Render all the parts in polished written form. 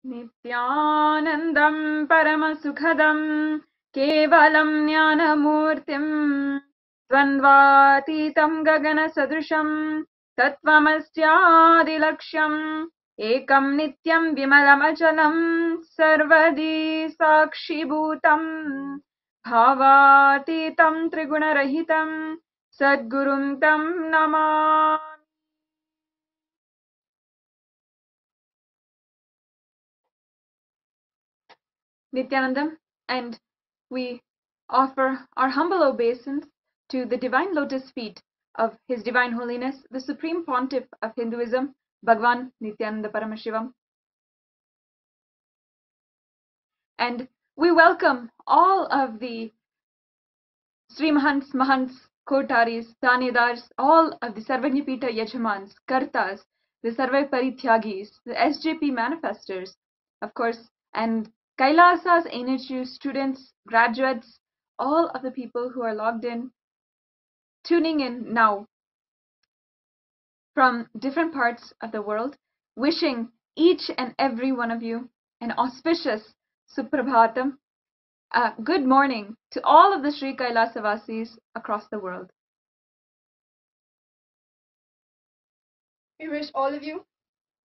Nithyanandam Paramasukhadam Kevalam Jnanamurtim Dvandvatitam Gagana Sadrusham Tattvamasyaadilaksham Ekam Nityam Vimalamachalam Sarvadi Sakshibhutam Bhavatitam Trigunarahitam Sadgurum Tam Namah. Nithyanandam, and we offer our humble obeisance to the divine lotus feet of His Divine Holiness, the Supreme Pontiff of Hinduism, Bhagwan Nithyananda Paramashivam. And we welcome all of the Sri Mahants, Mahants, Kotaris, Tanedars, all of the Sarvajñapita Yajamans, Kartas, the Sarva Parityagis, the SJP manifestors, of course, and Kailasa's NHU students, graduates, all of the people who are logged in, tuning in now from different parts of the world, wishing each and every one of you an auspicious Suprabhatam, good morning to all of the Sri Kailasa Vasis across the world. We wish all of you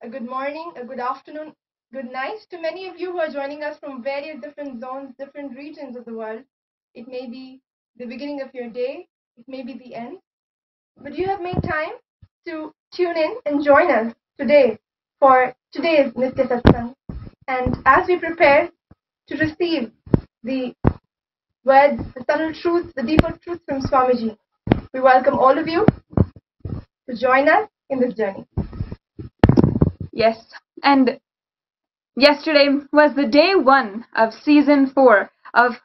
a good morning, a good afternoon, good night to many of you who are joining us from various different zones, different regions of the world. It may be the beginning of your day, it may be the end, but you have made time to tune in and join us today for today's Nithya Satsang. And as we prepare to receive the words, the subtle truths, the deeper truths from Swamiji, we welcome all of you to join us in this journey. Yes, and yesterday was the day 1 of season 5, of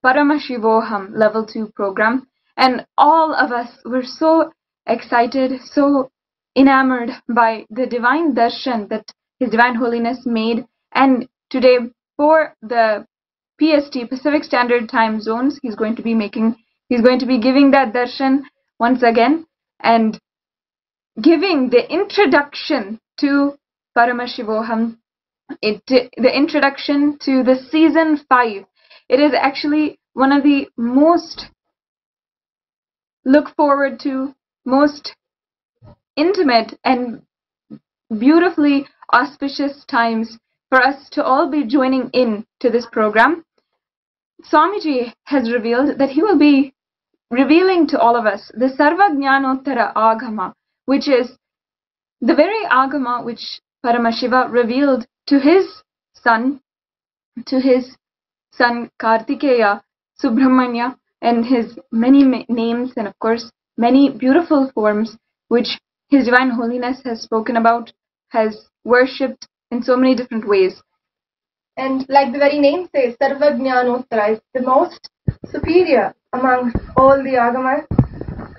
Paramashivoham level 2 program, and all of us were so excited, so enamored by the divine darshan that His Divine Holiness made. And today, for the PST, Pacific Standard Time zones, he's going to be giving that darshan once again and giving the introduction to Paramashivoham, the introduction to the season 5. It is actually one of the most look forward to, most intimate and beautifully auspicious times for us to all be joining in to this program. Swamiji has revealed that he will be revealing to all of us the Sarvajñanottara Agama, which is the very Agama which Paramashiva revealed to his son Kartikeya, Subramanya, and his many names, and of course many beautiful forms which His Divine Holiness has spoken about, has worshipped in so many different ways. And like the very name says, Sarvajñanottara is the most superior amongst all the agamas,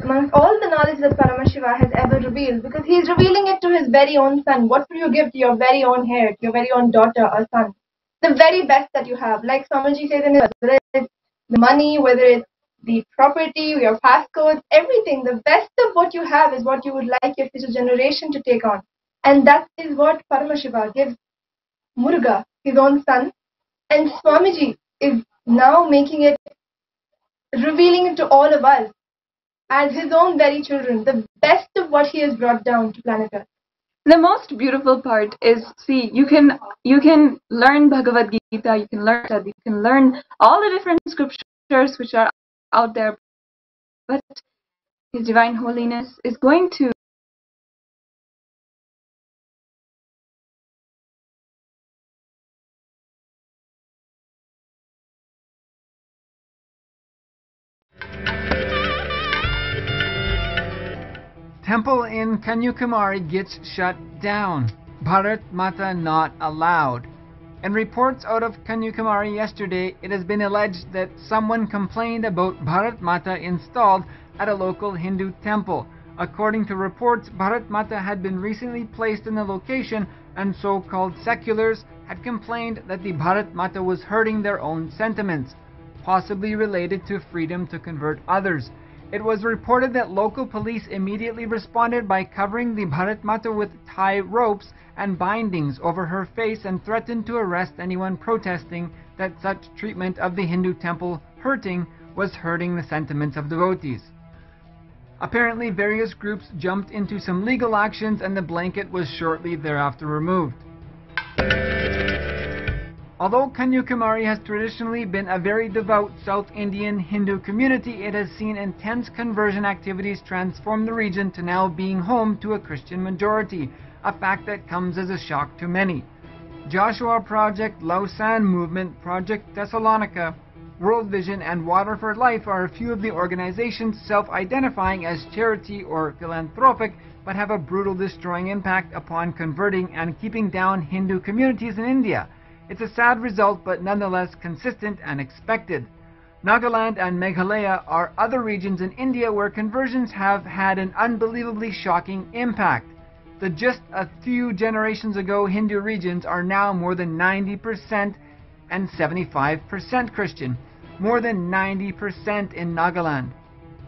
amongst all the knowledge that Paramashiva has ever revealed, because he is revealing it to his very own son. What will you give to your very own heir, to your very own daughter or son? The very best that you have. Like Swamiji says in his, whether it's the money, whether it's the property, your passcodes, everything, the best of what you have is what you would like your future generation to take on. And that is what Paramashiva gives Muruga, his own son, and Swamiji is now making it, revealing it to all of us as his own very children, the best of what he has brought down to planet Earth. The most beautiful part is, see, you can learn Bhagavad Gita, you can learn all the different scriptures which are out there, but His Divine Holiness is going to Temple in Kanyakumari gets shut down. Bharat Mata not allowed. In reports out of Kanyakumari yesterday, it has been alleged that someone complained about Bharat Mata installed at a local Hindu temple. According to reports, Bharat Mata had been recently placed in the location, and so-called seculars had complained that the Bharat Mata was hurting their own sentiments, possibly related to freedom to convert others. It was reported that local police immediately responded by covering the Bharat Mata with tie ropes and bindings over her face and threatened to arrest anyone protesting that such treatment of the Hindu temple was hurting the sentiments of devotees. Apparently, various groups jumped into some legal actions and the blanket was shortly thereafter removed. Although Kanyakumari has traditionally been a very devout South Indian Hindu community, it has seen intense conversion activities transform the region to now being home to a Christian majority, a fact that comes as a shock to many. Joshua Project, Lausanne Movement, Project Thessalonica, World Vision, and Water for Life are a few of the organizations self-identifying as charity or philanthropic, but have a brutal destroying impact upon converting and keeping down Hindu communities in India. It's a sad result, but nonetheless consistent and expected. Nagaland and Meghalaya are other regions in India where conversions have had an unbelievably shocking impact. The just a few generations ago Hindu regions are now more than 90% and 75% Christian. More than 90% in Nagaland.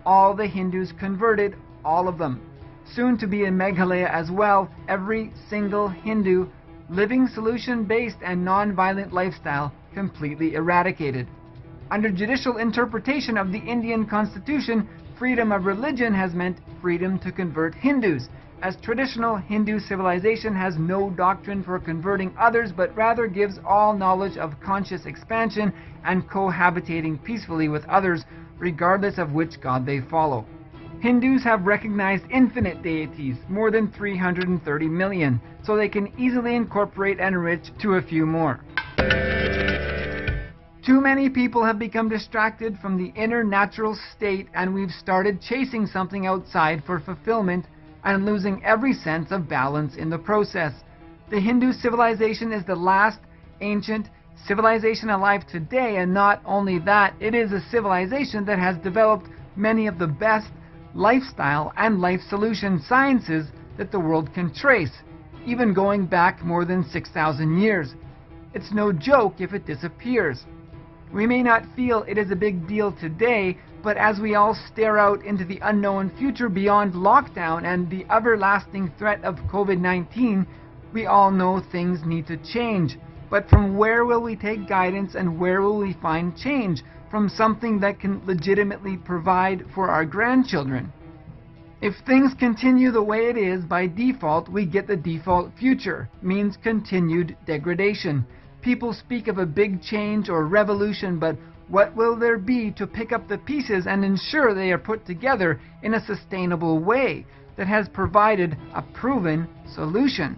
All the Hindus converted, all of them. Soon to be in Meghalaya as well, every single Hindu living solution-based and non-violent lifestyle completely eradicated. Under judicial interpretation of the Indian Constitution, freedom of religion has meant freedom to convert Hindus, as traditional Hindu civilization has no doctrine for converting others but rather gives all knowledge of conscious expansion and cohabitating peacefully with others regardless of which god they follow. Hindus have recognized infinite deities, more than 330 million, so they can easily incorporate and enrich to a few more. Too many people have become distracted from the inner natural state, and we've started chasing something outside for fulfillment and losing every sense of balance in the process. The Hindu civilization is the last ancient civilization alive today, and not only that, it is a civilization that has developed many of the best lifestyle and life solution sciences that the world can trace, even going back more than 6,000 years. It's no joke if it disappears. We may not feel it is a big deal today, but as we all stare out into the unknown future beyond lockdown and the everlasting threat of COVID-19, we all know things need to change. But from where will we take guidance, and where will we find change from something that can legitimately provide for our grandchildren? If things continue the way it is, by default we get the default future, means continued degradation. People speak of a big change or revolution, but what will there be to pick up the pieces and ensure they are put together in a sustainable way that has provided a proven solution?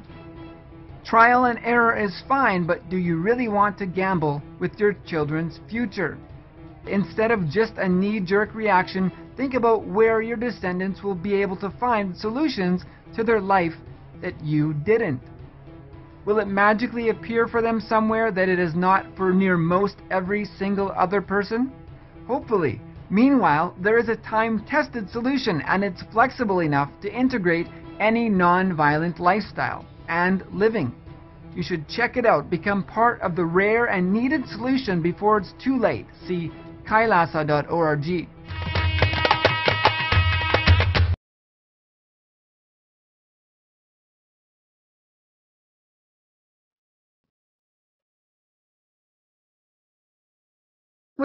Trial and error is fine, but do you really want to gamble with your children's future? Instead of just a knee-jerk reaction, think about where your descendants will be able to find solutions to their life that you didn't. Will it magically appear for them somewhere that it is not for near most every single other person? Hopefully. Meanwhile, there is a time-tested solution, and it's flexible enough to integrate any non-violent lifestyle and living. You should check it out. Become part of the rare and needed solution before it's too late. See Kailasa.org.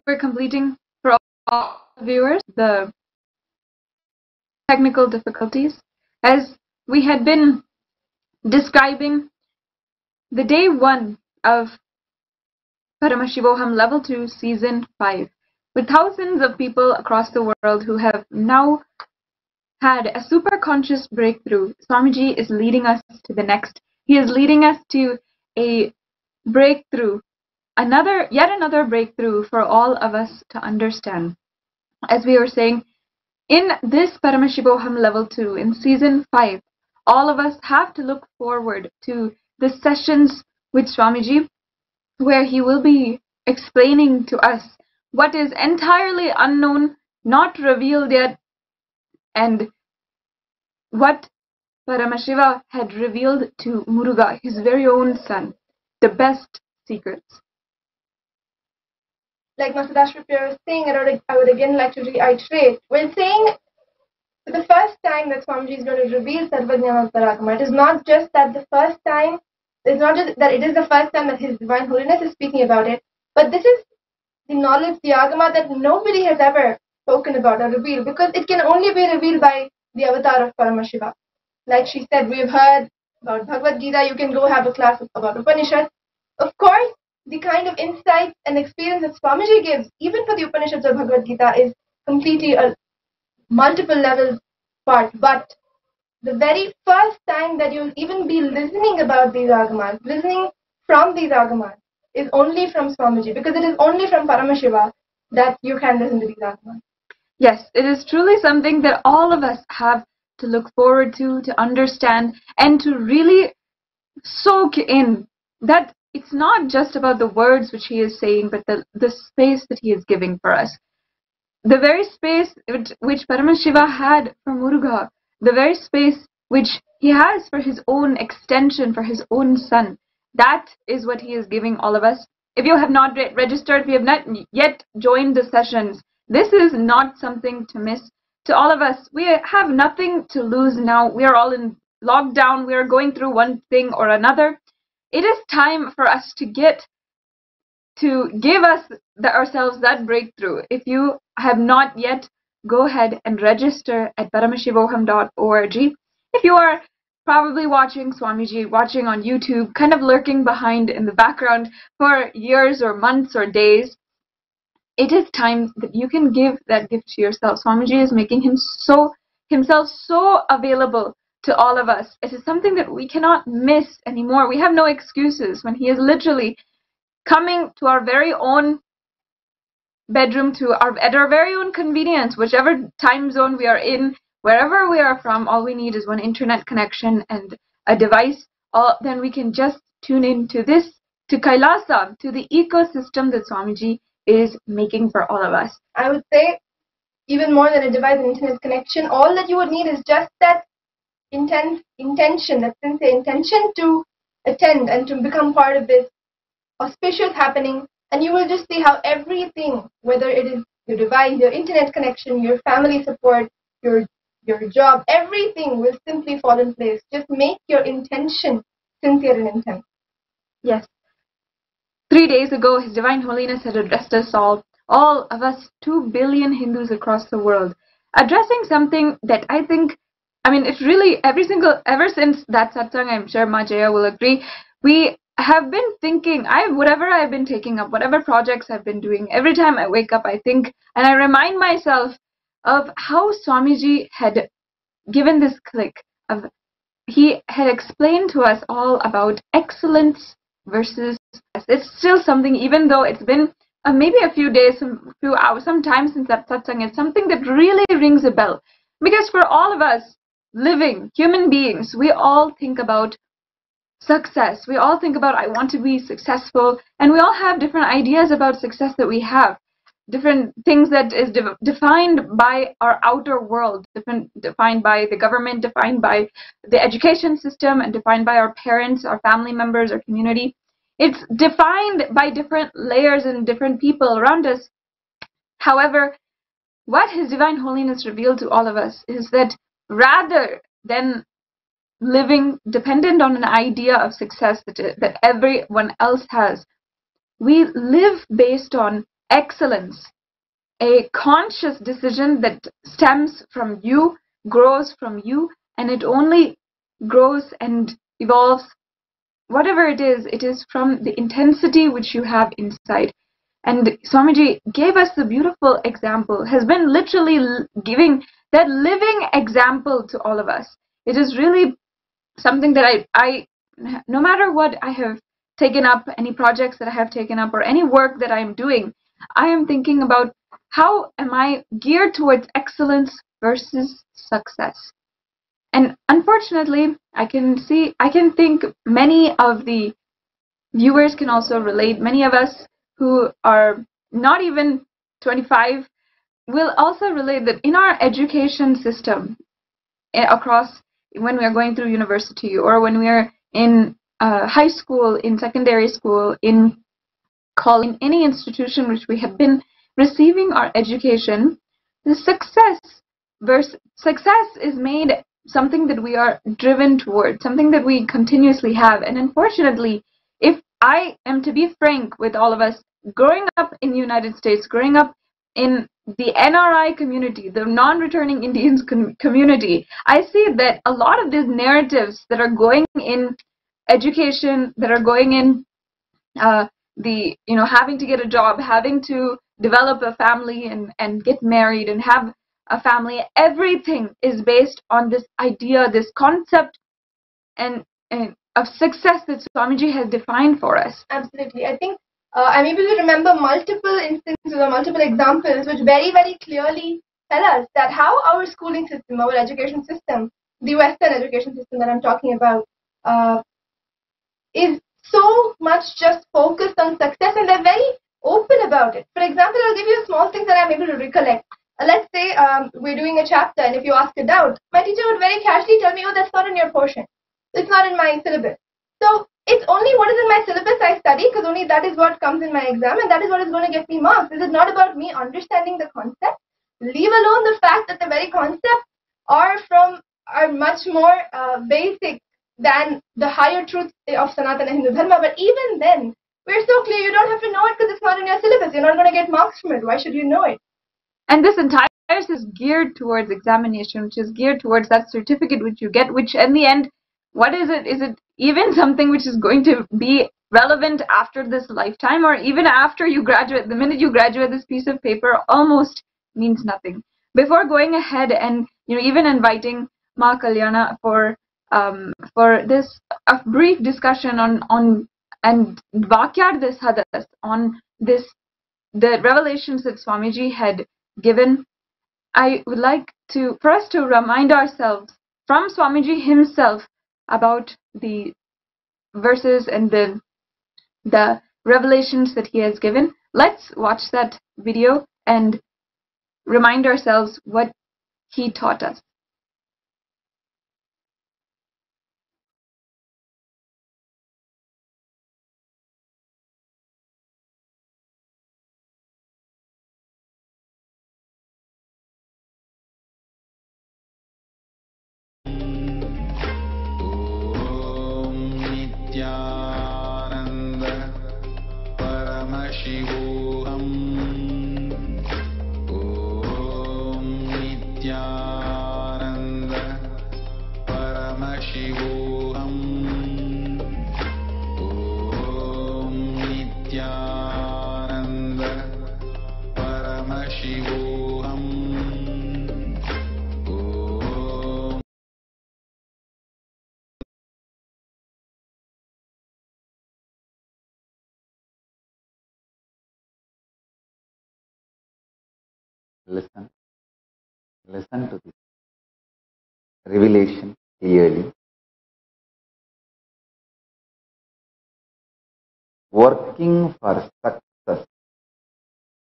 We're completing for all viewers the technical difficulties. As we had been describing the day 1 of Paramashivoham Level 2 Season 5, with thousands of people across the world who have now had a super conscious breakthrough, Swamiji is leading us to the next. He is leading us to a breakthrough, yet another breakthrough for all of us to understand. As we were saying, in this Paramashivoham Level 2, in Season 5, all of us have to look forward to the sessions with Swamiji, where he will be explaining to us what is entirely unknown, not revealed yet, and what Paramashiva had revealed to Muruga, his very own son, the best secrets. like Master Ashwapya was saying, I would again like to reiterate, we're saying for the first time that Swamiji is going to reveal Sarvajnana, it is not just that the first time, it's not just that it is the first time that His Divine Holiness is speaking about it, but this is the knowledge, the agama that nobody has ever spoken about or revealed, because it can only be revealed by the avatar of Paramashiva. Like she said, we've heard about Bhagavad Gita, you can go have a class about Upanishads. Of course, the kind of insight and experience that Swamiji gives, even for the Upanishads or Bhagavad Gita, is completely a multiple levels part. But the very first time that you'll even be listening about these agamas, listening from these agamas, is only from Swamiji, because it is only from Paramashiva that you can listen to these agamas. Yes, it is truly something that all of us have to look forward to understand, and to really soak in that it's not just about the words which he is saying, but the space that he is giving for us. The very space which Paramashiva had for Muruga, the very space which he has for his own extension, for his own son, that is what he is giving all of us. If you have not registered, if you have not yet joined the sessions, this is not something to miss. To all of us, we have nothing to lose now. We are all in lockdown. We are going through one thing or another. It is time for us to give us ourselves that breakthrough. If you have not yet, go ahead and register at paramashivoham.org. If you are probably watching Swamiji, watching on YouTube, kind of lurking behind in the background for years or months or days, it is time that you can give that gift to yourself. Swamiji is making himself so available to all of us. It is something that we cannot miss anymore. We have no excuses when he is literally coming to our very own bedroom, at our very own convenience, whichever time zone we are in, wherever we are from. All we need is one internet connection and a device. Then we can just tune in to Kailasa, to the ecosystem that Swamiji is making for all of us. I would say, even more than a device and internet connection, all that you would need is just that intention, that sincere intention to attend and to become part of this auspicious happening, and you will just see how everything, whether it is your device, your internet connection, your family support, your job, everything will simply fall in place. Just make your intention sincere and intense. Yes. 3 days ago, His Divine Holiness had addressed us all of us, 2 billion Hindus across the world, addressing something that I think, it's really ever since that satsang, I'm sure Majaya will agree, we have been thinking, whatever I've been taking up, whatever projects I've been doing, every time I wake up, I think, and I remind myself of how Swamiji had given this click of, he had explained to us all about excellence versus success. It's still something, even though it's been maybe a few days, few hours, some time since that satsang, it's something that really rings a bell. Because for all of us living human beings, we all think about success. We all think about, I want to be successful, and we all have different ideas about success that we have. Different things that is defined by our outer world, defined by the government, defined by the education system, and defined by our parents, our family members, our community. It's defined by different layers and different people around us. However, what His Divine Holiness revealed to all of us is that rather than living dependent on an idea of success that everyone else has, we live based on excellence, a conscious decision that stems from you, grows from you, and it only grows and evolves. Whatever it is from the intensity which you have inside. And Swamiji gave us the beautiful example, has been literally giving that living example to all of us. It is really something that I no matter what I have taken up, any projects that I have taken up, or any work that I am doing, I am thinking about how am I geared towards excellence versus success. And unfortunately, I can think many of the viewers can also relate. Many of us who are not even 25 will also relate that in our education system across, when we are going through university, or when we are in high school, in secondary school, in call in any institution which we have been receiving our education, the success is made something that we are driven towards, something that we continuously have. And unfortunately, if I am to be frank with all of us, growing up in the United States, growing up in the NRI community, the non-returning Indians community, I see that a lot of these narratives that are going in education, that are going in having to get a job, having to develop a family and get married and have a family, everything is based on this idea, this concept and of success that Swamiji has defined for us. Absolutely. I think I'm able to remember multiple instances or multiple examples which very, very clearly tell us that how our schooling system, our education system, the Western education system that I'm talking about, is so much just focused on success, and they're very open about it. For example, I'll give you a small thing that I'm able to recollect. Let's say we're doing a chapter, and if you ask a doubt, my teacher would very casually tell me, oh, that's not in your portion. It's not in my syllabus. So it's only what is in my syllabus I study, because only that is what comes in my exam, and that is what is going to get me marks. This is not about me understanding the concept, leave alone the fact that the very concepts are much more basic than the higher truths of Sanatana Hindu Dharma. But even then, we're so clear, you don't have to know it because it's not in your syllabus. You're not going to get marks from it. Why should you know it? And this entire is geared towards examination, which is geared towards that certificate which you get, which in the end, what is it? Is it even something which is going to be relevant after this lifetime, or even after you graduate? The minute you graduate, this piece of paper almost means nothing. Before going ahead and even inviting Ma Kalyana for this a brief discussion on and Vakyar this Hadas on this, the revelations that Swamiji had given, I would like for us to remind ourselves from Swamiji himself about the verses and the revelations that he has given. Let's watch that video and remind ourselves what he taught us. Nithyananda Paramashivam. Om Nithyananda Paramashivam. Om Nithyananda Paramashivam. Listen to this revelation clearly. Working for success,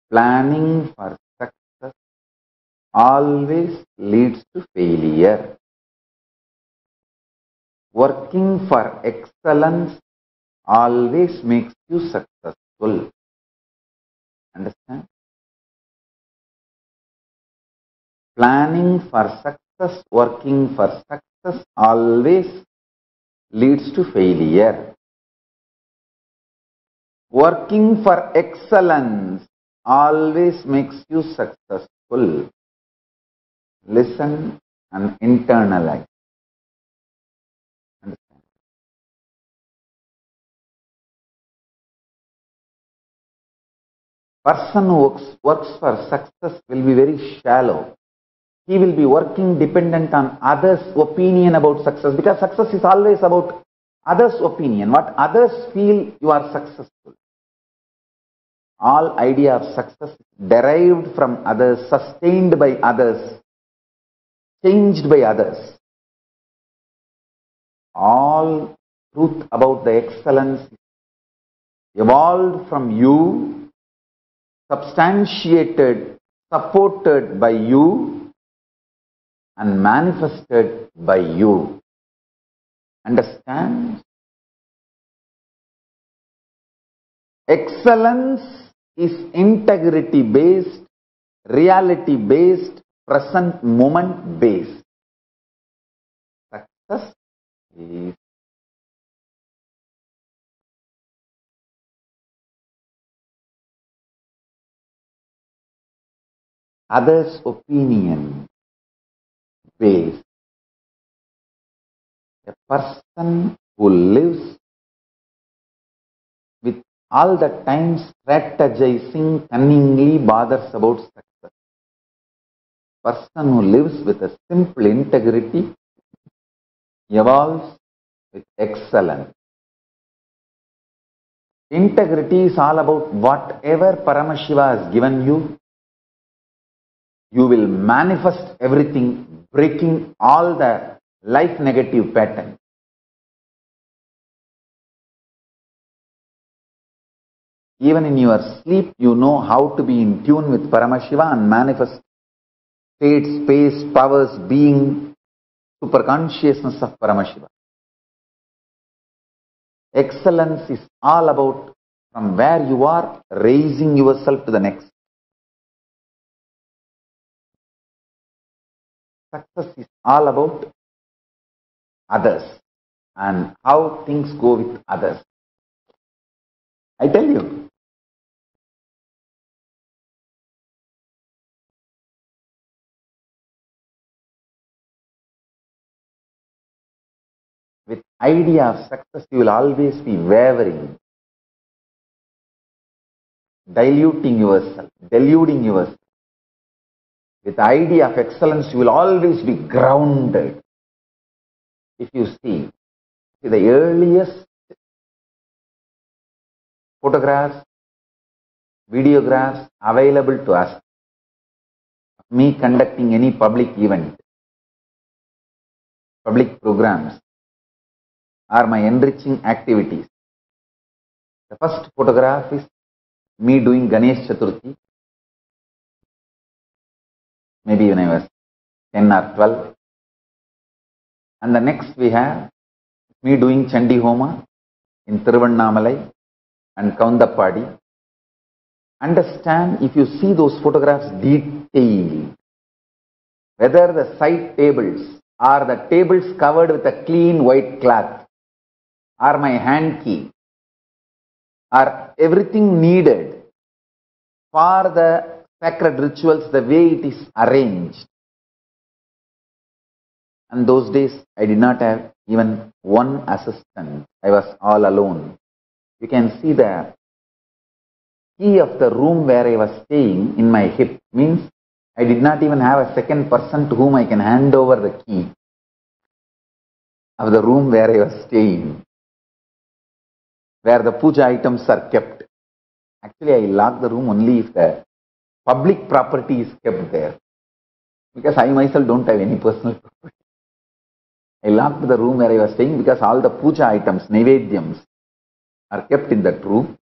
planning for success always leads to failure. Working for excellence always makes you successful. Understand? Planning for success, working for success always leads to failure. Working for excellence always makes you successful. Listen and internalize. Understand? Person who works for success will be very shallow. He will be working dependent on others' opinion about success, because success is always about others' opinion. What others feel, you are successful. All idea of success is derived from others, sustained by others, changed by others. All truth about the excellence is evolved from you, substantiated, supported by you, and manifested by you. Understand? Excellence is integrity based, reality based, present moment based. Success is others' opinion based. A person who lives with all the time strategizing cunningly bothers about success. Person who lives with a simple integrity evolves with excellence. Integrity is all about whatever Paramashiva has given you, you will manifest everything, breaking all the life negative patterns. Even in your sleep, you know how to be in tune with Paramashiva and manifest state, space, powers, being, superconsciousness of Paramashiva. Excellence is all about from where you are, raising yourself to the next. Success is all about others and how things go with others. I tell you, with idea of success, you will always be wavering, diluting yourself, deluding yourself. With the idea of excellence, you will always be grounded. If you see the earliest photographs, videographs available to us, me conducting any public event, public programs, or my enriching activities. The first photograph is me doing Ganesh Chaturthi, maybe when I was 10 or 12. And the next we have me doing Chandi Homa in Tiruvannamalai and Kaundappadi. Understand, if you see those photographs detailed, whether the side tables or the tables covered with a clean white cloth, or my hand key, or everything needed for the sacred rituals, the way it is arranged. And those days, I did not have even one assistant. I was all alone. You can see the key of the room where I was staying in my hip. Means I did not even have a second person to whom I can hand over the key of the room where I was staying, where the puja items are kept. Actually, I lock the room only if the public property is kept there, because I myself don't have any personal property. I locked the room where I was staying because all the puja items, Naivedyams, are kept in that room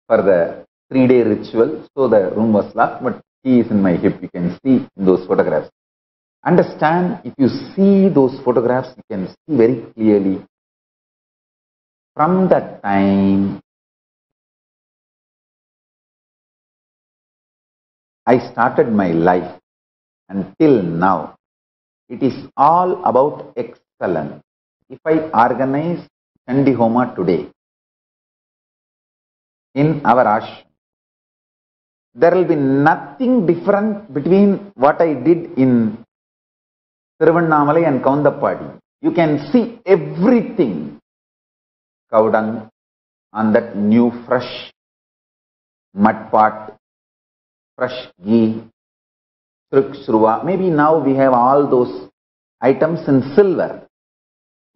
for the 3-day ritual. So the room was locked, but key is in my hip. You can see in those photographs. Understand, if you see those photographs, you can see very clearly from that time I started my life until now. It is all about excellence. If I organize Chandi Homa today in our ashram, there will be nothing different between what I did in Tiruvannamalai and Kaundappadi. You can see everything. Cow dung on that new fresh mud pot, fresh ghee, Trukshruva. Maybe now we have all those items in silver.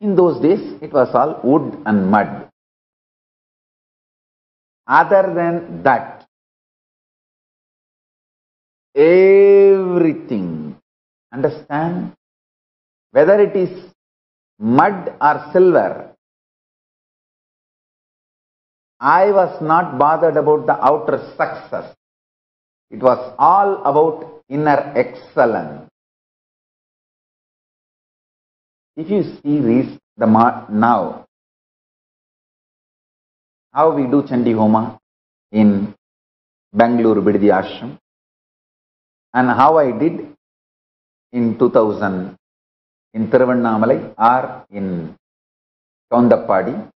In those days, it was all wood and mud. Other than that, everything, understand, whether it is mud or silver, I was not bothered about the outer success. It was all about inner excellence. If you see this, now, how we do Chandi Homa in Bengaluru Bididi Ashram and how I did in 2000 in Tiruvannamalai or in Kaundappadi.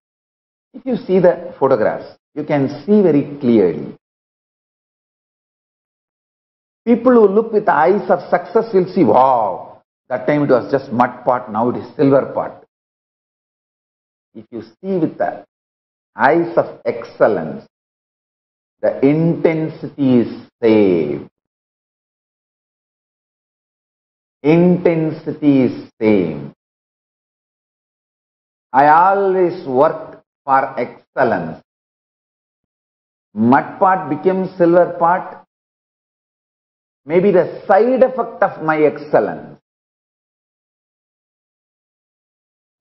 If you see the photographs, you can see very clearly. People who look with the eyes of success will see, wow, that time it was just mud pot, now it is silver pot. If you see with the eyes of excellence, the intensity is same. Intensity is same. I always worked for excellence. Mud pot became silver pot, maybe the side effect of my excellence.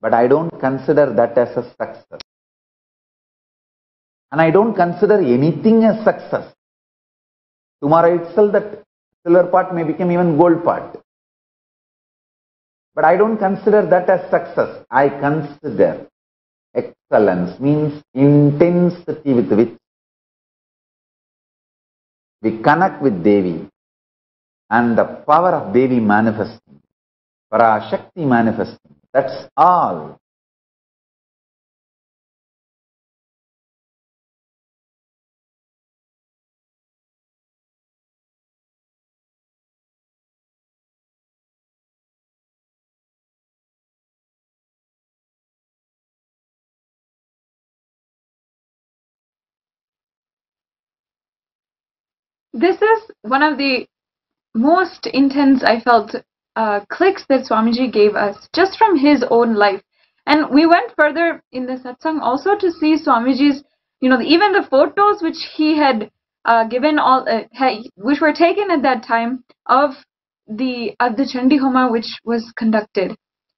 But I don't consider that as a success. And I don't consider anything as success. Tomorrow itself that silver pot may become even gold pot. But I don't consider that as success. I consider excellence means intensity with which we connect with Devi and the power of Devi manifesting, Parashakti manifesting. That's all. This is one of the most intense, I felt, clicks that Swamiji gave us just from his own life. And we went further in the satsang also to see Swamiji's, even the photos which he had given which were taken at that time of the Chandi Homa which was conducted.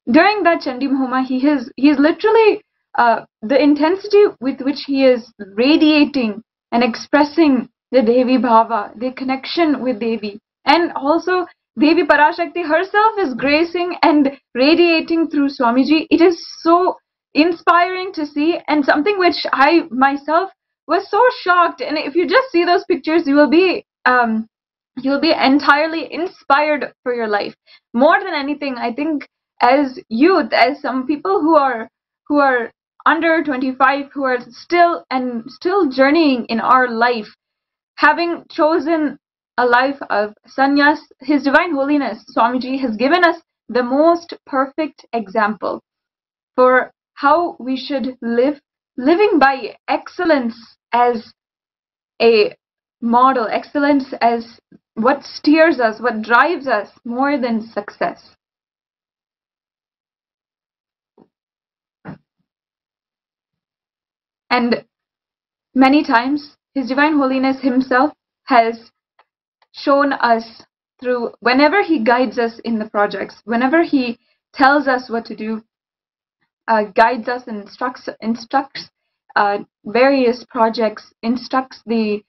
During that Chandi Homa, he is literally the intensity with which he is radiating and expressing the Devi Bhava, the connection with Devi. And also Devi Parashakti herself is gracing and radiating through Swamiji. It is so inspiring to see, and something which I myself was so shocked. And if you just see those pictures, you will be entirely inspired for your life. More than anything, I think as youth, as some people who are under 25, who are still journeying in our life, having chosen a life of sannyas, His Divine Holiness Swamiji has given us the most perfect example for how we should live, living by excellence as a model, excellence as what steers us, what drives us more than success. And many times, His Divine Holiness Himself has shown us through, whenever He guides us in the projects, whenever He tells us what to do, guides us and instructs various projects, instructs the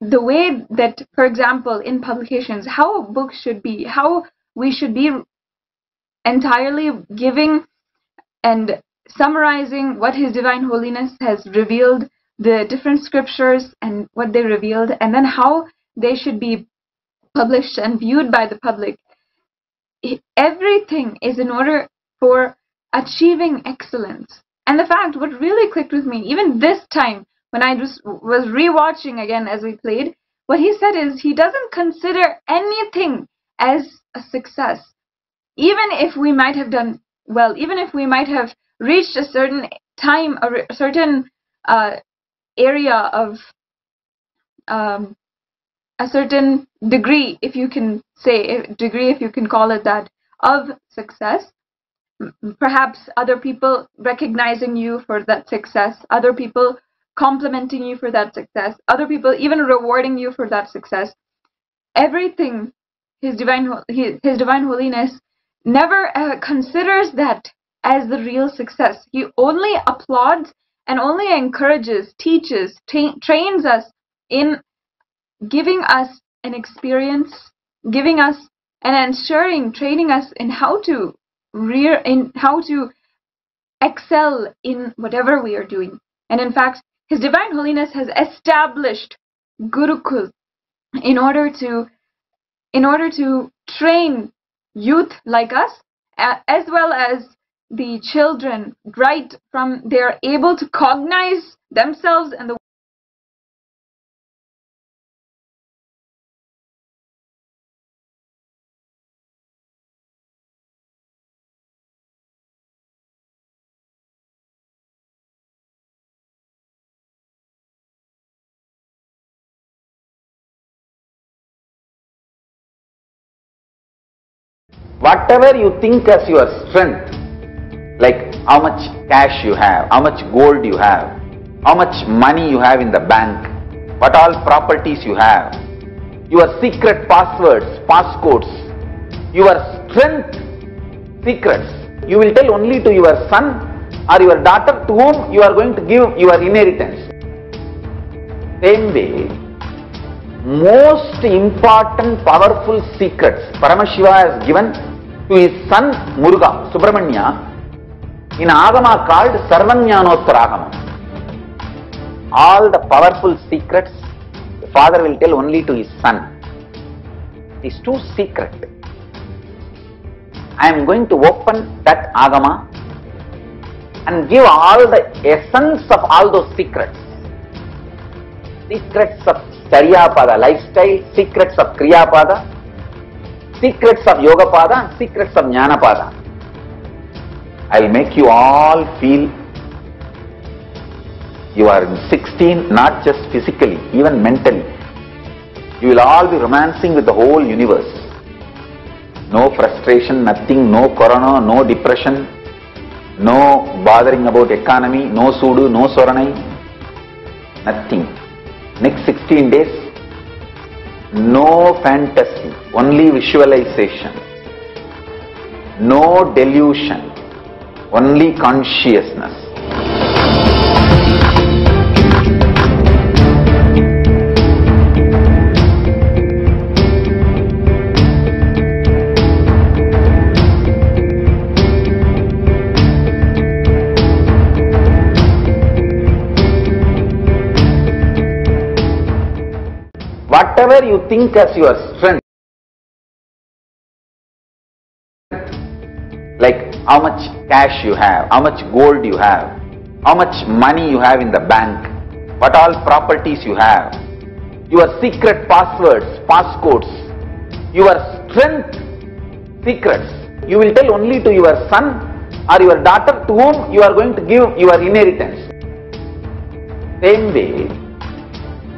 way that, for example, in publications, how books should be, how we should be entirely giving and summarizing what His Divine Holiness has revealed, the different scriptures and what they revealed, and then how they should be published and viewed by the public. Everything is in order for achieving excellence. And the fact, what really clicked with me, even this time, when I just was rewatching again as we played, what he said is he doesn't consider anything as a success. Even if we might have done well, even if we might have reached a certain time, a certain area of a certain degree, if you can say degree, if you can call it that, of success, perhaps other people recognizing you for that success, other people complimenting you for that success, other people even rewarding you for that success. Everything, His Divine Holiness never considers that as the real success. He only applauds and only encourages, teaches, trains us in giving us an experience, giving us and ensuring, training us in how to excel in whatever we are doing. And in fact, His Divine Holiness has established Gurukul in order to train youth like us, as well as the children, right from they're able to cognize themselves and the Whatever you think as your strength, like how much cash you have, how much gold you have, how much money you have in the bank, what all properties you have, your secret passwords, passcodes, your strength secrets, you will tell only to your son or your daughter to whom you are going to give your inheritance. Same way, most important powerful secrets Paramashiva has given to his son Muruga, Subramanya, in Agama called Sarvajnanottaragama. All the powerful secrets the father will tell only to his son. It is too secret. I am going to open that Agama and give all the essence of all those secrets. Secrets of Charyapada lifestyle, secrets of Kriyapada, secrets of Yogapada, and secrets of Jnanapada. I will make you all feel you are in 16, not just physically, even mentally. You will all be romancing with the whole universe. No frustration, nothing, no corona, no depression, no bothering about economy, no sudu, no soranai, nothing. Next 16 days, no fantasy, only visualization. No delusion, only consciousness. Whatever you think as your strength, like how much cash you have, how much gold you have, how much money you have in the bank, what all properties you have, your secret passwords, passcodes, your strength secrets, you will tell only to your son or your daughter to whom you are going to give your inheritance. Same way,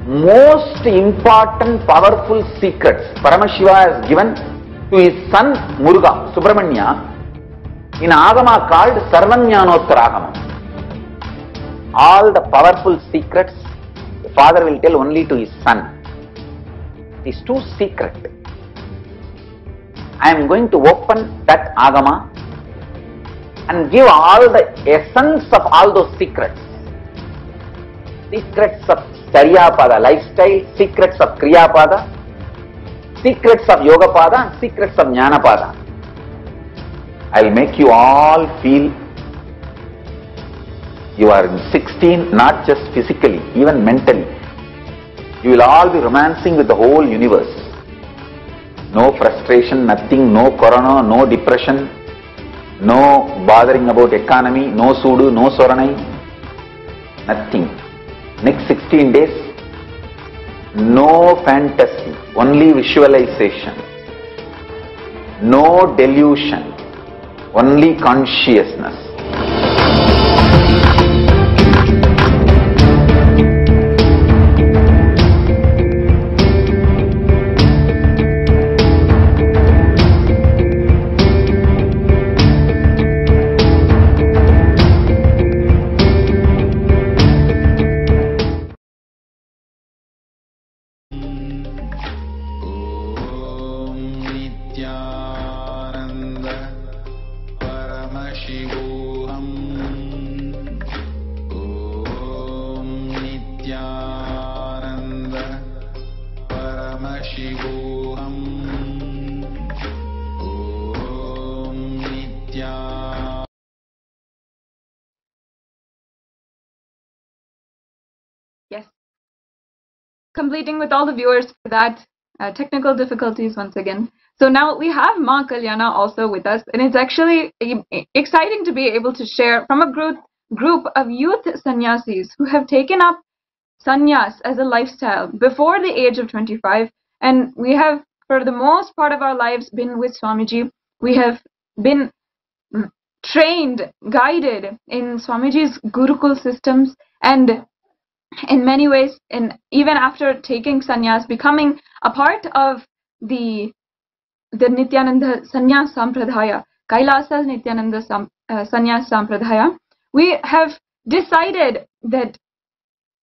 most important powerful secrets Paramashiva has given to his son Muruga, Subramanya, in Agama called Sarvajnanottaragama. All the powerful secrets the father will tell only to his son. It is too secret. I am going to open that Agama and give all the essence of all those secrets. Secrets of Charyapada lifestyle, secrets of Kriyapada, secrets of Yogapada, and secrets of Jnanapada. I will make you all feel you are in 16, not just physically, even mentally. You will all be romancing with the whole universe. No frustration, nothing, no corona, no depression, no bothering about economy, no sudu, no soranai, nothing. Next 16 days, no fantasy, only visualization. No delusion, only consciousness. Nithyananda Paramashivam completing with all the viewers for that. Technical difficulties once again. So now we have Ma Kalyana also with us, and it's actually exciting to be able to share from a group of youth sannyasis who have taken up sannyas as a lifestyle before the age of 25, and we have, for the most part of our lives, been with Swamiji. We have been trained, guided in Swamiji's Gurukul systems, and in many ways, and even after taking sannyas, becoming a part of the Nithyananda Sannyas Sampradaya, Kailasa's Nithyananda Sannyas Sampradaya, we have decided that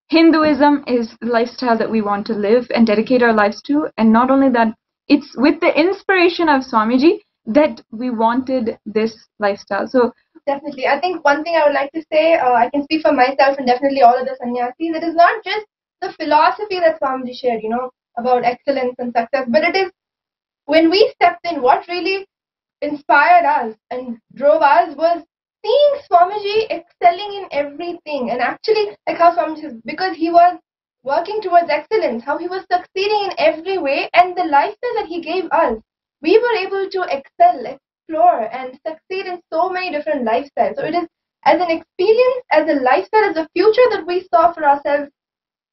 Hinduism is the lifestyle that we want to live and dedicate our lives to, and not only that, it's with the inspiration of Swamiji that we wanted this lifestyle. So definitely, I think one thing I would like to say, I can speak for myself and definitely all of the sannyasis, it is not just the philosophy that Swamiji shared, about excellence and success, but it is when we stepped in, what really inspired us and drove us was seeing Swamiji excelling in everything. And actually, like how Swamiji says, because he was working towards excellence, how he was succeeding in every way, and the lifestyle that he gave us, we were able to excel, explore, and succeed in so many different lifestyles. So it is as an experience, as a lifestyle, as a future that we saw for ourselves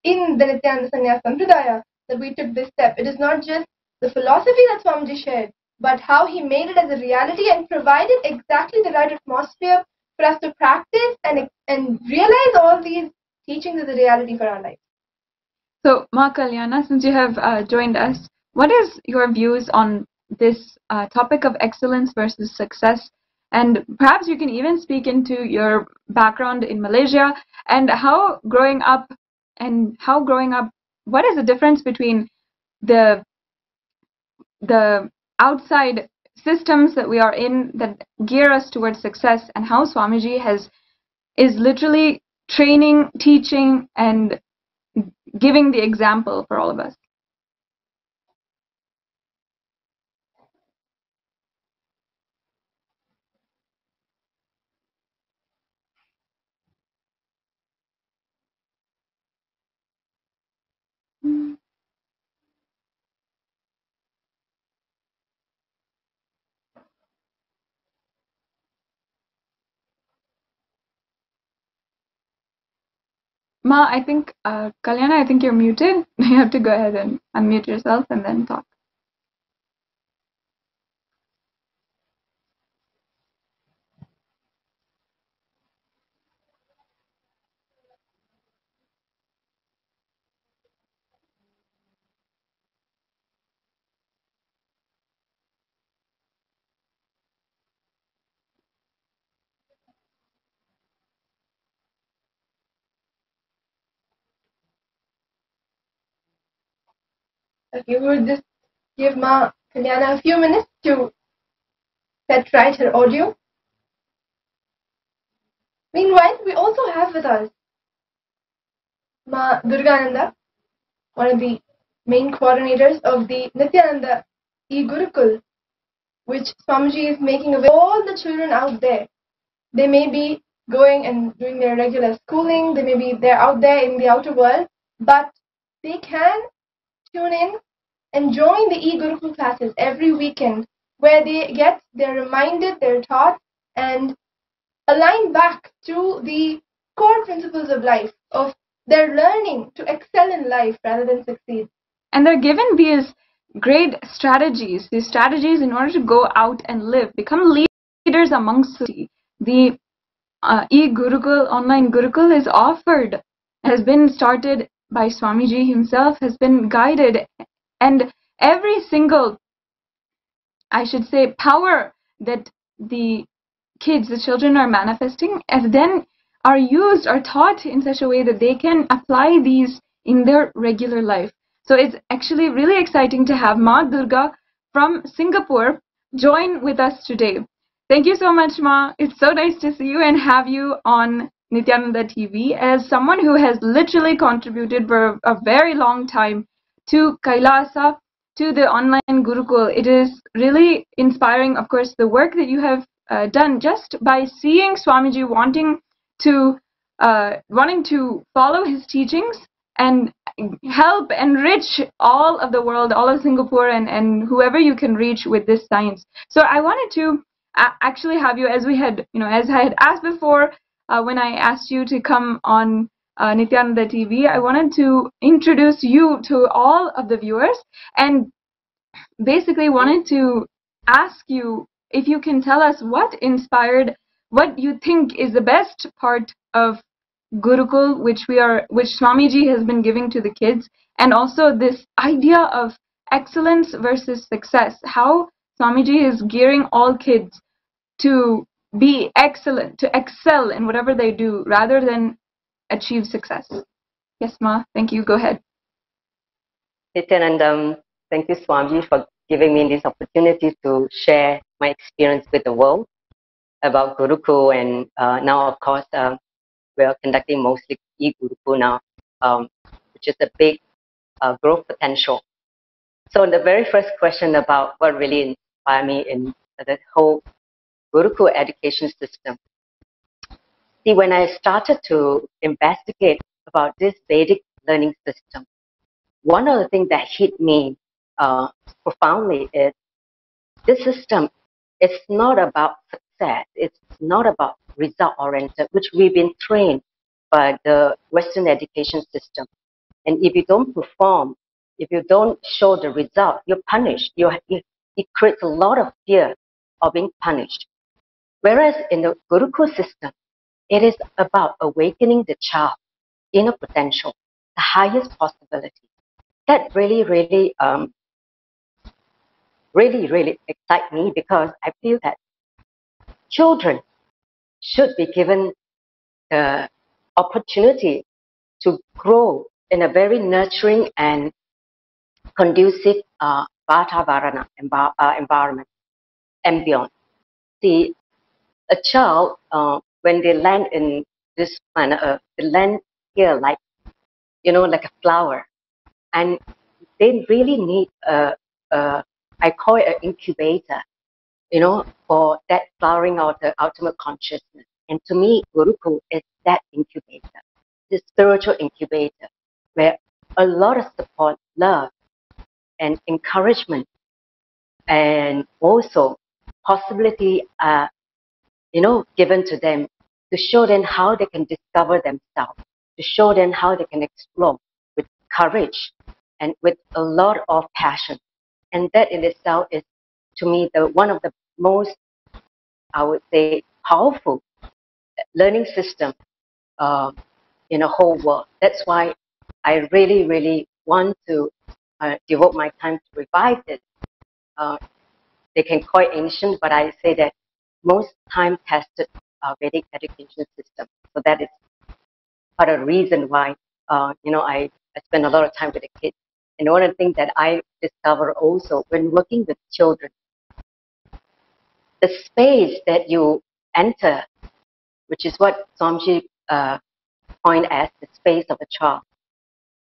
in the Nithyananda Sannyas Sampradaya that we took this step. It is not just the philosophy that Swamiji shared, but how he made it as a reality and provided exactly the right atmosphere for us to practice and realize all these teachings as a reality for our life. So, Ma Kalyana, since you have joined us, what is your views on this topic of excellence versus success? And perhaps you can even speak into your background in Malaysia and how growing up, what is the difference between the outside systems that we are in that gear us towards success, and how Swamiji is literally training, teaching, and giving the example for all of us. Ma, I think, Kalyana, I think you're muted. You have to go ahead and unmute yourself and then talk. If you would just give Ma Kalyana a few minutes to set right her audio. Meanwhile, we also have with us Ma Durgananda, one of the main coordinators of the Nithyananda e-Gurukul, which Swamiji is making available to all the children out there. They may be going and doing their regular schooling, they're out there in the outer world, but they can tune in and join the e-Gurukul classes every weekend, where they're reminded, they're taught, and aligned back to the core principles of life, of their learning to excel in life rather than succeed. And they're given these great strategies, in order to go out and live, become leaders amongst society. The e-Gurukul, online Gurukul is offered, has been started by Swamiji himself, has been guided, and every single, I should say, power that the children are manifesting, and then are taught in such a way that they can apply these in their regular life. So it's actually really exciting to have Ma Durga from Singapore join with us today. Thank you so much, Ma. It's so nice to see you and have you on Nithyananda TV as someone who has literally contributed for a very long time to Kailasa, to the online Gurukul. It is really inspiring, of course, the work that you have done just by seeing Swamiji wanting to follow his teachings and help enrich all of the world, all of Singapore, and whoever you can reach with this science. So I wanted to actually have you, as we had, as I had asked before, when I asked you to come on Nithyananda TV, I wanted to introduce you to all of the viewers, and basically wanted to ask you if you can tell us what you think is the best part of Gurukul, which Swamiji has been giving to the kids, and also this idea of excellence versus success, how Swamiji is gearing all kids to be excellent, to excel in whatever they do, rather than achieve success. Yes, Ma, thank you. Go ahead. Nithyanandam, thank you, Swamiji, for giving me this opportunity to share my experience with the world about Gurukul. And now, of course, we are conducting mostly e-Gurukul now, which is a big growth potential. So the very first question about what really inspired me in the whole Gurukul education system. See, when I started to investigate about this Vedic learning system, one of the things that hit me profoundly is this system is not about success. It's not about result-oriented, which we've been trained by the Western education system. And if you don't perform, if you don't show the result, you're punished. It creates a lot of fear of being punished. Whereas in the Gurukul system, it is about awakening the child inner potential, the highest possibility. That really, really excites me, because I feel that children should be given the opportunity to grow in a very nurturing and conducive Vatavarana environment and beyond. See, a child, when they land in this planet Earth, they land here like, like a flower. And they really need I call it an incubator, for that flowering of the ultimate consciousness. And to me, Gurukul is that incubator, the spiritual incubator, where a lot of support, love, and encouragement, and also possibility are, given to them, to show them how they can discover themselves, to show them how they can explore with courage and with a lot of passion. And that in itself is, to me, one of the most, I would say, powerful learning system in the whole world. That's why I really, really want to devote my time to revive this. They can call it ancient, but I say that most time-tested Vedic education system. So that is part of the reason why, I spend a lot of time with the kids. And one of the things that I discover also when working with children, the space that you enter, which is what Swamiji coined as the space of a child,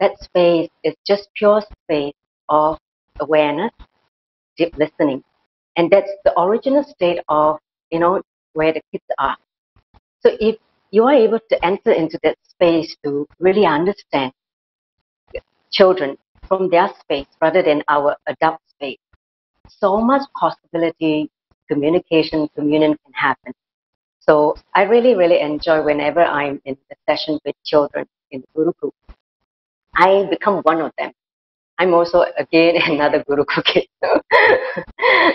that space is just pure space of awareness, deep listening. And that's the original state of, where the kids are. So if you are able to enter into that space to really understand children from their space rather than our adult space, so much possibility, communication, communion can happen. So I really, really enjoy whenever I'm in a session with children in the Gurukul. I become one of them. I'm also, again, another Gurukul kid.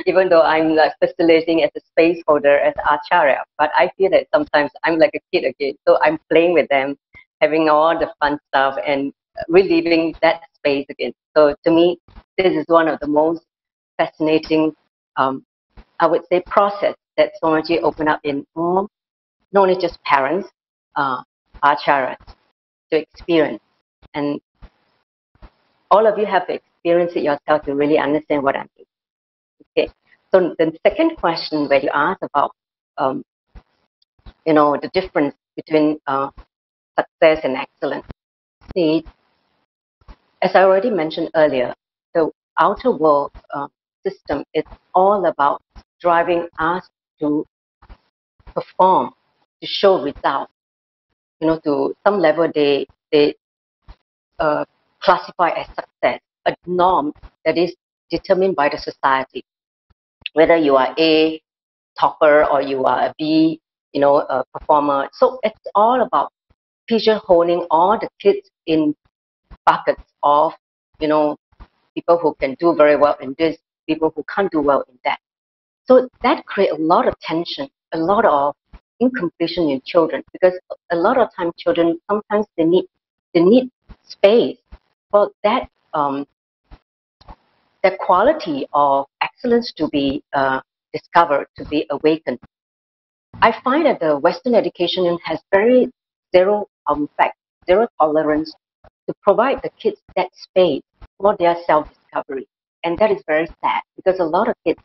Even though I'm like facilitating as a space holder, as Acharya, but I feel that sometimes I'm like a kid again. So I'm playing with them, having all the fun stuff and reliving that space again. So to me, this is one of the most fascinating, I would say, process that Swamiji opened up in all, not only just parents, Acharyas, to experience. And all of you have to experience it yourself to really understand what I mean. Okay. So the second question where you asked about, the difference between success and excellence. See, as I already mentioned earlier, the outer world system is all about driving us to perform, to show results. To some level, they classified as success, a norm that is determined by the society. Whether you are A topper or you are a B, a performer. So it's all about pigeonholing all the kids in buckets of, people who can do very well in this, people who can't do well in that. So that creates a lot of tension, a lot of incompletion in children, because a lot of time children sometimes they need space for that that quality of excellence to be discovered, to be awakened. I find that the Western education has very zero, zero tolerance to provide the kids that space for their self-discovery. And that is very sad, because a lot of kids,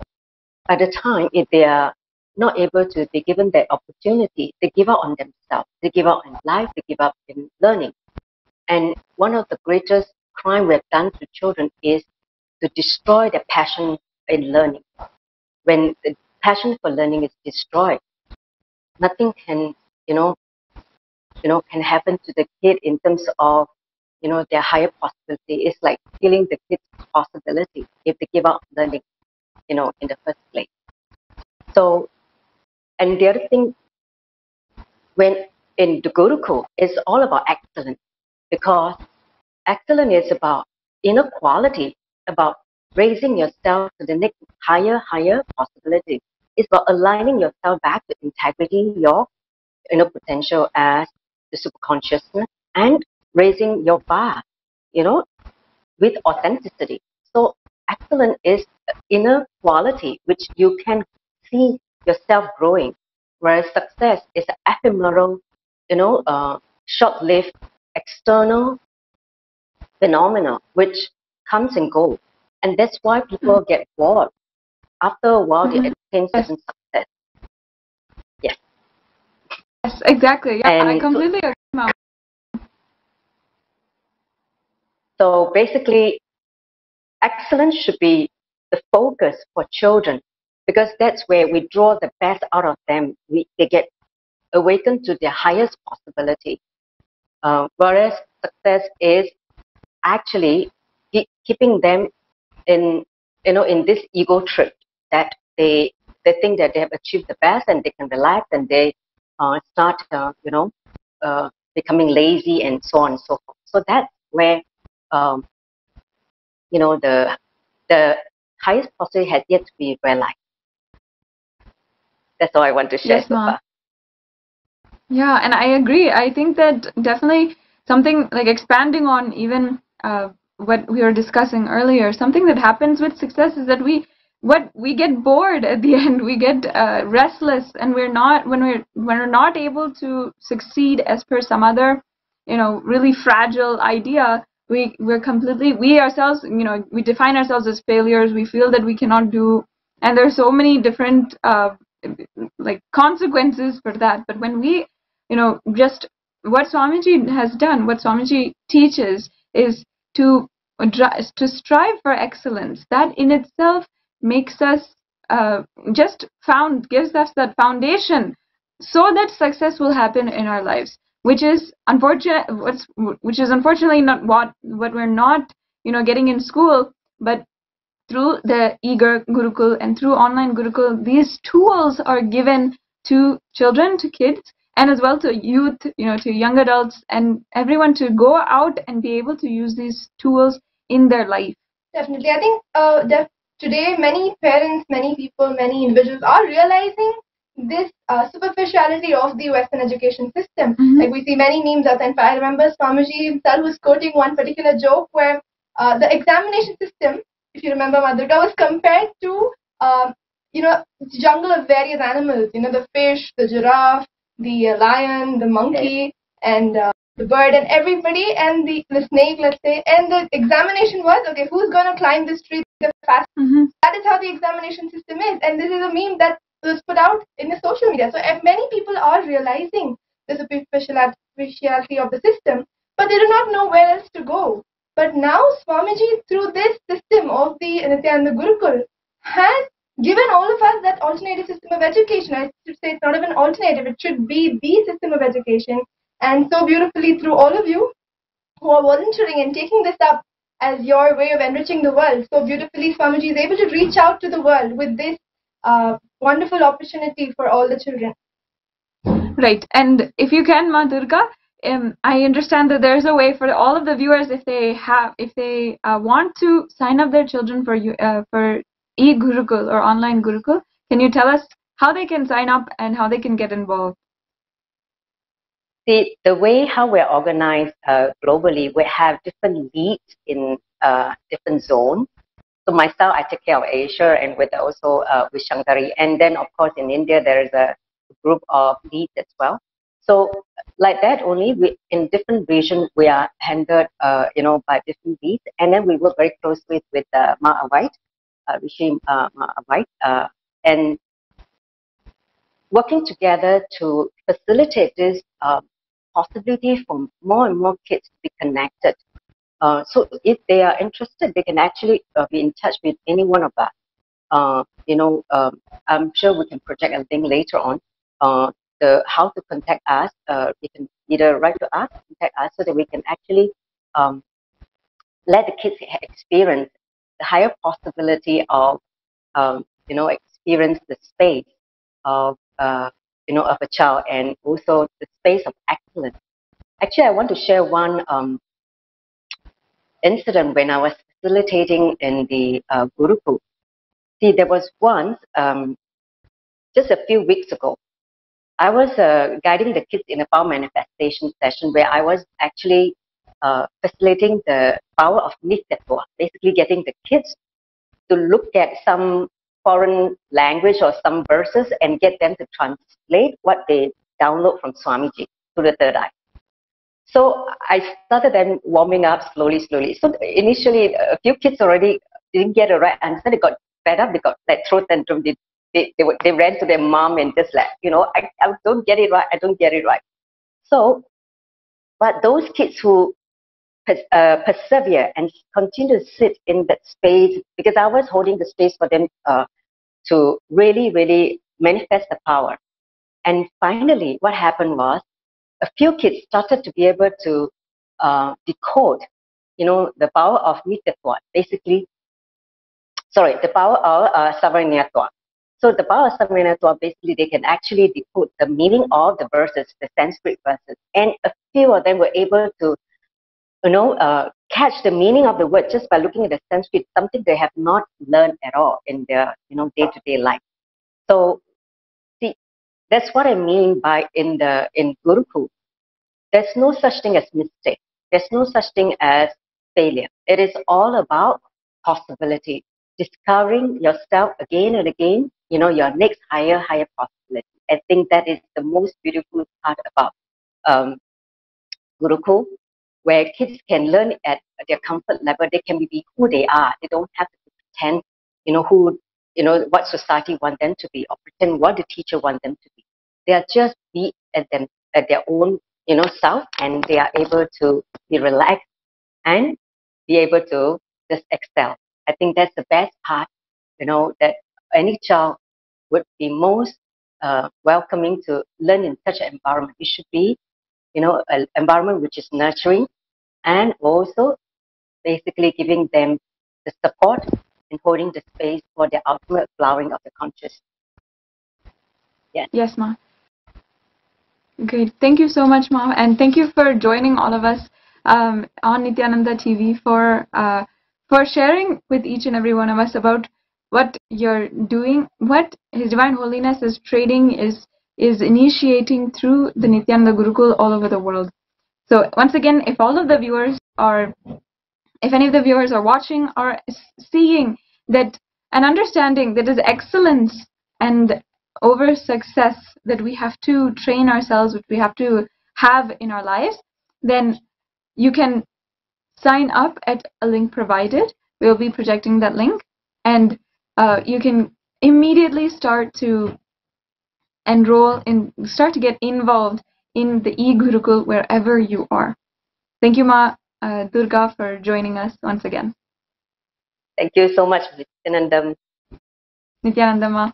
at the time, if they are not able to be given that opportunity, they give up on themselves. They give up in life, they give up in learning. And one of the greatest crime we have done to children is to destroy their passion in learning. When the passion for learning is destroyed, nothing can, can happen to the kid in terms of, their higher possibility. It's like killing the kid's possibility if they give up learning, in the first place. So, and the other thing, when in the Gurukul, it's all about excellence, because excellence is about inner quality, about raising yourself to the next higher possibility. It's about aligning yourself back to integrity, your inner potential as the superconsciousness, and raising your bar, with authenticity. So excellence is inner quality which you can see yourself growing, whereas success is an ephemeral, short-lived external phenomena which comes and goes. And that's why people get bored. After a while, they attain certain success. Yes. Yes, exactly. Yeah, and I completely agree, Ma'am. So basically, excellence should be the focus for children, because that's where we draw the best out of them. They get awakened to their highest possibility. Whereas success is actually keeping them in this ego trip, that they think that they have achieved the best and they can relax, and they start becoming lazy and so on and so forth. So that's where the highest possibility has yet to be realized. That's all I want to share Yes, so Ma'am. far. Yeah, and I agree. I think that definitely something like expanding on even what we were discussing earlier, something that happens with success is that we get bored at the end. We get restless, and we're not when we're not able to succeed as per some other, really fragile idea. We ourselves, we define ourselves as failures. We feel that we cannot do, and there's so many different like consequences for that. But when we, just what Swamiji has done, what Swamiji teaches is to strive for excellence. That in itself makes us gives us that foundation so that success will happen in our lives, which is unfortunately not what we're not getting in school. But through the Gurukul and through online Gurukul, these tools are given to children, to kids, and as well to youth, to young adults and everyone, to go out and be able to use these tools in their life. Definitely. I think today many parents, many people, many individuals are realizing this superficiality of the Western education system. Like we see many memes out there. In fact, I remember Swamiji himself was quoting one particular joke where the examination system, if you remember, Madhurga, was compared to jungle of various animals. The fish, the giraffe, the lion, the monkey, and the bird, and everybody, and the snake, let's say. And the examination was, okay, who's going to climb this tree the fastest? That is how the examination system is. And this is a meme that was put out in the social media. So many people are realizing the superficiality of the system, but they do not know where else to go. But now Swamiji, through this system of the Nithyananda Gurukul, has given all of us that alternative system of education. I should say it's not even alternative, it should be the system of education. And so beautifully through all of you, who are volunteering and taking this up as your way of enriching the world so beautifully. Swamiji is able to reach out to the world with this wonderful opportunity for all the children. Right. And if you can, Ma Durga, I understand that there's a way for all of the viewers, if they want to sign up their children for e-Gurukul or online Gurukul, can you tell us how they can sign up and how they can get involved? The way how we're organized globally, we have different leads in different zones. So myself, I take care of Asia and with also with Shankari. And then, of course, in India, there is a group of leads as well. So like that only, in different regions, we are handled, by different leads. And then we work very closely with Ma Await, Rishi Ma Await, and working together to facilitate this possibility for more and more kids to be connected. So if they are interested, they can actually be in touch with any one of us. I'm sure we can project a link later on. How to contact us. You can either write to us, contact us, so that we can actually let the kids experience the higher possibility of, experience the space of, of a child, and also the space of excellence. Actually, I want to share one incident when I was facilitating in the Gurukul. See, there was once, just a few weeks ago, I was guiding the kids in a power manifestation session where I was actually facilitating the power of Nithyananda, basically getting the kids to look at some foreign language or some verses and get them to translate what they download from Swamiji to the third eye. So I started them warming up slowly. So initially, a few kids already didn't get it right answer. They got fed up. They got like throat tantrum. They ran to their mom and just like, I don't get it right. I don't get it right. So, but those kids who persevere and continue to sit in that space, because I was holding the space for them to really, really manifest the power. And finally, what happened was, a few kids started to be able to decode, the power of Nithyananda, basically, the power of Savarnatwa. So the power of Savarnatwa, basically, they can actually decode the meaning of the verses, the Sanskrit verses. And a few of them were able to, catch the meaning of the word just by looking at the Sanskrit, something they have not learned at all in their, day-to-day life. So, see, that's what I mean by in Gurukul. There's no such thing as mistake. There's no such thing as failure. It is all about possibility. Discovering yourself again and again, your next higher possibility. I think that is the most beautiful part about Gurukul, where kids can learn at their comfort level. They can be who they are. They don't have to pretend, what society wants them to be, or pretend what the teacher wants them to be. They are just be at their own, self, and they are able to be relaxed and be able to just excel. I think that's the best part, that any child would be most welcoming to learn in such an environment. It should be, an environment which is nurturing and also basically giving them the support and holding the space for the ultimate flowering of the conscious. Yes. Yes, Ma. Great. Thank you so much, Ma. And thank you for joining all of us on Nithyananda TV for sharing with each and every one of us about what you're doing, what His Divine Holiness is trading, is initiating through the Nithyananda Gurukul all over the world. So once again, if any of the viewers are watching or seeing that and understanding that is excellence and over success that we have to train ourselves, which we have to have in our lives, then you can sign up at a link provided. We'll be projecting that link, and you can immediately start to start to get involved in the e-Gurukul wherever you are. Thank you, Ma Durga, for joining us once again. Thank you so much, Nithyananda. Nithyananda, Ma.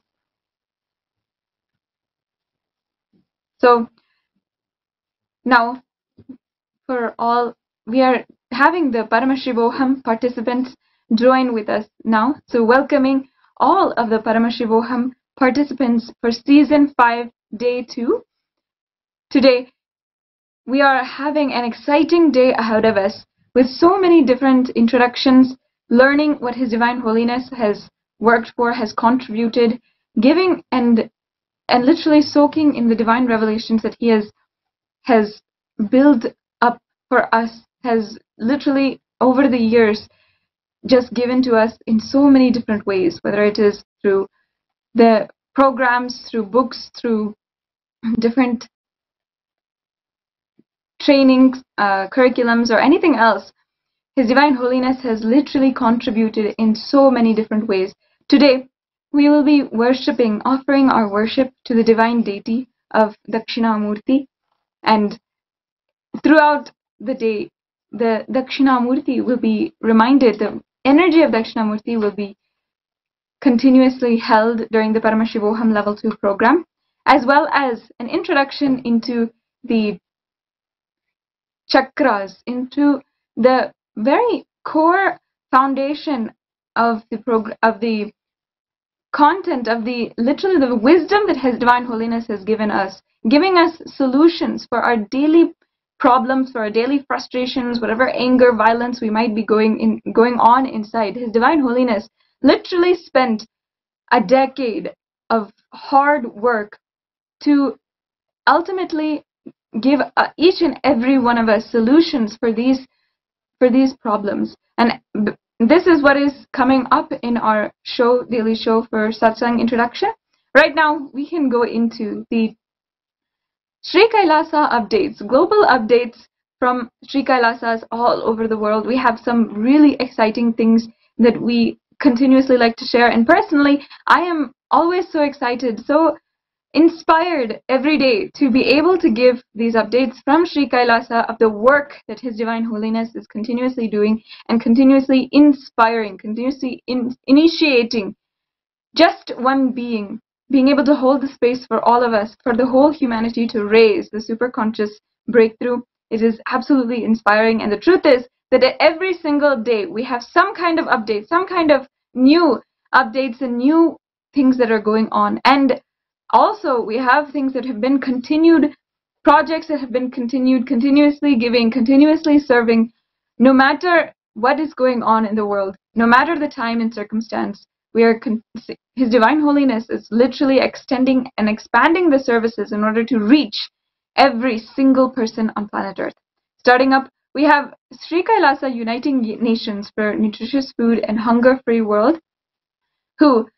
So now, for all we are having the Paramashivoham participants join with us now. So welcoming all of the Paramashivoham participants for Season 5, Day 2. Today, we are having an exciting day ahead of us with so many different introductions, learning what His Divine Holiness has worked for, has contributed, giving and literally soaking in the divine revelations that He has built up for us, has literally over the years just given to us in so many different ways, whether it is through the programs, through books, through different trainings, curriculums, or anything else. His Divine Holiness has literally contributed in so many different ways. Today, we will be worshipping, offering our worship to the divine deity of Dakshinamurti, and throughout the day, the Dakshinamurti will be reminded, the energy of Dakshinamurti will be continuously held during the Paramashivoham Level 2 program, as well as an introduction into the chakras, into the very core foundation of the content of the literally the wisdom that His Divine Holiness has given us, giving us solutions for our daily problems, for our daily frustrations, whatever anger, violence we might be going on inside. His Divine Holiness literally spent a decade of hard work to ultimately give each and every one of us solutions for these problems. And this is what is coming up in our show, daily show for Satsang introduction. Right now, we can go into the Sri Kailasa updates, global updates from Sri Kailasas all over the world. We have some really exciting things that we continuously like to share. And personally, I am always so excited, so inspired every day to be able to give these updates from Sri Kailasa of the work that His Divine Holiness is continuously doing and continuously inspiring, continuously initiating just one being able to hold the space for all of us, for the whole humanity to raise the superconscious breakthrough. It is absolutely inspiring, and the truth is that every single day we have some kind of update, some kind of new updates and new things that are going on. And also, we have things that have been continued, projects that have been continued, continuously giving, continuously serving, no matter what is going on in the world, no matter the time and circumstance. His Divine Holiness is literally extending and expanding the services in order to reach every single person on planet Earth. Starting up, we have Sri Kailasa Uniting Nations for Nutritious Food and Hunger-Free World, who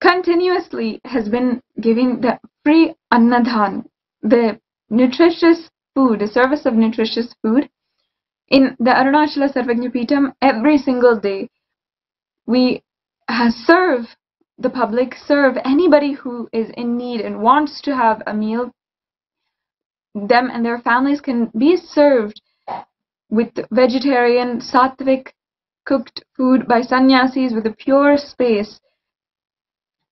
continuously has been giving the free annadhan, the nutritious food, the service of nutritious food. In the Arunachala Sarvajñapeetham, every single day, we serve the public, serve anybody who is in need and wants to have a meal. Them and their families can be served with vegetarian, sattvic, cooked food by sannyasis with a pure space,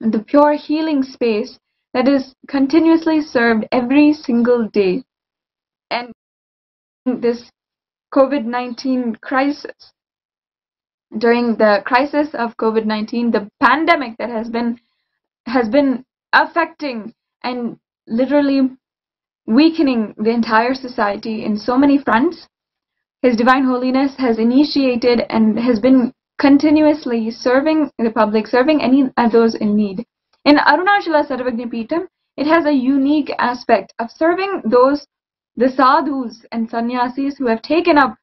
the pure healing space that is continuously served every single day. And this COVID-19 crisis, during the crisis of COVID-19, the pandemic that has been affecting and literally weakening the entire society in so many fronts, His Divine Holiness has initiated and has been continuously serving the public, serving any of those in need. In Arunachala Sarvajñapeetham, it has a unique aspect of serving the sadhus and sannyasis who have taken up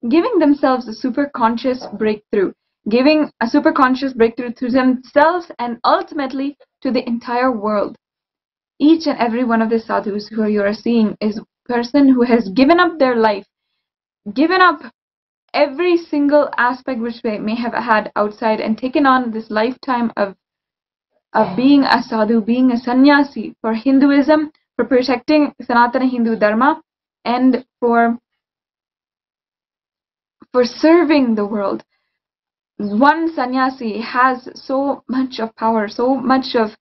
giving themselves a super conscious breakthrough, giving a super conscious breakthrough to themselves and ultimately to the entire world. Each and every one of the sadhus who you are seeing is a person who has given up their life, given up every single aspect which they may have had outside, and taken on this lifetime of being a sadhu, being a sannyasi for Hinduism, for protecting Sanatana Hindu Dharma, and for serving the world. One sannyasi has so much of power, so much of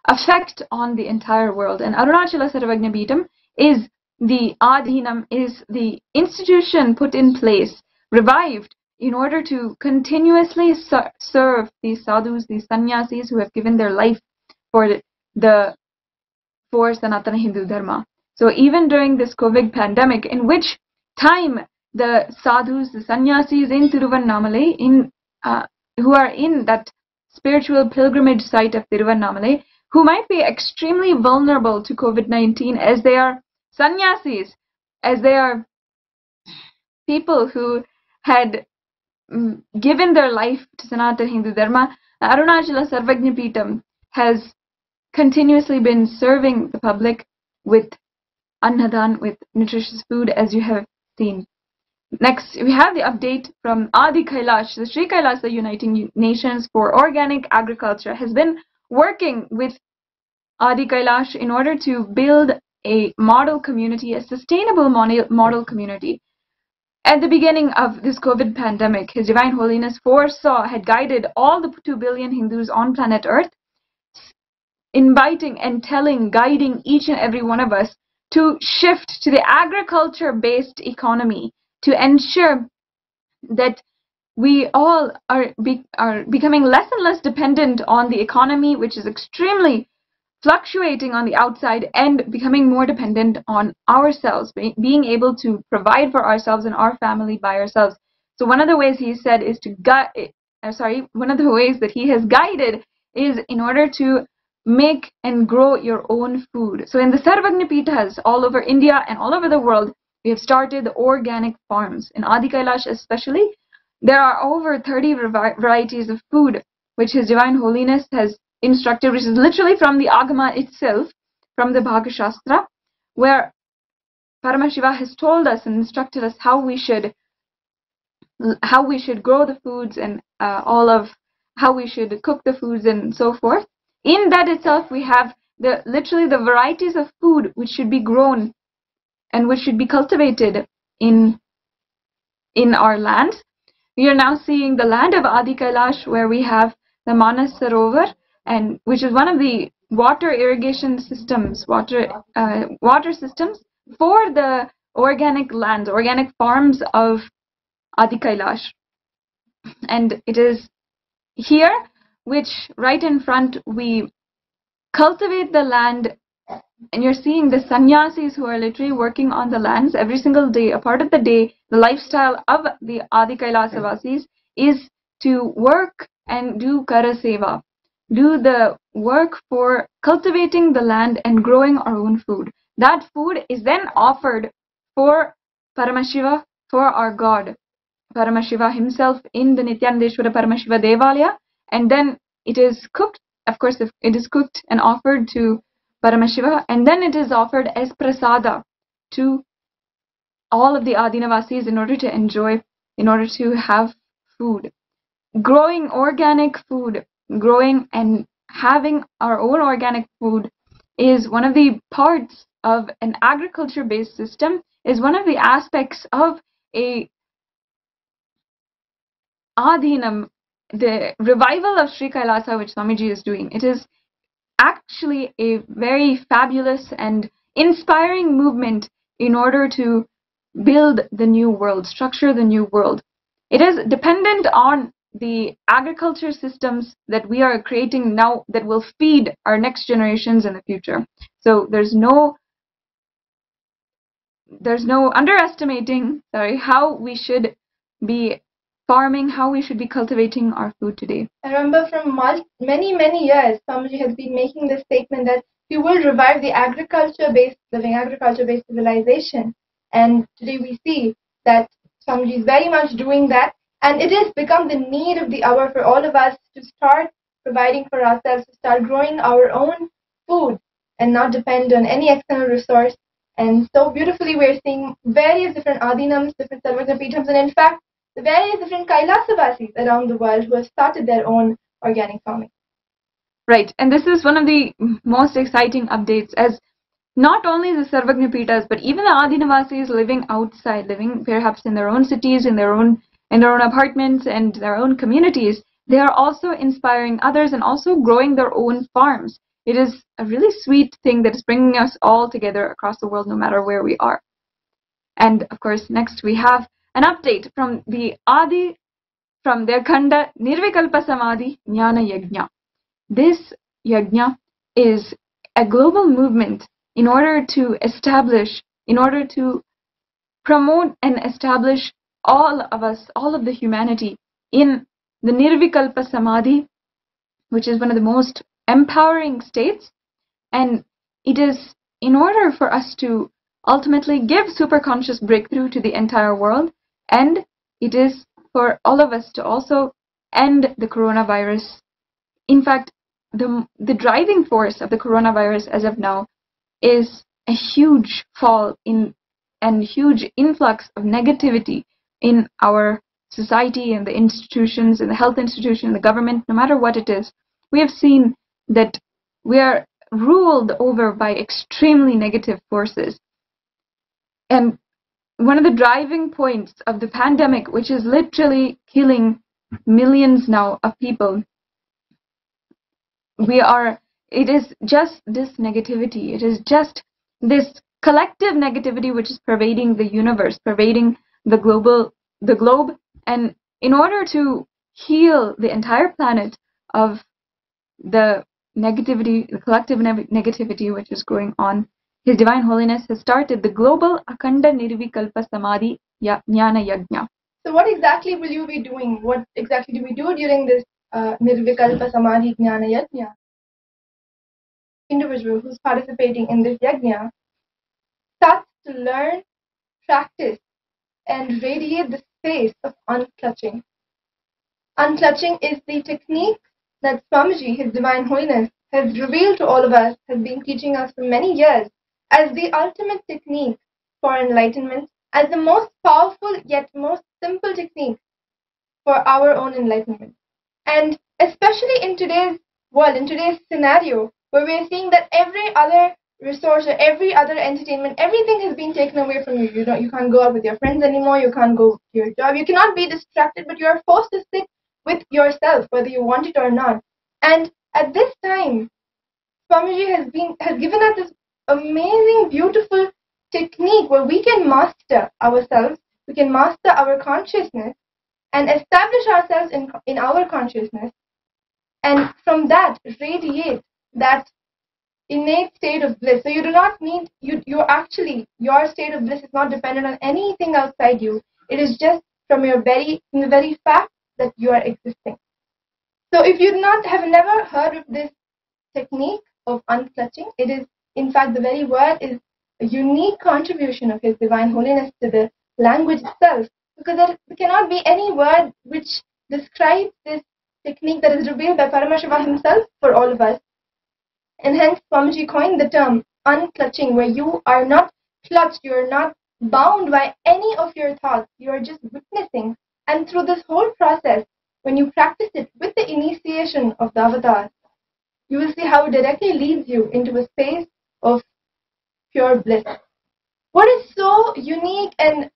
effect on the entire world. And Arunachala Sarvajñapeetham is the Adhinam is the institution put in place, revived, in order to continuously serve these sadhus, these sannyasis who have given their life for Sanatana Hindu Dharma. So even during this COVID pandemic, in which time the sadhus, the sannyasis in Tiruvannamalai, who are in that spiritual pilgrimage site of Tiruvannamalai, who might be extremely vulnerable to COVID-19 as they are sannyasis, as they are people who had given their life to Sanatana Hindu Dharma. Arunachala Sarvajna Peetham has continuously been serving the public with annadan, with nutritious food, as you have seen. Next, we have the update from Adi Kailash. The Sri Kailasa Uniting Nations for Organic Agriculture has been working with Adi Kailash in order to build a model community, a sustainable model community. At the beginning of this COVID pandemic, His Divine Holiness had guided all the 2 billion Hindus on planet Earth, inviting and guiding each and every one of us to shift to the agriculture-based economy, to ensure that we all are becoming less and less dependent on the economy, which is extremely fluctuating on the outside, and becoming more dependent on ourselves, being able to provide for ourselves and our family by ourselves. So one of the ways he said is one of the ways that he has guided is in order to make and grow your own food. So in the Sarvagna Peethas all over India and all over the world, we have started organic farms. In Adi Kailash especially, there are over 30 varieties of food which His Divine Holiness has instructed, which is literally from the Agama itself, from the Bhagya Shastra, where Paramashiva has told us and instructed us how we should grow the foods and all of how we should cook the foods and so forth. In that itself, we have literally the varieties of food which should be grown and which should be cultivated in our lands. We are now seeing the land of Adi Kailash, where we have the Manas Sarovar, and which is one of the water irrigation systems, water systems for the organic lands, organic farms of Adi Kailash. And it is here which right in front we cultivate the land, and you're seeing the sannyasis who are literally working on the lands every single day. A part of the day, the lifestyle of the Adi Kailasa Vasis is to work and do Kara Seva, do the work for cultivating the land and growing our own food. That food is then offered for Paramashiva, for our God, Paramashiva himself, in the Nithyanandeshwara Paramashiva Devalaya, and then it is cooked. Of course, it is cooked and offered to Paramashiva, and then it is offered as prasada to all of the Adinavasis in order to enjoy, in order to have food. Growing organic food, growing and having our own organic food is one of the parts of an agriculture-based system, is one of the aspects of a Adhinam, the revival of Sri Kailasa which Swamiji is doing. It is actually a very fabulous and inspiring movement in order to build the new world, structure the new world. It is dependent on the agriculture systems that we are creating now that will feed our next generations in the future. So there's no underestimating, how we should be farming, how we should be cultivating our food today. I remember from many years, Swamiji has been making this statement that he will revive the agriculture-based living, agriculture-based civilization. And today we see that Swamiji is very much doing that. And it has become the need of the hour for all of us to start providing for ourselves, to start growing our own food and not depend on any external resource. And so beautifully we're seeing various different Adhinams, different Sarvagna Peethams, and in fact, the various different Kailasa-vasis around the world who have started their own organic farming. Right, and this is one of the most exciting updates, as not only the Sarvagna Peethas, but even the Adinavasis living outside, living perhaps in their own cities, in their own apartments and their own communities, they are also inspiring others and also growing their own farms. it is a really sweet thing that is bringing us all together across the world, no matter where we are. And of course, next we have an update from the Akhanda Nirvikalpa Samadhi Jnana Yajna. This yajna is a global movement in order to promote and establish all of us, all of the humanity in the Nirvikalpa Samadhi, which is one of the most empowering states. And it is in order for us to ultimately give superconscious breakthrough to the entire world, and it is for all of us to also end the coronavirus. In fact, the driving force of the coronavirus as of now is a huge fall in and huge influx of negativity in our society and the institutions, in the health institution, the government, no matter what it is. We have seen that we are ruled over by extremely negative forces. And one of the driving points of the pandemic, which is literally killing millions now of people, it is just this negativity. It is just this collective negativity which is pervading the universe, pervading the globe. And in order to heal the entire planet of the negativity, the collective negativity which is going on, His Divine Holiness has started the global Akhanda Nirvikalpa Samadhi Jnana Yajna. So what exactly will you be doing? What exactly do we do during this Nirvikalpa Samadhi Jnana Yajna? Individual who's participating in this yajna starts to learn, practice, and radiate the space of unclutching. Unclutching is the technique that Swamiji, His Divine Holiness, has revealed to all of us, has been teaching us for many years as the ultimate technique for enlightenment, as the most powerful yet most simple technique for our own enlightenment. And especially in today's world, in today's scenario, where we're seeing that every other resource or every other entertainment, everything has been taken away from you. You can't go out with your friends anymore, you can't go to your job, you cannot be distracted, but you're forced to sit with yourself, whether you want it or not. And at this time, Swamiji has given us this amazing, beautiful technique where we can master ourselves, we can master our consciousness and establish ourselves in our consciousness, and from that radiate that innate state of bliss. So you do not need, your state of bliss is not dependent on anything outside you. It is just from the very fact that you are existing. So if you have never heard of this technique of unclutching, it is, in fact, the very word is a unique contribution of His Divine Holiness to the language itself, because there cannot be any word which describes this technique that is revealed by Paramashiva himself for all of us. And hence Swamiji coined the term unclutching, where you are not clutched, you are not bound by any of your thoughts, you are just witnessing. And through this whole process, when you practice it with the initiation of the avatar, you will see how it directly leads you into a space of pure bliss. What is so unique and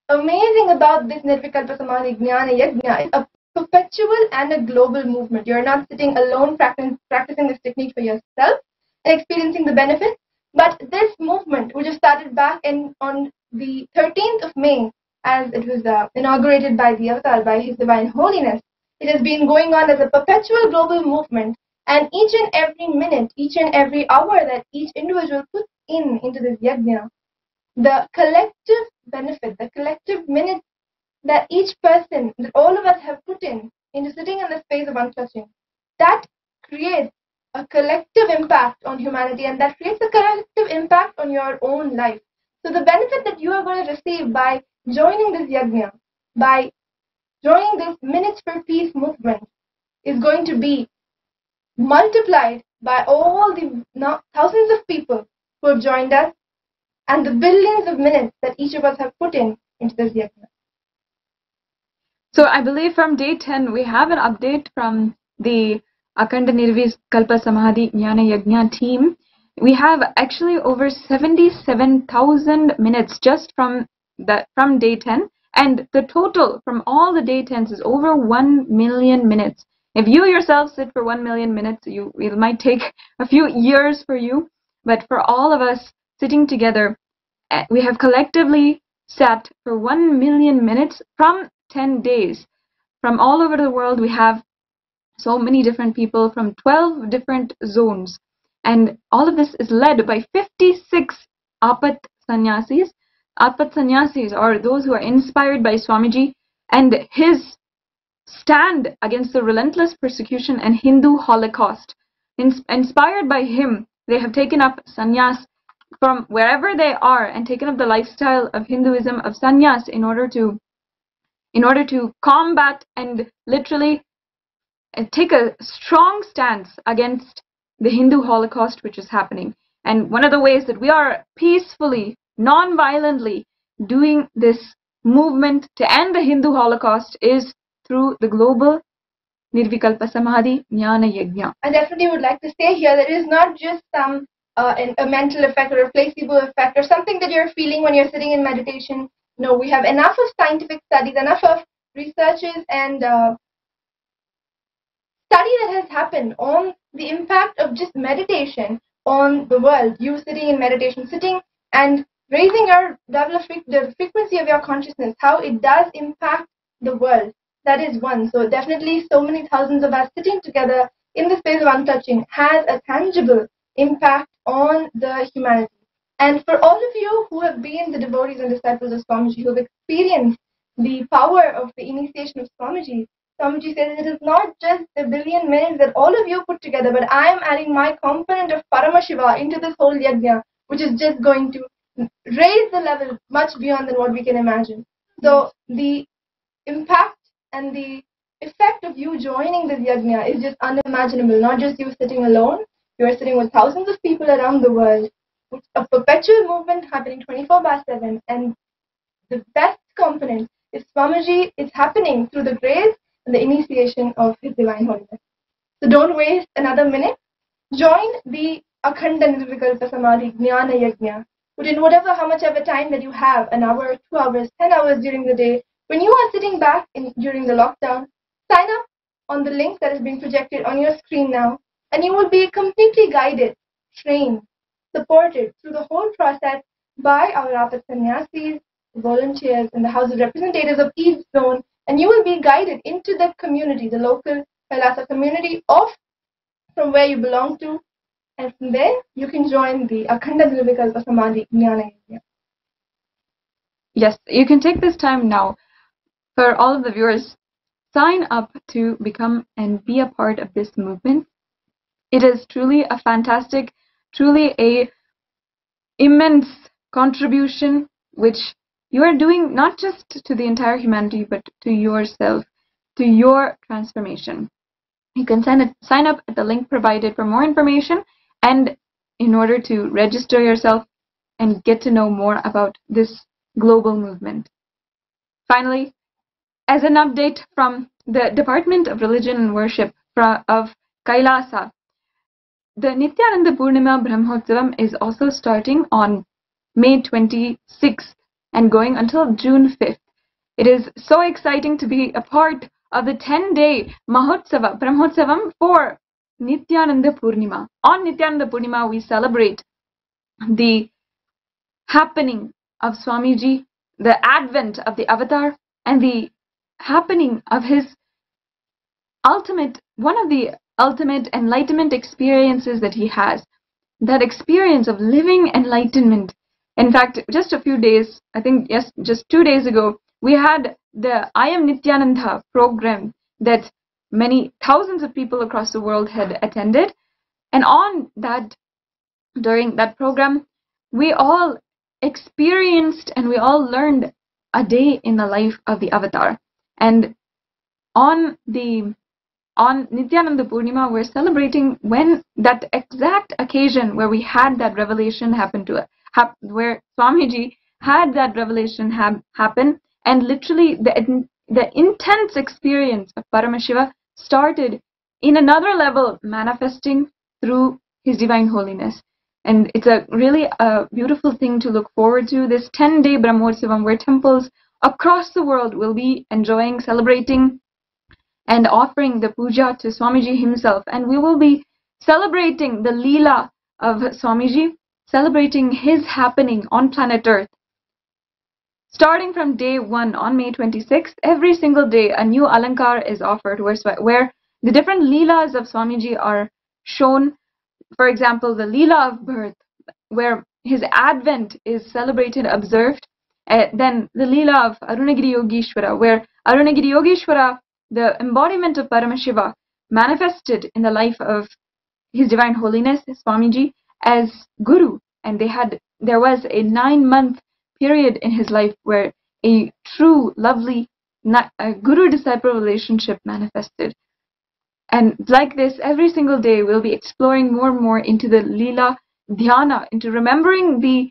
amazing about this Nirvikalpa Samadhi Jnana Yajna is a perpetual and a global movement. You are not sitting alone practicing this technique for yourself and experiencing the benefits, but this movement, which has started back on the 13th of May, as it was inaugurated by the Avatar, by His Divine Holiness, it has been going on as a perpetual global movement, and each and every minute, each and every hour that each individual puts into this yajna, the collective benefit, the collective minutes that each person, that all of us have put into sitting in the space of unclutching, that creates a collective impact on humanity, and that creates a collective impact on your own life. So the benefit that you are going to receive by joining this yajna, by joining this Minutes for Peace movement, is going to be multiplied by all the thousands of people who have joined us and the billions of minutes that each of us have put into this yajna. So I believe from day 10 we have an update from the Akhanda Nirvikalpa Samadhi Jnana Yajna team. We have actually over 77,000 minutes just from day 10, and the total from all the day 10s is over 1 million minutes. If you yourself sit for 1 million minutes, it might take a few years for you, but for all of us sitting together, we have collectively sat for 1 million minutes from 10 days. From all over the world, we have so many different people from 12 different zones. And all of this is led by 56 Apat Sannyasis. Apat Sannyasis are those who are inspired by Swamiji and his stand against the relentless persecution and Hindu Holocaust. Inspired by him, they have taken up sannyas from wherever they are and taken up the lifestyle of Hinduism, of sannyas, in order to combat and literally take a strong stance against the Hindu Holocaust which is happening. And one of the ways that we are peacefully, non-violently doing this movement to end the Hindu Holocaust is through the global Nirvikalpa Samadhi Jnana Yajna. I definitely would like to say here that it is not just some a mental effect or a placebo effect or something that you're feeling when you're sitting in meditation. No, we have enough of scientific studies, enough of researches and study that has happened on the impact of just meditation on the world. You sitting in meditation, sitting and raising your level of the frequency of your consciousness, how it does impact the world. That is one. So definitely so many thousands of us sitting together in the space of untouching has a tangible impact on the humanity. And for all of you who have been the devotees and disciples of Swamiji, who have experienced the power of the initiation of Swamiji, Swamiji says it is not just the billion minutes that all of you put together, but I am adding my component of Paramashiva into this whole yajna, which is just going to raise the level much beyond than what we can imagine. So the impact and the effect of you joining this yajna is just unimaginable. Not just you sitting alone, you are sitting with thousands of people around the world. It's a perpetual movement happening 24/7, and the best component is Swamiji is happening through the grace and the initiation of His Divine Holiness. So don't waste another minute. Join the Akhanda Nirvikalpa Samadhi Jnana Yajna. Put in how much ever time that you have, an hour, 2 hours, 10 hours during the day. When you are sitting back during the lockdown, sign up on the link that is being projected on your screen now, and you will be completely guided, trained, supported through the whole process by our Apat Sannyasis, volunteers, and the House of Representatives of each zone, and you will be guided into the community, the local Kailasa community from where you belong to, and from there you can join the Akhanda Nirvikalpa Samadhi Jnana Yajna. Yes, you can take this time now. For all of the viewers, sign up to become and be a part of this movement. It is truly a fantastic, truly a immense contribution which you are doing not just to the entire humanity, but to yourself, to your transformation. You can sign up at the link provided for more information and in order to register yourself and get to know more about this global movement. Finally, as an update from the Department of Religion and Worship of Kailasa, the Nithyananda Purnima Brahmotsavam is also starting on May 26th and going until June 5th. It is so exciting to be a part of the 10-day Mahotsava, Brahmotsavam for Nithyananda Purnima. On Nithyananda Purnima, we celebrate the happening of Swamiji, the advent of the avatar, and the happening of his one of the ultimate enlightenment experiences that he has, that experience of living enlightenment. In fact, just a few days, I think, yes, just 2 days ago, we had the I Am Nithyananda program that many thousands of people across the world had attended. And during that program, we all experienced and we all learned a day in the life of the avatar. And on Nithyananda Purnima, we're celebrating when that exact occasion where we had that revelation happen to us, where Swamiji had that revelation happen, and literally the intense experience of Paramashiva started in another level, manifesting through His Divine Holiness. And it's really a beautiful thing to look forward to, this 10-day Brahmotsavam, where temples across the world will be enjoying, celebrating and offering the puja to Swamiji himself. And we will be celebrating the Leela of Swamiji, celebrating his happening on planet Earth. Starting from day 1 on May 26th, every single day a new alankar is offered where the different Leelas of Swamiji are shown. For example, the Leela of birth, where his advent is celebrated, observed. Then the Leela of Arunagiri Yogeshwara, where Arunagiri Yogeshwara, the embodiment of Paramashiva, manifested in the life of His Divine Holiness Swamiji as Guru, and there was a 9-month period in his life where a true, lovely Guru-disciple relationship manifested. And like this, every single day we'll be exploring more and more into the Leela Dhyana, into remembering the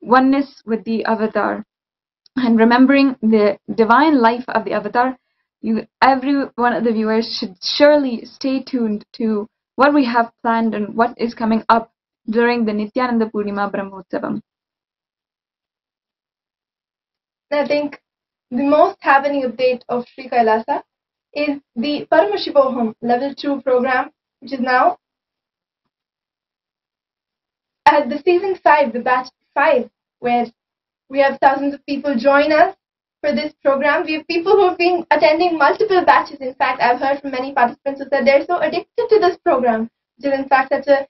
oneness with the avatar and remembering the divine life of the avatar. Every one of the viewers should surely stay tuned to what we have planned and what is coming up during the Nithyananda Purnima Brahmotsavam. I think the most happening update of Sri Kailasa is the Paramashivam Level 2 program, which is now at the season 5, the batch 5, where we have thousands of people join us for this program. We have people who have been attending multiple batches. In fact, I've heard from many participants who said they're so addicted to this program, which is in fact such a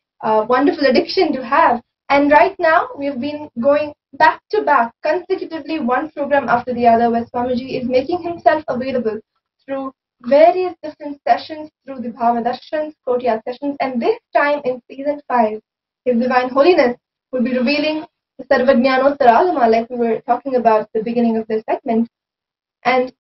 wonderful addiction to have. And right now, we've been going back to back, consecutively, one program after the other, where Swamiji is making himself available through various different sessions, through the Bhavadarshans, Kotiyat sessions, and this time in season 5, His Divine Holiness will be revealing the Sarvajnanottara, like we were talking about at the beginning of this segment. And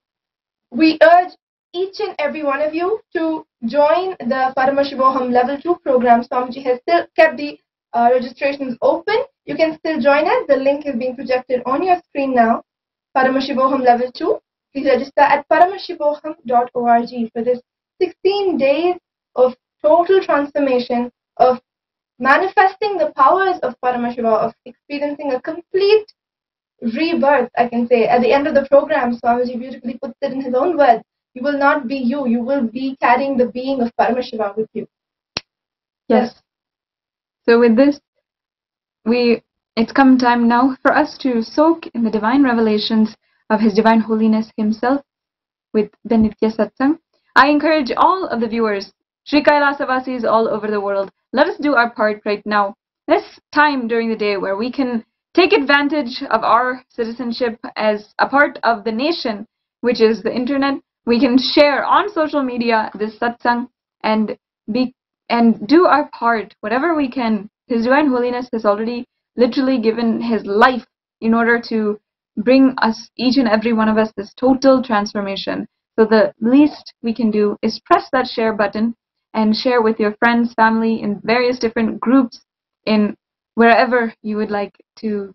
we urge each and every one of you to join the Paramashivam Level 2 program. Swamiji has still kept the registrations open. You can still join us. The link is being projected on your screen now. Paramashivam Level 2. Please register at paramashivam.org for this 16 days of total transformation, of manifesting the powers of Paramashiva, of experiencing a complete rebirth, I can say. At the end of the program, Swamiji beautifully puts it in his own words. You will not be you. You will be carrying the being of Paramashiva with you. Yes. So with this, it's come time now for us to soak in the divine revelations of His Divine Holiness himself with the Nithya Satsang. I encourage all of the viewers, Sri Kailasavasis all over the world, let us do our part right now. This time during the day where we can take advantage of our citizenship as a part of the nation, which is the internet. We can share on social media this satsang and do our part, whatever we can. His Divine Holiness has already literally given his life in order to bring us, each and every one of us, this total transformation. So the least we can do is press that share button and share with your friends, family, in various different groups, in wherever you would like to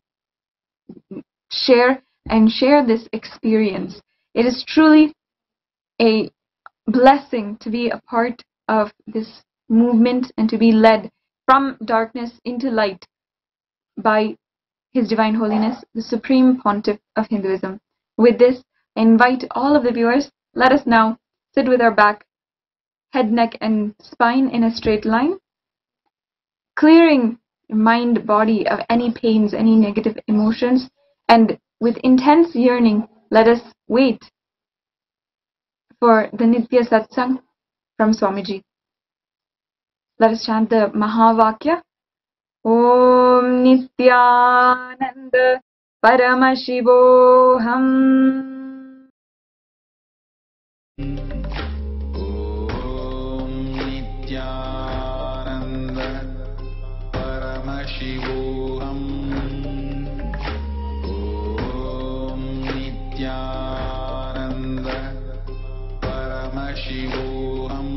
share this experience. It is truly a blessing to be a part of this movement and to be led from darkness into light by His Divine Holiness, the Supreme Pontiff of Hinduism. With this, I invite all of the viewers, let us now sit with our back, head, neck, and spine in a straight line, clearing mind, body of any pains, any negative emotions, and with intense yearning, let us wait for the Nithya Satsang from Swamiji. Let us chant the Mahavakya. Om Nithyananda Paramashivoham. Om Nithyananda Paramashivoham. Om Nithyananda Paramashivoham.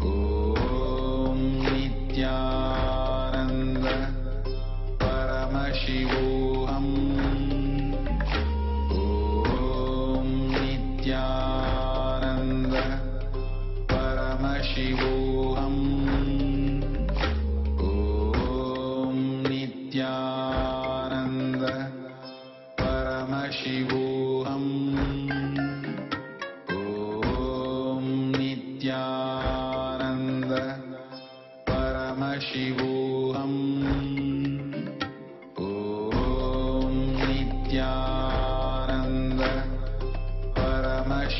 Om Nithyananda Paramashivoham. Om Nithyananda Paramashivoham. Om Nithyananda Paramashivoham.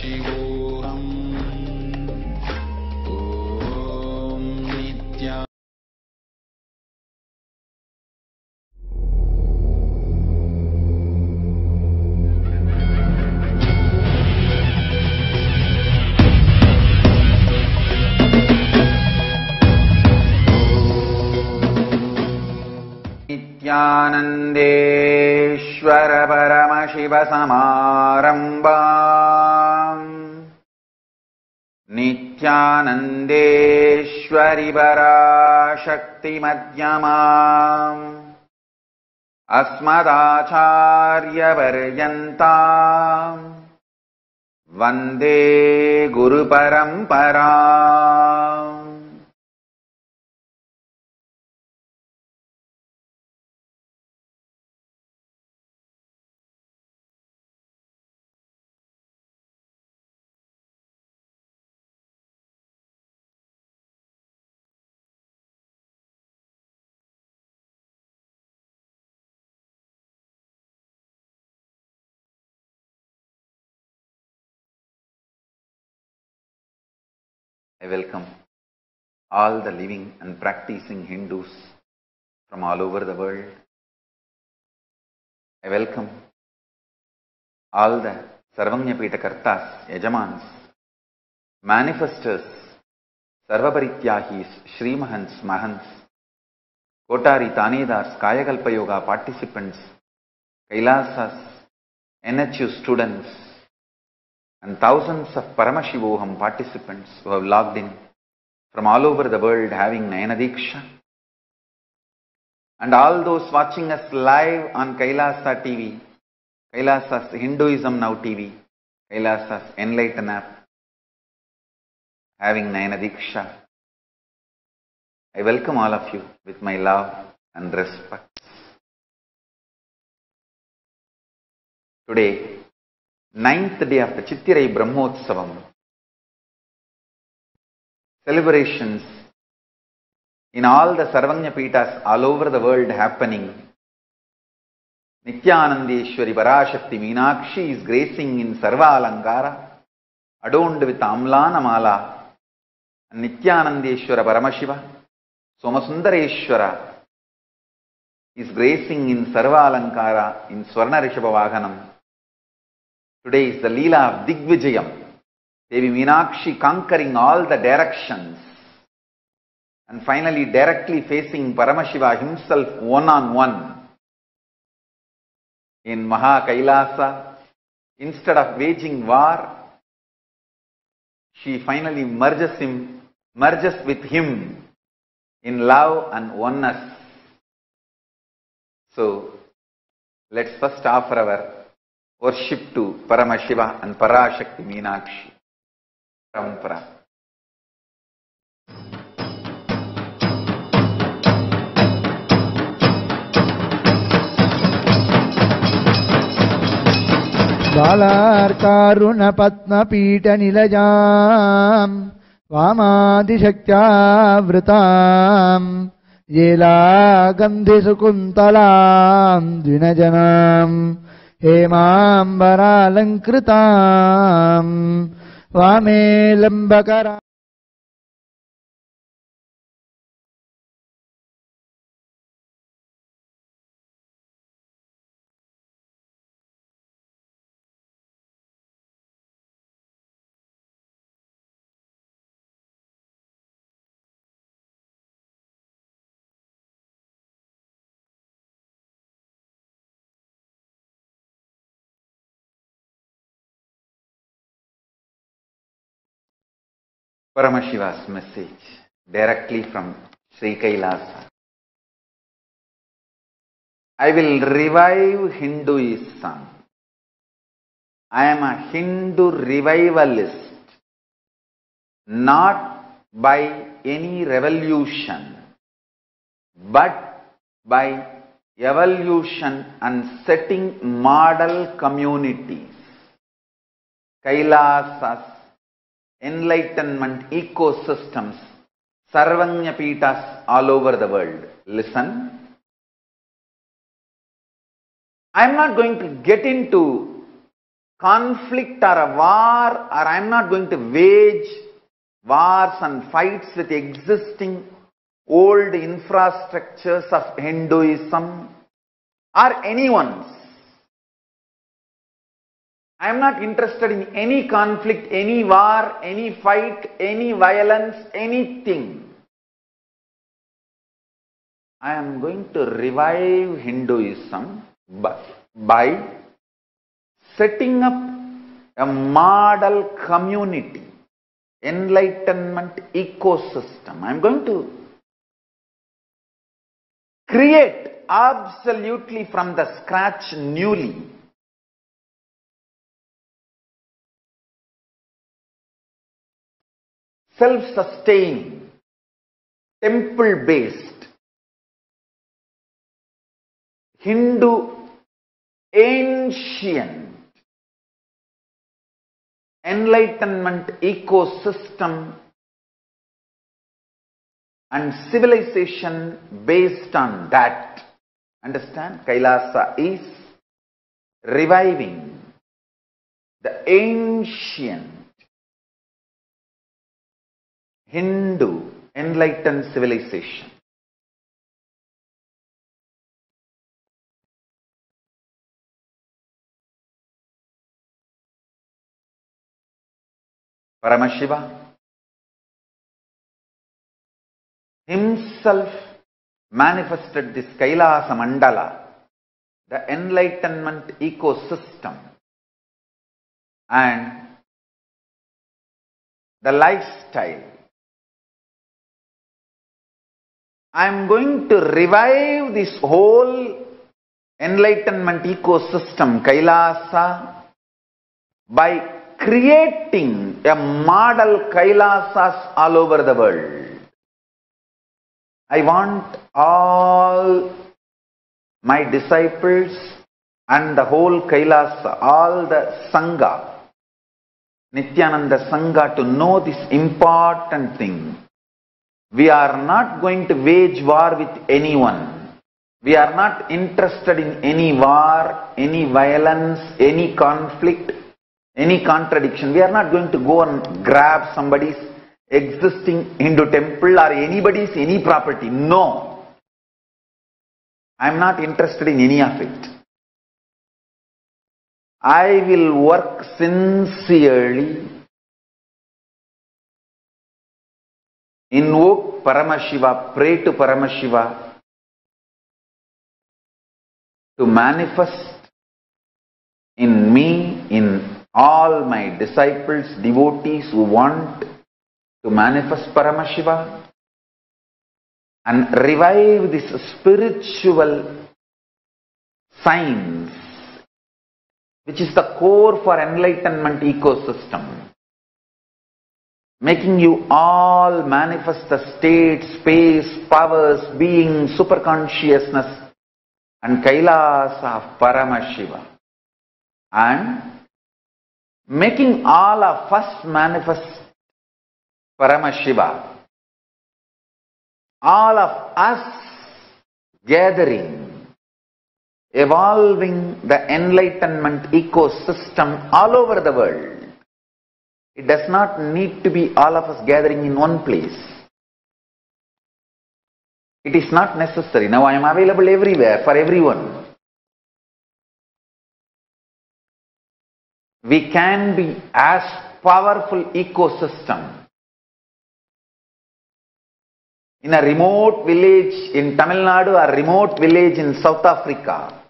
शिवोऽहम् ॐ नित्या नित्यानन्देश्वर परमशिव समारम्भाम् नित्यानन्देश्वरि पराशक्तिमध्यमाम् अस्मदाचार्यपर्यन्ताम् वन्दे गुरुपरम्पराम् I welcome all the living and practicing Hindus from all over the world. I welcome all the Sarvanyapita Kartas, Yajamans, manifestors, Sarvaparityahis, Shrimahans, Mahants, Kotari, Tanedars, Kayakalpa Yoga participants, Kailasas, NHU students, and thousands of Paramashivoham participants who have logged in from all over the world having Nayanadiksha, and all those watching us live on Kailasa TV, Kailasa's Hinduism Now TV, Kailasa's Enlightened app, having Nayanadiksha. I welcome all of you with my love and respect. Today, 9th day of the Chittirai Brahmotsavam, celebrations in all the Sarvagnapitas all over the world happening. Nithyanandeshwari Parashakti Meenakshi is gracing in Sarva Alankara, adorned with Amlana Mala, and Nithyanandeshwara Paramashiva, Somasundareshwara is gracing in Sarva Alankara in Swarna Rishabha Vahanam. Today is the Leela of Digvijayam, Devi Meenakshi conquering all the directions and finally directly facing Paramashiva himself one-on-one in Kailasa. Instead of waging war, she finally merges with him in love and oneness. So, let's first offer our worship to Paramashiva and Parashakti Meenakshi. Parampara. Balarkarunapatnapita-nilajam Vamadishaktyavritam Yela gandhi-sukuntalam Dvinajanam Hemambara-lankritam Vame lambakara. Paramashiva's message directly from Sri Kailasa. I will revive Hinduism. I am a Hindu revivalist, not by any revolution, but by evolution and setting model communities. Kailasa's enlightenment ecosystems, Sarvagnapitas all over the world. Listen. I am not going to get into conflict or a war, or I am not going to wage wars and fights with existing old infrastructures of Hinduism or anyone's. I am not interested in any conflict, any war, any fight, any violence, anything. I am going to revive Hinduism by setting up a model community, enlightenment ecosystem. I am going to create absolutely from the scratch newly self-sustaining, temple-based, Hindu ancient enlightenment ecosystem and civilization based on that. Understand? Kailasa is reviving the ancient Hindu enlightened civilization. Paramashiva himself manifested this Kailasa Mandala, the enlightenment ecosystem, and the lifestyle. I am going to revive this whole enlightenment ecosystem, Kailasa, by creating a model Kailasas all over the world. I want all my disciples and the whole Kailasa, all the Sangha, Nithyananda Sangha, to know this important thing. We are not going to wage war with anyone. We are not interested in any war, any violence, any conflict, any contradiction. We are not going to go and grab somebody's existing Hindu temple or anybody's any property. No. I am not interested in any of it. I will work sincerely, invoke Paramashiva, pray to Paramashiva to manifest in me, in all my disciples, devotees who want to manifest Paramashiva, and revive this spiritual science, which is the core for enlightenment ecosystem, making you all manifest the state, space, powers, being, superconsciousness and Kailasa of Paramashiva, and making all of us manifest Paramashiva, all of us gathering, evolving the enlightenment ecosystem all over the world. It does not need to be all of us gathering in one place. It is not necessary. Now I am available everywhere for everyone. We can be as powerful ecosystem in a remote village in Tamil Nadu or remote village in South Africa,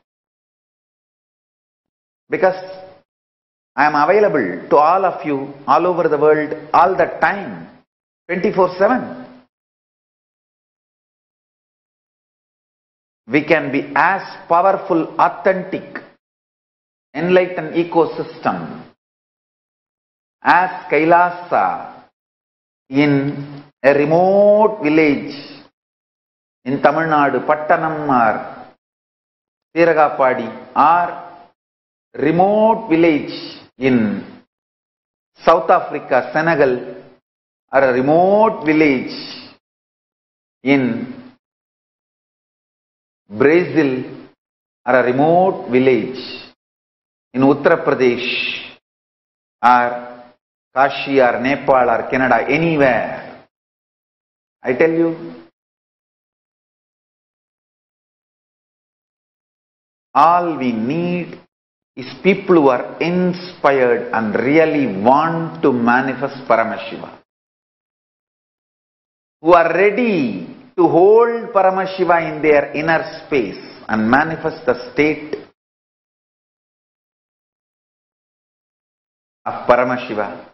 because I am available to all of you all over the world all the time, 24/7. We can be as powerful, authentic, enlightened ecosystem as Kailasa in a remote village in Tamil Nadu, Pattanam or Tiragapadi, or remote village in South Africa, Senegal, or a remote village in Brazil, or a remote village in Uttar Pradesh or Kashi or Nepal or Canada, anywhere. I tell you, all we need is people who are inspired and really want to manifest Paramashiva, who are ready to hold Paramashiva in their inner space and manifest the state of Paramashiva,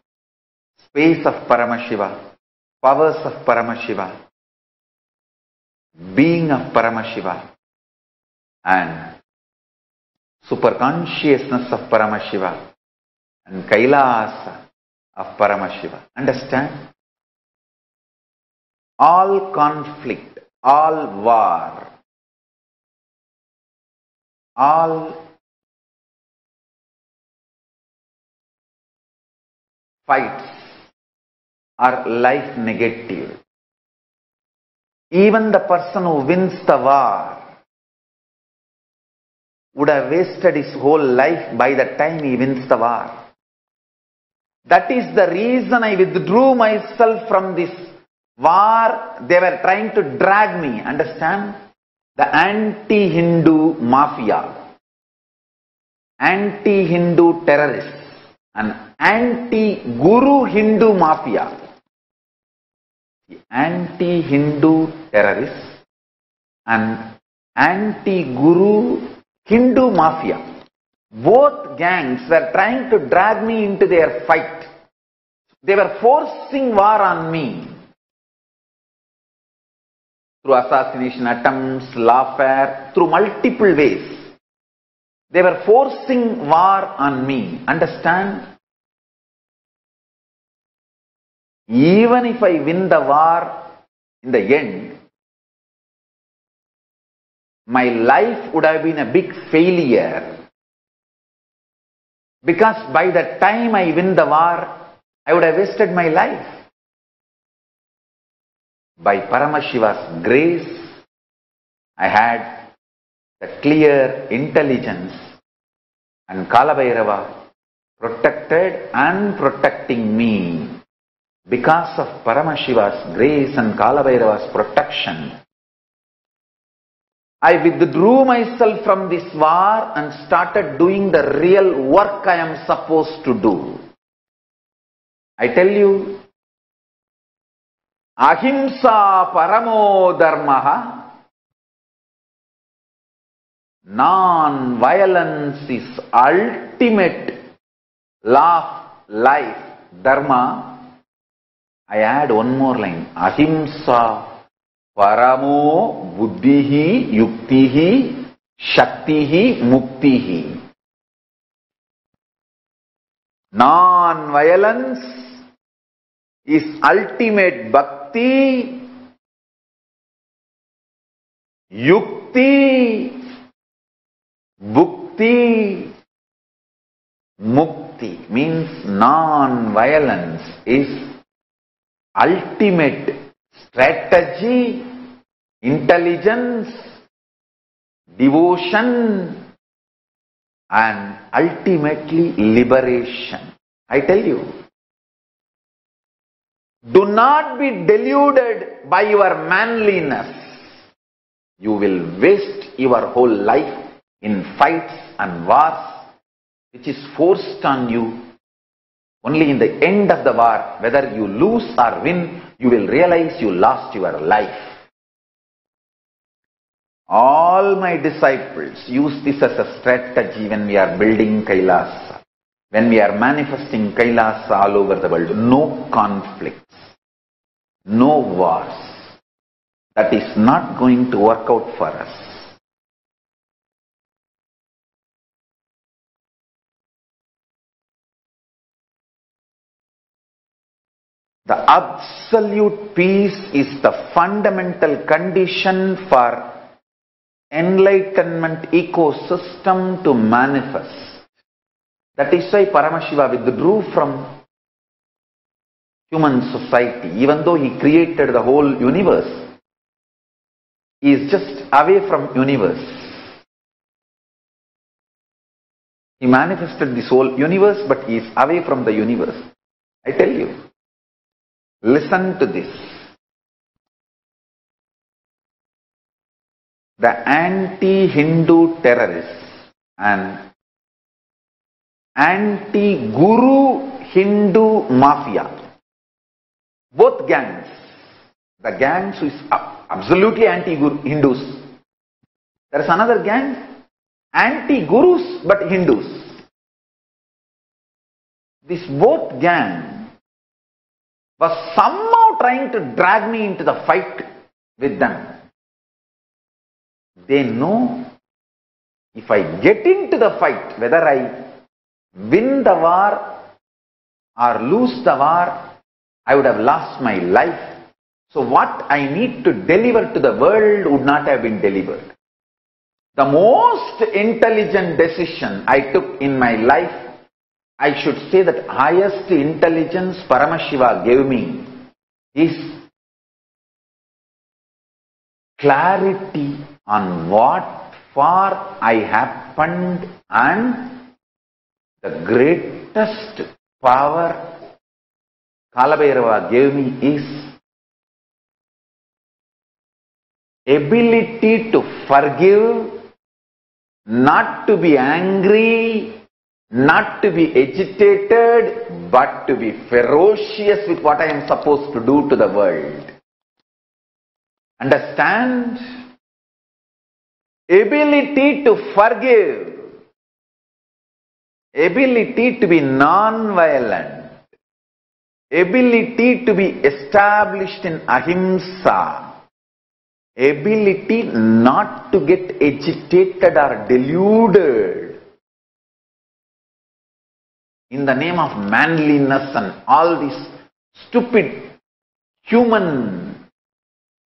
space of Paramashiva, powers of Paramashiva, being of Paramashiva, and superconsciousness of Paramashiva, and Kailasa of Paramashiva. Understand? All conflict, all war, all fights are life negative. Even the person who wins the war would have wasted his whole life by the time he wins the war. That is the reason I withdrew myself from this war. They were trying to drag me, understand? The anti-Hindu mafia, anti-Hindu terrorists, and anti-Guru Hindu mafia. The anti-Hindu terrorists and anti-Guru Hindu mafia, both gangs were trying to drag me into their fight. They were forcing war on me through assassination attempts, lawfare, through multiple ways. They were forcing war on me. Understand? Even if I win the war in the end, my life would have been a big failure, because by the time I win the war, I would have wasted my life. By Paramashiva's grace, I had the clear intelligence, and Kalabhairava protected and protecting me. Because of Paramashiva's grace and Kalabhairava's protection, I withdrew myself from this war and started doing the real work I am supposed to do. I tell you, Ahimsa Paramo Dharmaha, non-violence is ultimate law of life, Dharma. I add one more line, Ahimsa Paramo Buddhihi Yuktihi Shaktihi Muktihi. Non-violence is ultimate bhakti. Yukti, bhukti, mukti means non-violence is ultimate strategy, intelligence, devotion, and ultimately liberation. I tell you, do not be deluded by your manliness. You will waste your whole life in fights and wars, which is forced on you. Only in the end of the war, whether you lose or win, you will realize you lost your life. All my disciples use this as a strategy when we are building Kailasa, when we are manifesting Kailasa all over the world. No conflicts, no wars. That is not going to work out for us. The absolute peace is the fundamental condition for enlightenment ecosystem to manifest. That is why Paramashiva withdrew from human society. Even though he created the whole universe, he is just away from universe. He manifested this whole universe, but he is away from the universe. I tell you, listen to this. The anti-Hindu terrorists and anti-Guru Hindu mafia, both gangs, the gangs who is absolutely anti-Hindus. There is another gang, anti-Gurus but Hindus. This both gang was somehow trying to drag me into the fight with them. They know if I get into the fight, whether I win the war or lose the war, I would have lost my life. So what I need to deliver to the world would not have been delivered. The most intelligent decision I took in my life, I should say that highest intelligence Paramashiva gave me, is clarity on what for I happened, and the greatest power Kalabhairava gave me is ability to forgive, not to be angry, not to be agitated, but to be ferocious with what I am supposed to do to the world. Understand? Ability to forgive, ability to be non-violent, ability to be established in ahimsa, ability not to get agitated or deluded in the name of manliness and all this stupid human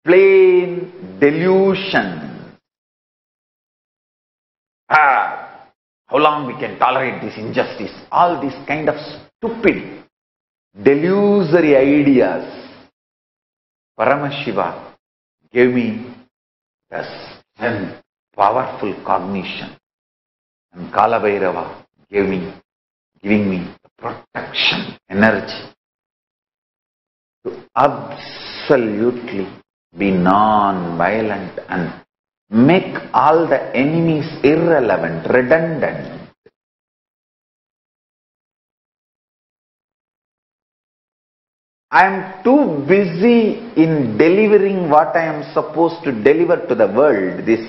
plain delusion. How long we can tolerate this injustice? All these kind of stupid, delusory ideas. Paramashiva gave me the strength, powerful cognition. And Kalabhairava giving me the protection, energy to absolutely be non-violent and make all the enemies irrelevant, redundant. I am too busy in delivering what I am supposed to deliver to the world, this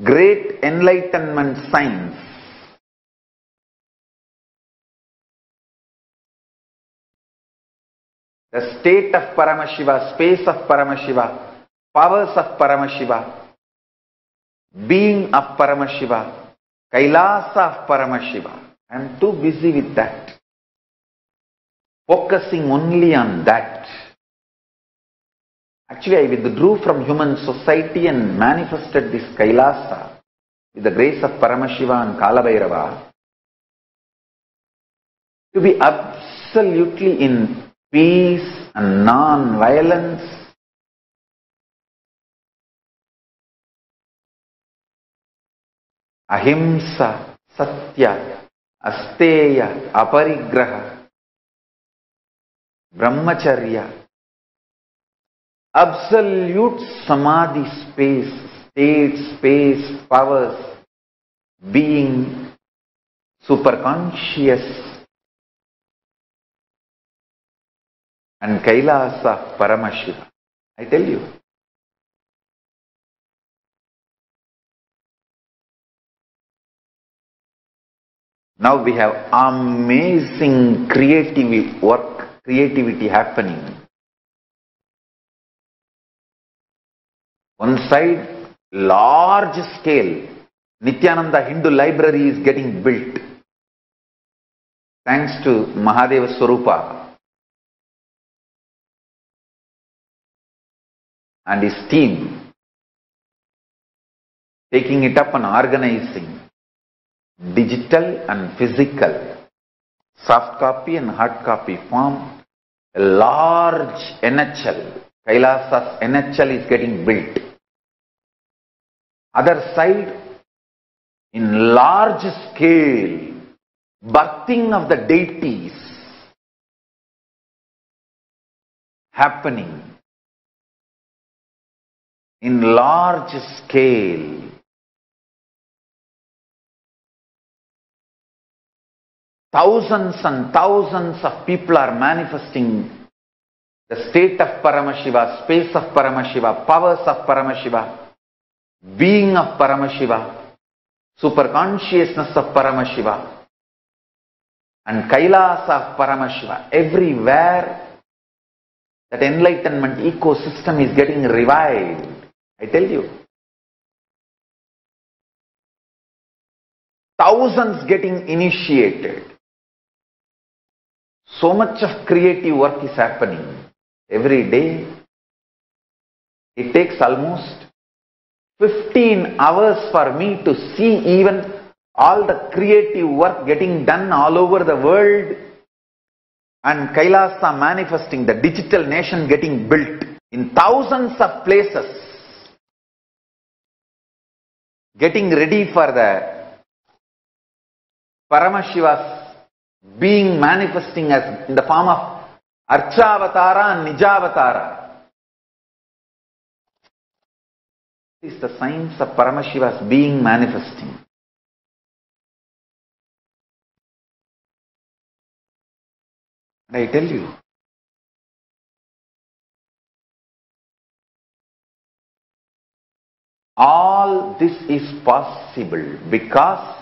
great enlightenment science. The state of Paramashiva, space of Paramashiva, powers of Paramashiva, being of Paramashiva, Kailasa of Paramashiva. I am too busy with that, focusing only on that. Actually, I withdrew from human society and manifested this Kailasa with the grace of Paramashiva and Kalabhairava to be absolutely in peace and non-violence. Ahimsa, Satya, Asteya, Aparigraha, Brahmacharya, absolute Samadhi space, state, space, powers, being, superconscious, and Kailasa Paramashiva. I tell you. Now we have amazing creativity happening. One side, large scale, Nithyananda Hindu library is getting built. Thanks to Mahadeva Swarupa and his team, taking it up and organizing digital and physical, soft copy and hard copy form, a large NHL, Kailasa's NHL is getting built. Other side, in large scale, birthing of the deities happening in large scale. Thousands and thousands of people are manifesting the state of Paramashiva, space of Paramashiva, powers of Paramashiva, being of Paramashiva, superconsciousness of Paramashiva, and Kailasa of Paramashiva. Everywhere that enlightenment ecosystem is getting revived. I tell you. Thousands getting initiated. So much of creative work is happening every day. It takes almost 15 hours for me to see even all the creative work getting done all over the world, and Kailasa manifesting, the digital nation getting built in thousands of places, getting ready for the Paramashiva's being manifesting as in the form of Archavatara and Nijavatara. This is the signs of Paramashiva's being manifesting. And I tell you, all this is possible because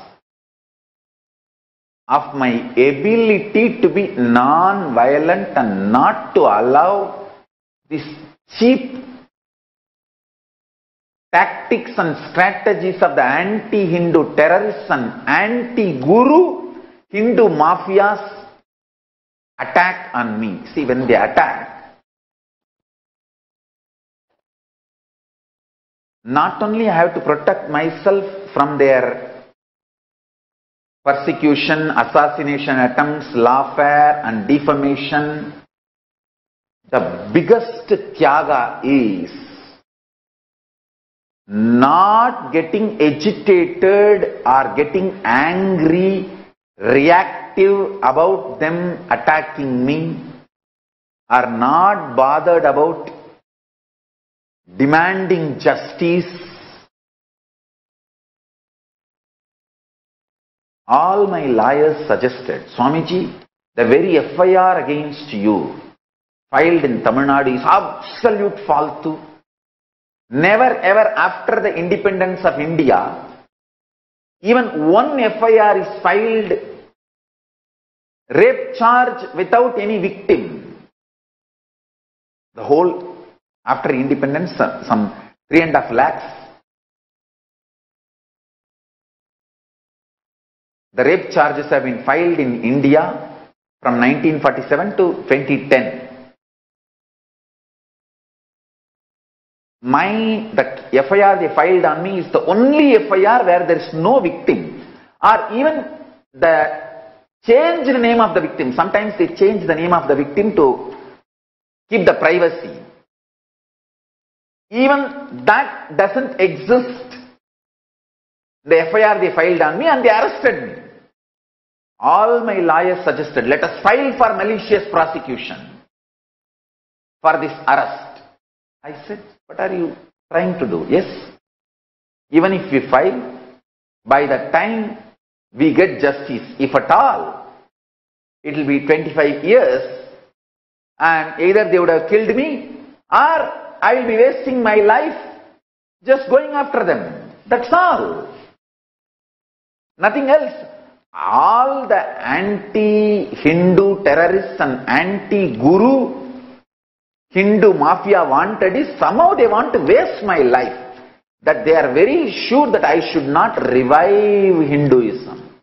of my ability to be non-violent and not to allow these cheap tactics and strategies of the anti-Hindu terrorists and anti-Guru Hindu mafias attack on me. See, when they attack, not only I have to protect myself from their persecution, assassination attempts, lawfare and defamation, the biggest tyaga is not getting agitated or getting angry, reactive about them attacking me, or not bothered about demanding justice. All my lawyers suggested, Swamiji, the very FIR against you filed in Tamil Nadu is absolute faltu. Never ever after the independence of India, even one FIR is filed, rape charge without any victim. The whole, after independence, some 3.5 lakhs. The rape charges have been filed in India from 1947 to 2010. The FIR they filed on me is the only FIR where there is no victim, or even the changed name of the victim. Sometimes they change the name of the victim to keep the privacy. Even that doesn't exist. The FIR they filed on me and they arrested me. All my lawyers suggested, let us file for malicious prosecution for this arrest. I said, what are you trying to do? Yes, even if we file, by the time we get justice, if at all, it will be 25 years, and either they would have killed me or I will be wasting my life just going after them. That's all. Nothing else. All the anti-Hindu terrorists and anti-Guru Hindu mafia wanted is somehow they want to waste my life. That they are very sure that I should not revive Hinduism.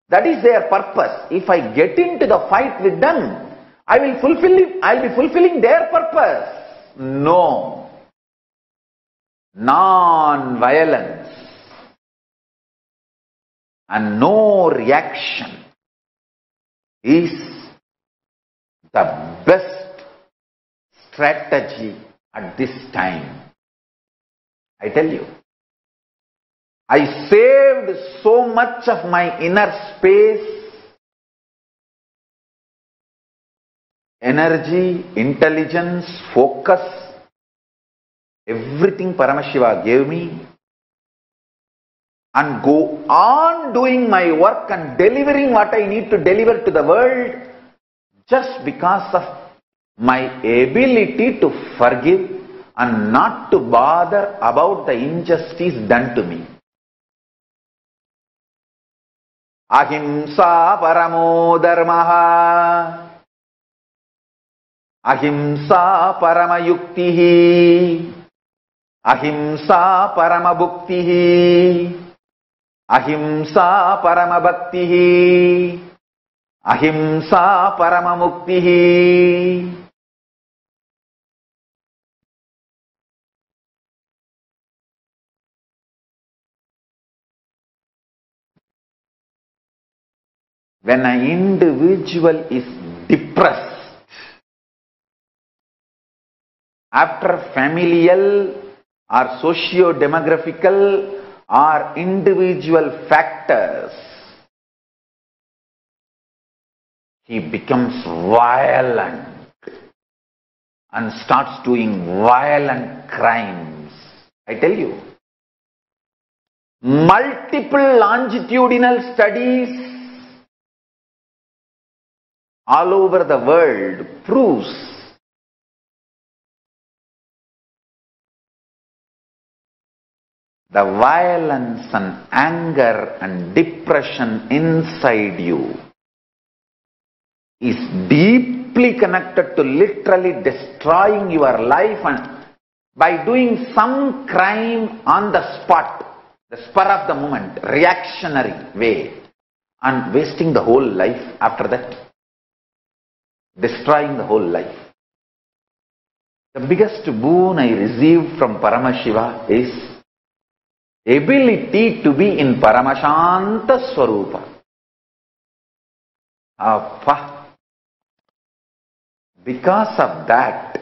That is their purpose. If I get into the fight with them, I will be fulfilling their purpose. No. Non-violence and no reaction is the best strategy at this time. I tell you, I saved so much of my inner space, energy, intelligence, focus, everything Paramashiva gave me, and go on doing my work and delivering what I need to deliver to the world just because of my ability to forgive and not to bother about the injustice done to me. Ahimsa paramo dharmaha, ahimsa paramayuktihi, ahimsa paramabhuktihi, ahimsa paramabhaktihi, ahimsa paramamuktihi. When an individual is depressed after familial or socio-demographical or individual factors, he becomes violent and starts doing violent crimes. I tell you, multiple longitudinal studies all over the world proves the violence and anger and depression inside you is deeply connected to literally destroying your life, and by doing some crime on the spot, the spur of the moment, reactionary way, and wasting the whole life after that. Destroying the whole life. The biggest boon I received from Paramashiva is ability to be in Paramashanta Swarupa. Because of that,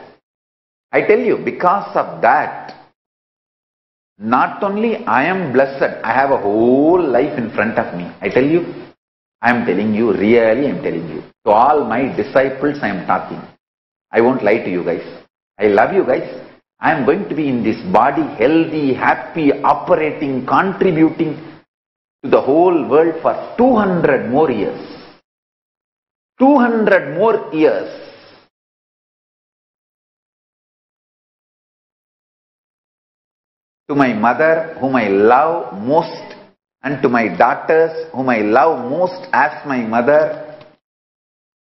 I tell you, because of that, not only I am blessed, I have a whole life in front of me. I tell you, I am telling you, really I am telling you. To all my disciples I am talking. I won't lie to you guys. I love you guys. I am going to be in this body healthy, happy, operating, contributing to the whole world for 200 more years. 200 more years. To my mother, whom I love most, and to my daughters, whom I love most as my mother,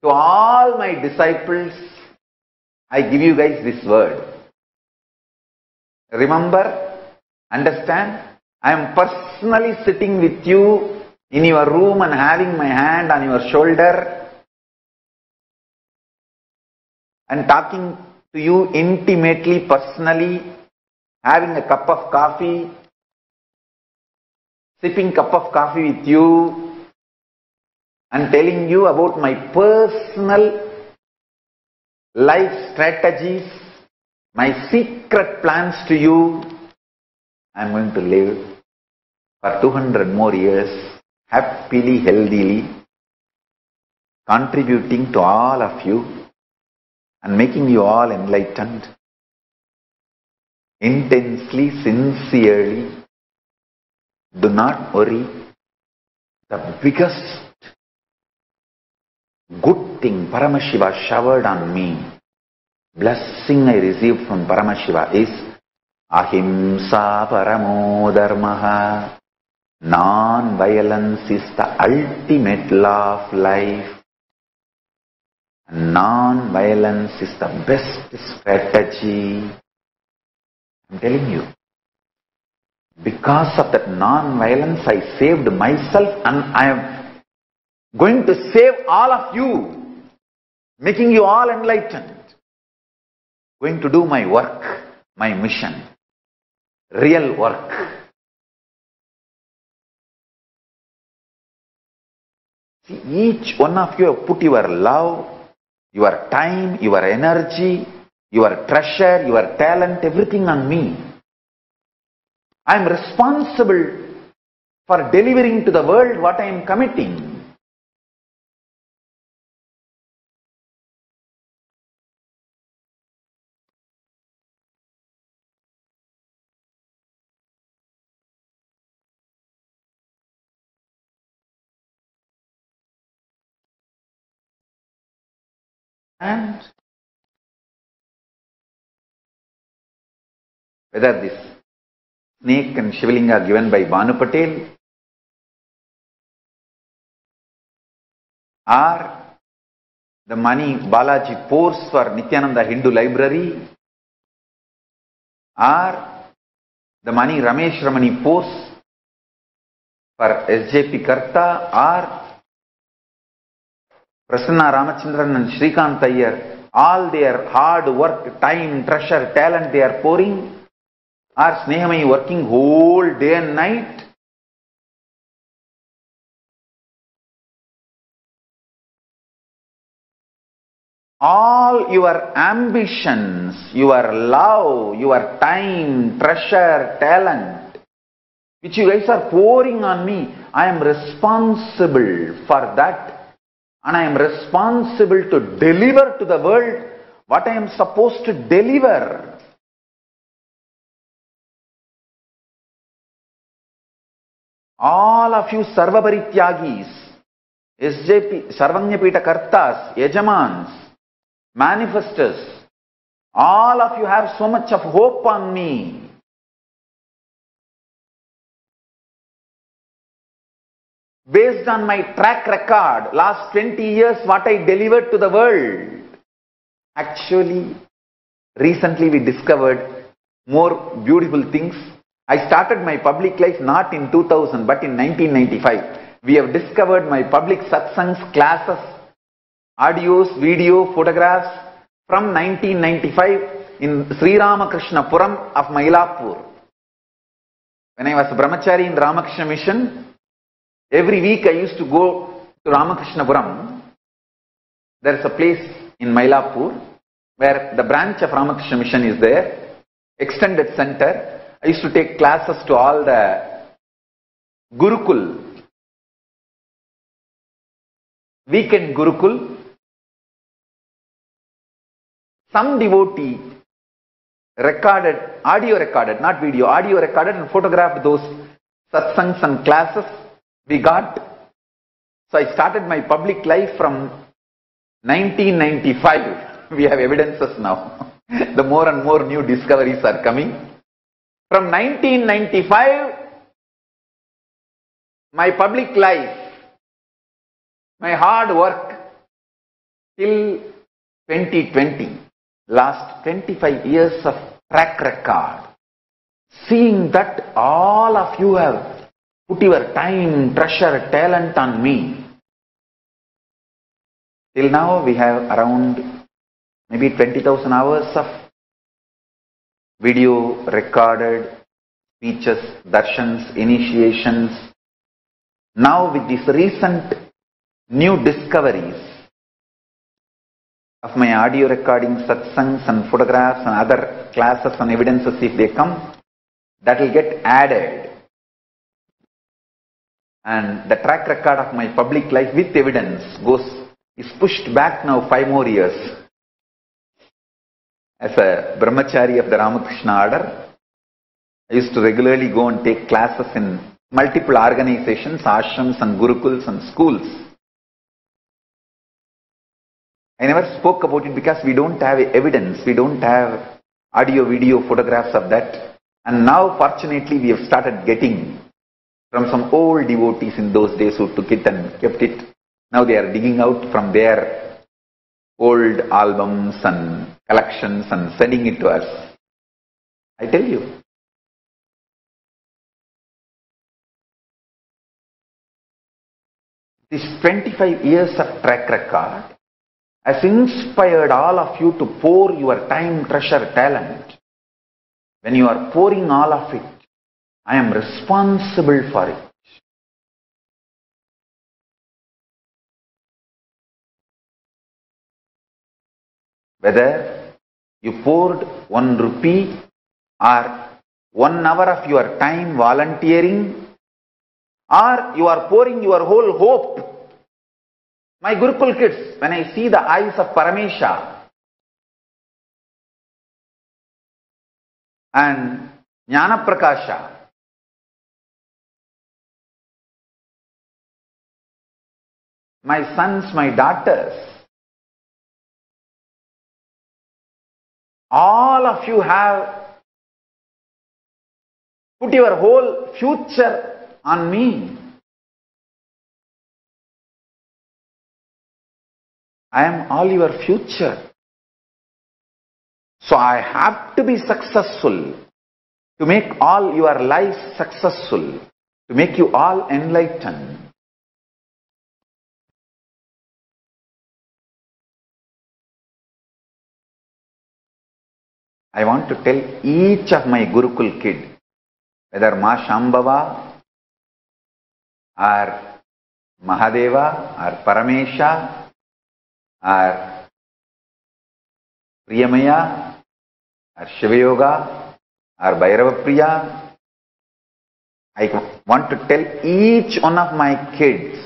to all my disciples, I give you guys this word. Remember, understand, I am personally sitting with you in your room and having my hand on your shoulder and talking to you intimately, personally, having a cup of coffee, sipping cup of coffee with you, and telling you about my personal life strategies, my secret plans to you. I am going to live for 200 more years, happily, healthily, contributing to all of you and making you all enlightened, intensely, sincerely. Do not worry. The biggest good thing Paramashiva showered on me, blessing I received from Paramashiva, is Ahimsa paramo dharmaha. Non-violence is the ultimate law of life. Non-violence is the best strategy. I am telling you. Because of that non-violence, I saved myself, and I am going to save all of you, making you all enlightened. Going to do my work, my mission, real work. See, each one of you have put your love, your time, your energy, your treasure, your talent, everything on me. I am responsible for delivering to the world what I am committing. And whether this snake and Shivling are given by Banu Patel or the money Balaji pours for Nithyananda Hindu Library or the money Ramesh Ramani pours for SJP Karta or Prasanna Ramachandran and Shrikant Iyer, all their hard work, time, treasure, talent they are pouring, or Snehamai working whole day and night, all your ambitions, your love, your time, treasure, talent, which you guys are pouring on me, I am responsible for that. And I am responsible to deliver to the world what I am supposed to deliver. All of you Sarvaparityagis, SJP, Sarvanyapita Kartas, Yajamans, manifestors, all of you have so much of hope on me. Based on my track record, last 20 years, what I delivered to the world. Actually, recently we discovered more beautiful things. I started my public life not in 2000, but in 1995. We have discovered my public satsangs, classes, audios, video, photographs from 1995 in Sri Ramakrishna Puram of Mylapore. When I was a brahmachari in Ramakrishna Mission, every week I used to go to Ramakrishnapura. There is a place in Mylapore where the branch of Ramakrishna Mission is there, extended center. I used to take classes to all the Gurukul, weekend Gurukul. Some devotee recorded, audio recorded, not video, audio recorded and photographed those satsangs and classes we got. So I started my public life from 1995. We have evidences now. The more and more new discoveries are coming. From 1995, my public life, my hard work till 2020, last 25 years of track record, seeing that all of you have put your time, treasure, talent on me. Till now we have around maybe 20,000 hours of video recorded, speeches, darshans, initiations. Now with these recent new discoveries of my audio recordings, satsangs and photographs and other classes and evidences, if they come, that will get added. And the track record of my public life with evidence is pushed back now 5 more years. As a brahmachari of the Ramakrishna order, I used to regularly go and take classes in multiple organizations, ashrams and gurukuls and schools. I never spoke about it because we don't have evidence, we don't have audio, video, photographs of that. And now fortunately we have started getting from some old devotees in those days who took it and kept it. Now they are digging out from their old albums and collections and sending it to us. I tell you. This 25 years of track record has inspired all of you to pour your time, treasure, talent. When you are pouring all of it, I am responsible for it. Whether you poured 1 rupee or 1 hour of your time volunteering or you are pouring your whole hope. My Gurukul kids, when I see the eyes of Paramesha and Jnana Prakasha, my sons, my daughters, all of you have put your whole future on me. I am all your future. So I have to be successful to make all your lives successful, to make you all enlightened. I want to tell each of my Gurukul kid, whether Ma Shambhava or Mahadeva or Paramesha or Priyamaya or Shivayoga or Bhairava Priya, I want to tell each one of my kids,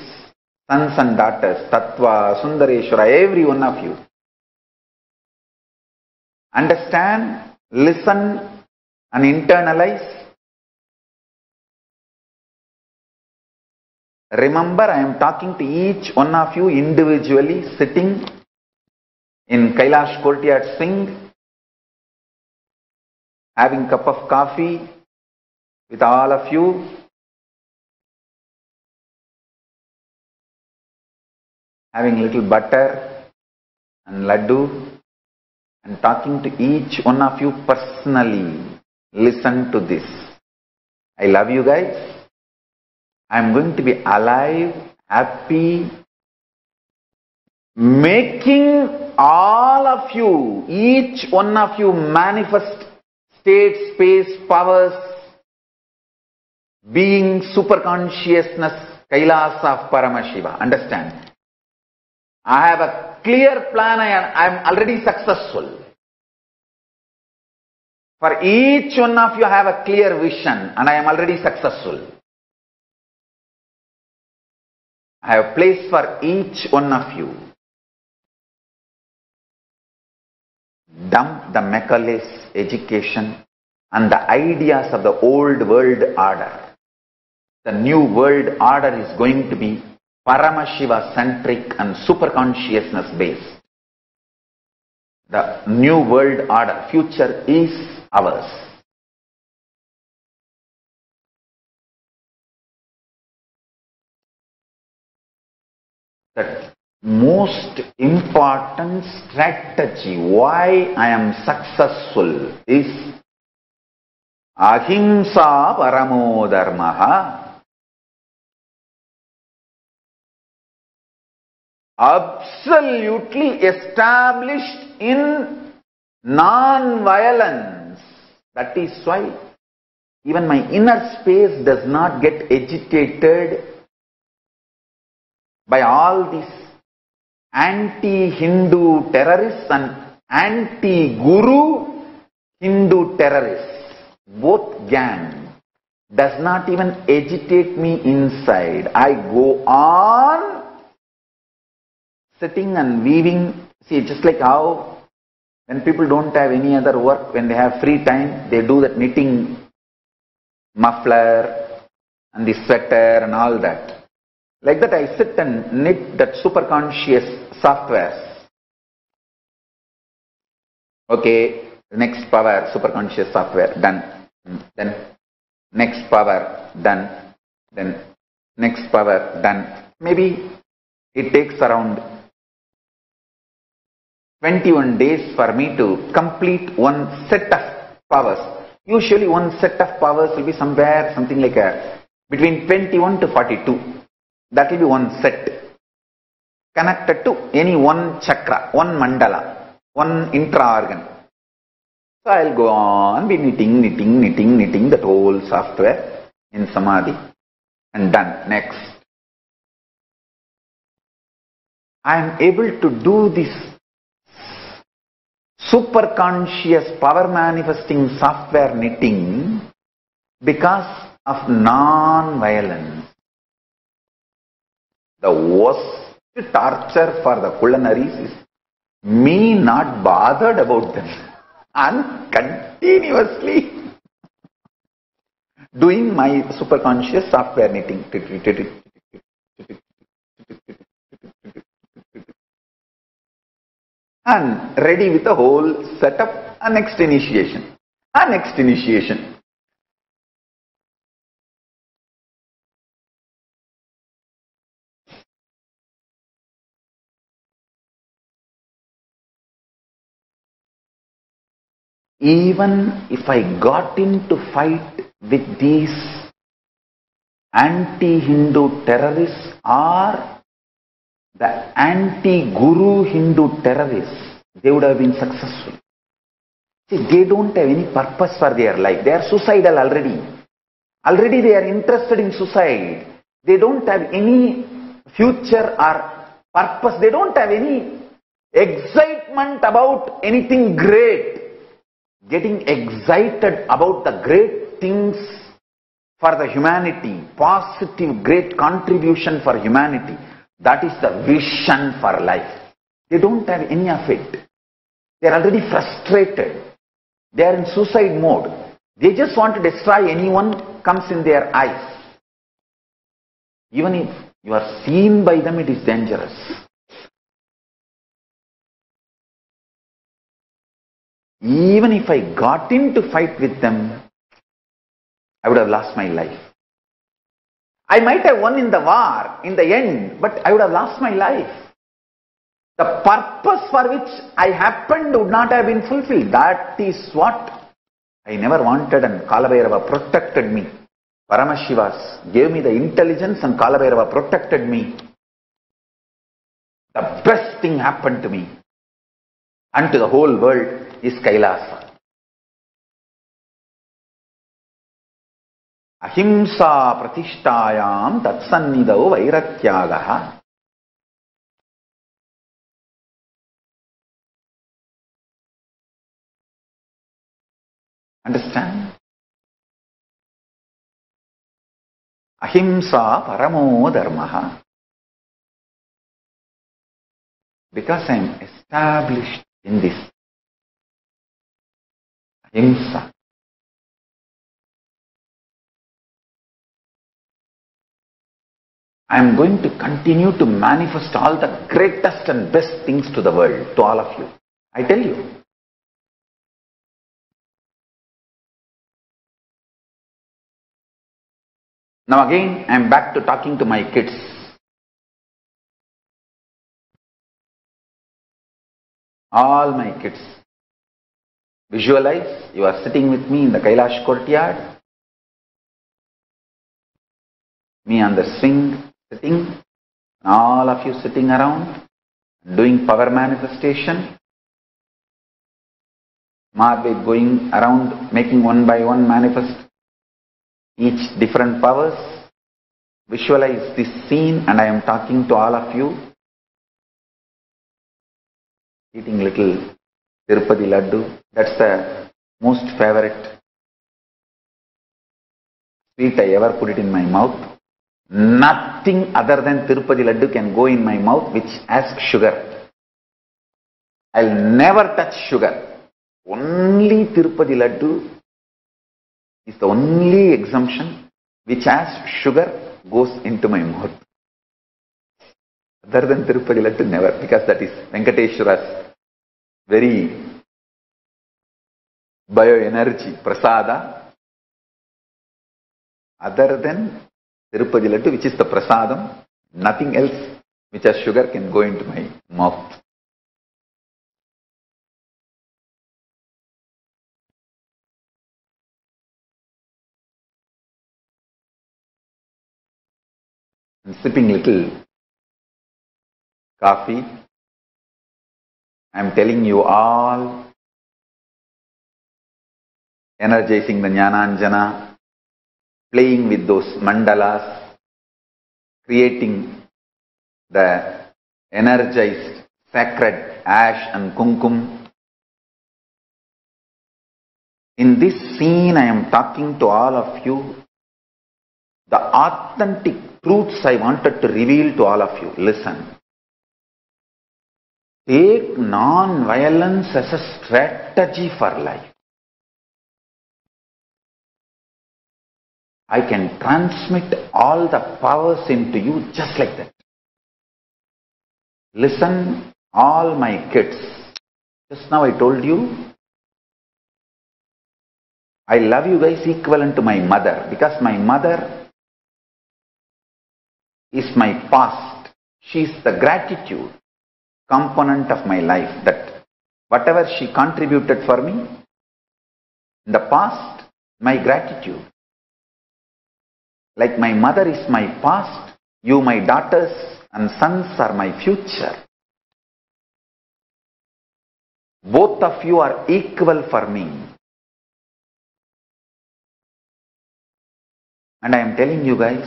sons and daughters, Tattva, Sundareshwara, every one of you, understand, listen and internalize. Remember, I am talking to each one of you individually, sitting in Kailash courtyard Singh, having a cup of coffee with all of you, having little butter and laddu, and talking to each one of you personally. Listen to this. I love you guys. I am going to be alive, happy, making all of you, each one of you manifest state, space, powers, being, super consciousness, Kailasa of Paramashiva. Understand? I have a clear plan. I am already successful. For each one of you, I have a clear vision and I am already successful. I have a place for each one of you. Dump the Macaulay's education and the ideas of the old world order. The new world order is going to be Paramashiva centric and super consciousness based. The new world order, future is ours. The most important strategy why I am successful is Ahimsa Paramo Dharmaha. Absolutely established in non-violence. That is why even my inner space does not get agitated by all these anti-Hindu terrorists and anti-Guru Hindu terrorists. Both gang does not even agitate me inside. I go on sitting and weaving. See, just like how when people don't have any other work, when they have free time, they do that knitting muffler and the sweater and all that. Like that, I sit and knit that super conscious software. Okay, next power, super conscious software, done. Then next power, done. Then next power, done. Maybe it takes around 21 days for me to complete one set of powers. Usually one set of powers will be somewhere, something like between 21 to 42. That will be one set. Connected to any one chakra, one mandala, one intra-organ. So I will go on, be knitting that whole software in Samadhi and done. Next. I am able to do this super conscious power manifesting software knitting because of non-violence. The worst torture for the culinaries is me not bothered about them and continuously doing my superconscious software knitting and ready with the whole setup and next initiation and next initiation. Even if I got into fight with these anti-Hindu terrorists or the anti-Guru Hindu terrorists, they would have been successful. See, they don't have any purpose for their life. They are suicidal already. Already they are interested in suicide. They don't have any future or purpose. They don't have any excitement about anything great. Getting excited about the great things for the humanity, positive great contribution for humanity, that is the vision for life. They don't have any of it. They are already frustrated. They are in suicide mode. They just want to destroy anyone comes in their eyes. Even if you are seen by them, it is dangerous. Even if I got into fight with them, I would have lost my life. I might have won in the war in the end, but I would have lost my life. The purpose for which I happened would not have been fulfilled. That is what I never wanted, and Kalabhairava protected me. Paramashivas gave me the intelligence and Kalabhairava protected me. The best thing happened to me and to the whole world is Kailasa. Ahimsa pratishtayam tatsannidau vairatyagaha. Understand? Ahimsa paramo dharmaha. Because I am established in this. Ahimsa. I am going to continue to manifest all the greatest and best things to the world, to all of you. I tell you. Now again, I am back to talking to my kids. All my kids. Visualize, you are sitting with me in the Kailash courtyard. Me on the swing, sitting. All of you sitting around, doing power manifestation. Mahadeva going around, making one by one manifest each different powers. Visualize this scene, and I am talking to all of you. Eating little Tirupati laddu. That's the most favorite sweet I ever put it in my mouth. Nothing other than Tirupati laddu can go in my mouth which has sugar. I'll never touch sugar. Only Tirupati laddu is the only exemption which has sugar goes into my mouth. Other than Tirupati laddu, never, because that is Venkateshwara's very bioenergy, prasada. Other than Tirupati laddu, which is the prasadam, nothing else which has sugar can go into my mouth. I'm sipping little coffee. I'm telling you all, energizing the Jnananjana, playing with those mandalas, creating the energized sacred ash and kumkum. In this scene, I am talking to all of you. The authentic truths I wanted to reveal to all of you. Listen. Take non-violence as a strategy for life. I can transmit all the powers into you just like that. Listen, all my kids. Just now I told you, I love you guys equivalent to my mother, because my mother is my past. She is the gratitude component of my life, that whatever she contributed for me in the past, my gratitude. Like my mother is my past, you, my daughters and sons, are my future. Both of you are equal for me. And I am telling you guys,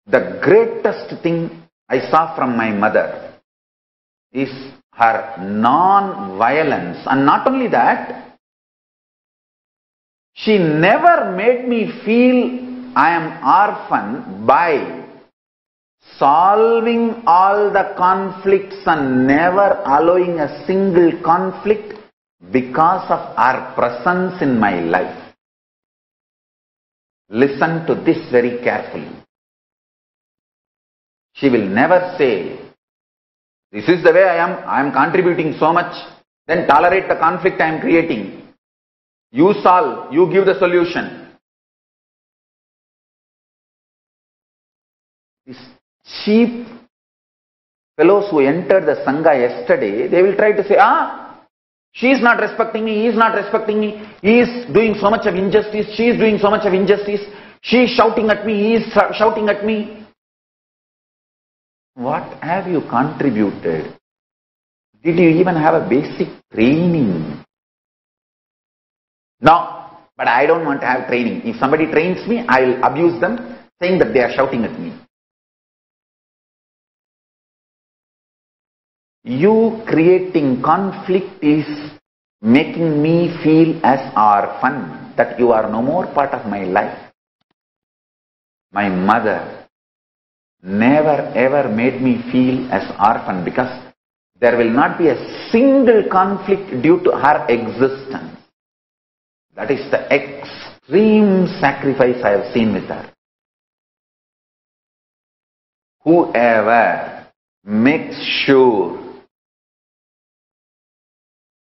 the greatest thing I saw from my mother is her non-violence. And not only that, she never made me feel I am orphan by solving all the conflicts and never allowing a single conflict because of her presence in my life. Listen to this very carefully. She will never say, this is the way I am contributing so much, then tolerate the conflict I am creating. You solve, you give the solution. These cheap fellows who entered the Sangha yesterday, they will try to say, she is not respecting me, he is not respecting me, he is doing so much of injustice, she is doing so much of injustice, she is shouting at me, he is shouting at me. What have you contributed? Did you even have a basic training? No, but I don't want to have training. If somebody trains me, I will abuse them, saying that they are shouting at me. You creating conflict is making me feel as orphan, that you are no more part of my life. My mother never ever made me feel as orphan, because there will not be a single conflict due to her existence. That is the extreme sacrifice I have seen with her. Whoever makes sure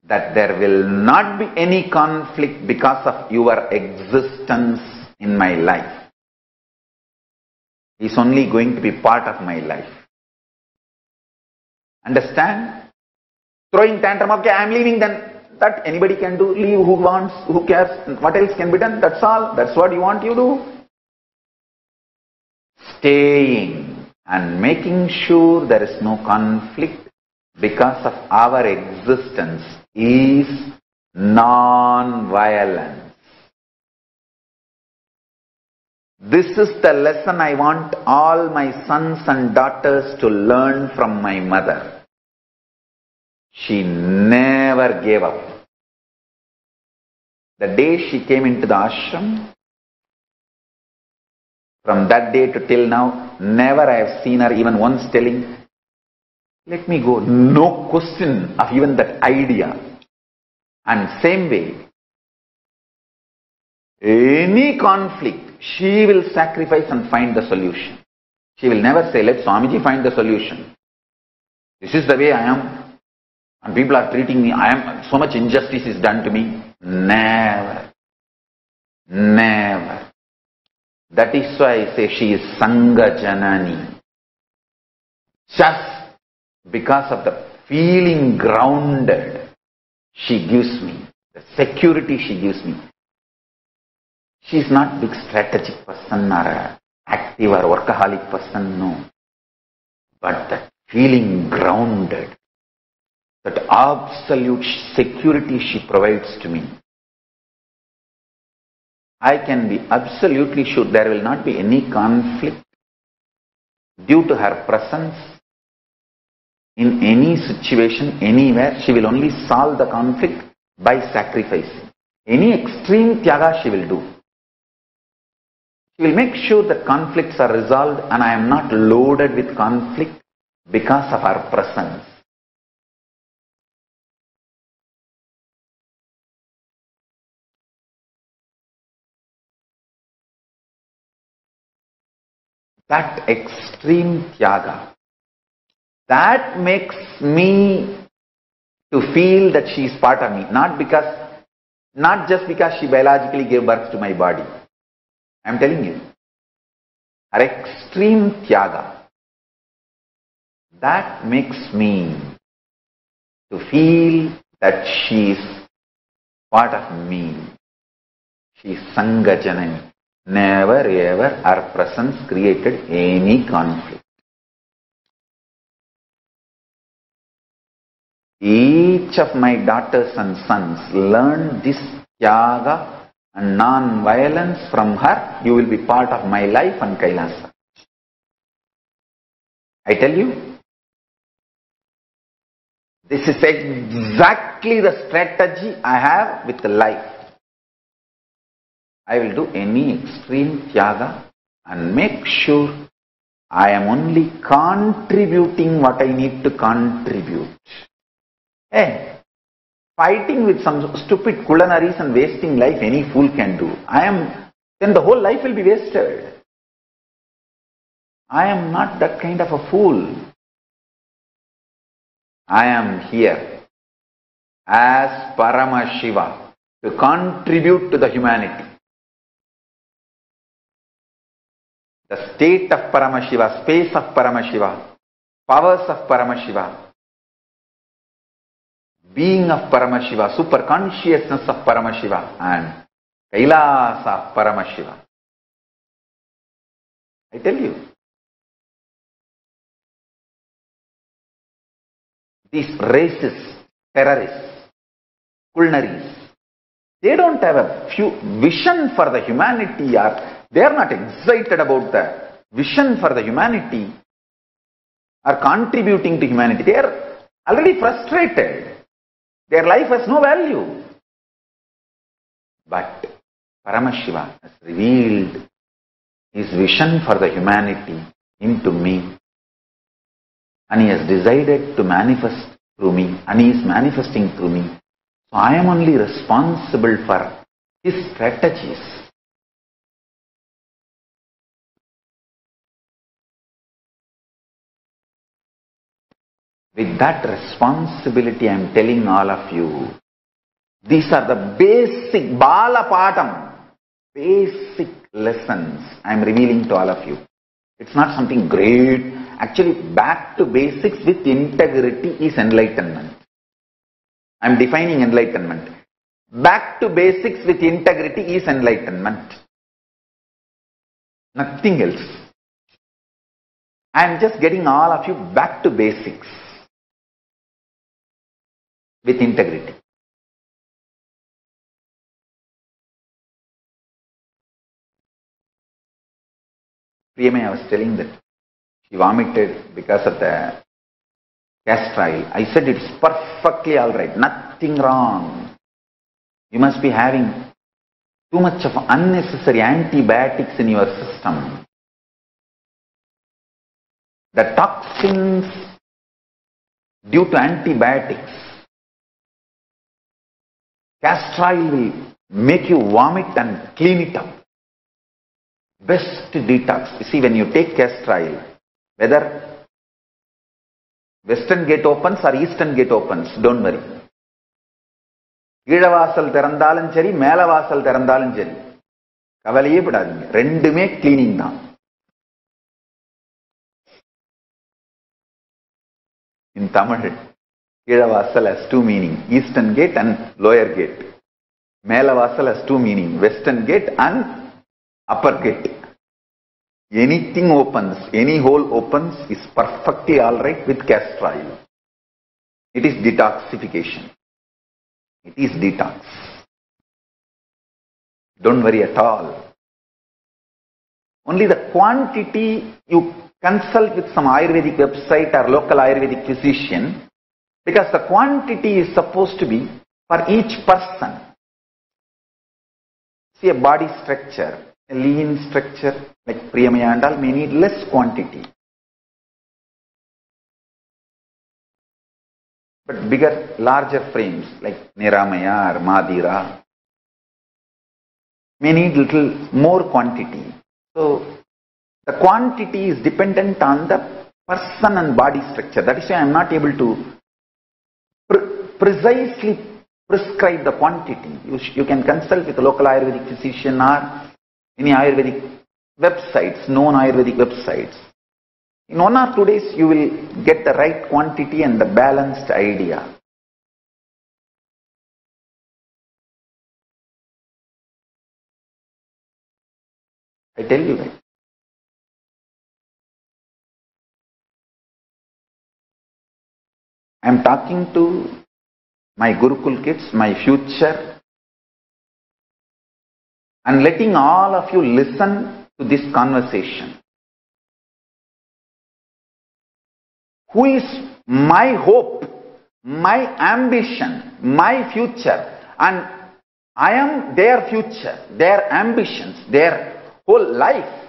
that there will not be any conflict because of your existence in my life is only going to be part of my life. Understand? Throwing tantrum, okay, I am leaving, then that anybody can do. Leave, who wants, who cares, what else can be done? That's all. That's what you want, you do. Staying and making sure there is no conflict because of our existence is non-violence. This is the lesson I want all my sons and daughters to learn from my mother. She never gave up. The day she came into the ashram, from that day to till now, never I have seen her even once telling, let me go. No question of even that idea. And same way, any conflict, she will sacrifice and find the solution. She will never say, let Swamiji find the solution. This is the way I am. And people are treating me, so much injustice is done to me. Never. Never. That is why I say she is Sangha Janani. Just because of the feeling grounded she gives me, the security she gives me. She is not big strategic person or a active or workaholic person, no. But that feeling grounded, that absolute security she provides to me. I can be absolutely sure there will not be any conflict due to her presence in any situation, anywhere. She will only solve the conflict by sacrificing. Any extreme tyaga she will do. She will make sure that conflicts are resolved and I am not loaded with conflict because of her presence. That extreme tyaga, that makes me to feel that she is part of me, not just because she biologically gave birth to my body. I am telling you, her extreme tyaga, that makes me to feel that she is part of me. She is Sangha Janani. Never ever her presence created any conflict. Each of my daughters and sons learn this tyaga and non-violence from her. You will be part of my life and Kailasa. I tell you, this is exactly the strategy I have with life. I will do any extreme tyaga and make sure I am only contributing what I need to contribute. Hey, fighting with some stupid culinaries and wasting life any fool can do. Then the whole life will be wasted. I am not that kind of a fool. I am here as Paramashiva to contribute to the humanity. The state of Paramashiva, space of Paramashiva, powers of Paramashiva, being of Paramashiva, super consciousness of Paramashiva, and Kailasa of Paramashiva. I tell you, these racists, terrorists, culinaries, they don't have a vision for the humanity, or they are not excited about the vision for the humanity or contributing to humanity. They are already frustrated. Their life has no value. But Paramashiva has revealed his vision for the humanity into me. And he has decided to manifest through me. And he is manifesting through me. So I am only responsible for his strategies. With that responsibility, I am telling all of you, these are the basic Bala Padam, basic lessons I am revealing to all of you. It's not something great. Actually, back to basics with integrity is enlightenment. I am defining enlightenment. Back to basics with integrity is enlightenment. Nothing else. I am just getting all of you back to basics with integrity. Priyamai, I was telling that she vomited because of the castor oil. I said it's perfectly alright, nothing wrong. You must be having too much of unnecessary antibiotics in your system. The toxins due to antibiotics, castor oil will make you vomit and clean it up. Best detox. You see, when you take castor oil, whether western gate opens or eastern gate opens, don't worry. Keezhavasal திறந்தாலும் சரி, மேலவாசல் திறந்தாலும் சரி, கவலையே படாதீங்க. ரெண்டுமே cleaning தான். In Tamil, Keezhavasal has two meaning, eastern gate and lower gate. Melavasal has two meaning, western gate and upper gate. Anything opens, any hole opens is perfectly alright with castor oil. It is detoxification. It is detox. Don't worry at all. Only the quantity, you consult with some Ayurvedic website or local Ayurvedic physician, because the quantity is supposed to be for each person. See, a body structure. A lean structure like Priyamaya and all may need less quantity. But bigger, larger frames like Niramaya or Madhira may need little more quantity. So the quantity is dependent on the person and body structure. That is why I am not able to precisely prescribe the quantity. You can consult with a local Ayurvedic physician or any Ayurvedic websites, known Ayurvedic websites. In 1 or 2 days, you will get the right quantity and the balanced idea. I tell you that. I am talking to my Gurukul kids, my future, and letting all of you listen to this conversation. Who is my hope, my ambition, my future, and I am their future, their ambitions, their whole life.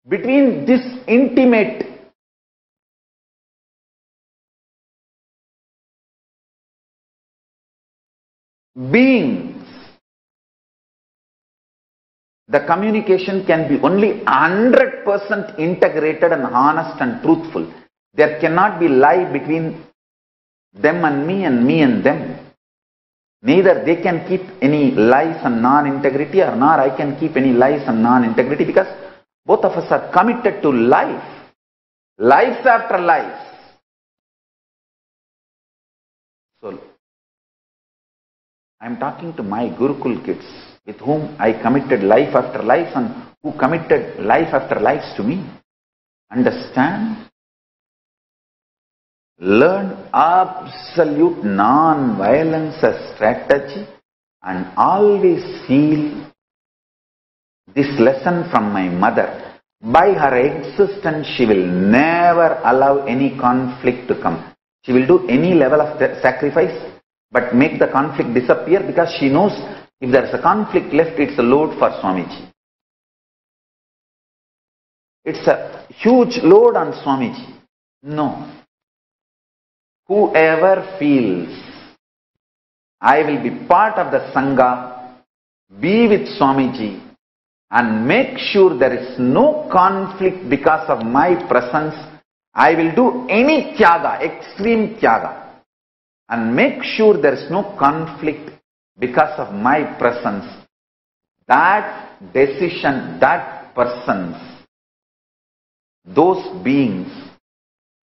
Between this intimate beings, the communication can be only 100% integrated and honest and truthful. There cannot be lie between them and me and them. Neither they can keep any lies and non-integrity, or nor I can keep any lies and non-integrity, because both of us are committed to life. Lives after lives. So, I am talking to my Gurukul kids, with whom I committed life after life and who committed life after lives to me. Understand? Learn absolute non-violence as strategy and always feel this lesson from my mother. By her existence, she will never allow any conflict to come. She will do any level of sacrifice, but make the conflict disappear, because she knows if there is a conflict left, it's a load for Swamiji. It's a huge load on Swamiji. No. Whoever feels, I will be part of the Sangha, be with Swamiji, and make sure there is no conflict because of my presence, I will do any tyaga, extreme tyaga, and make sure there is no conflict because of my presence. That decision, that persons, those beings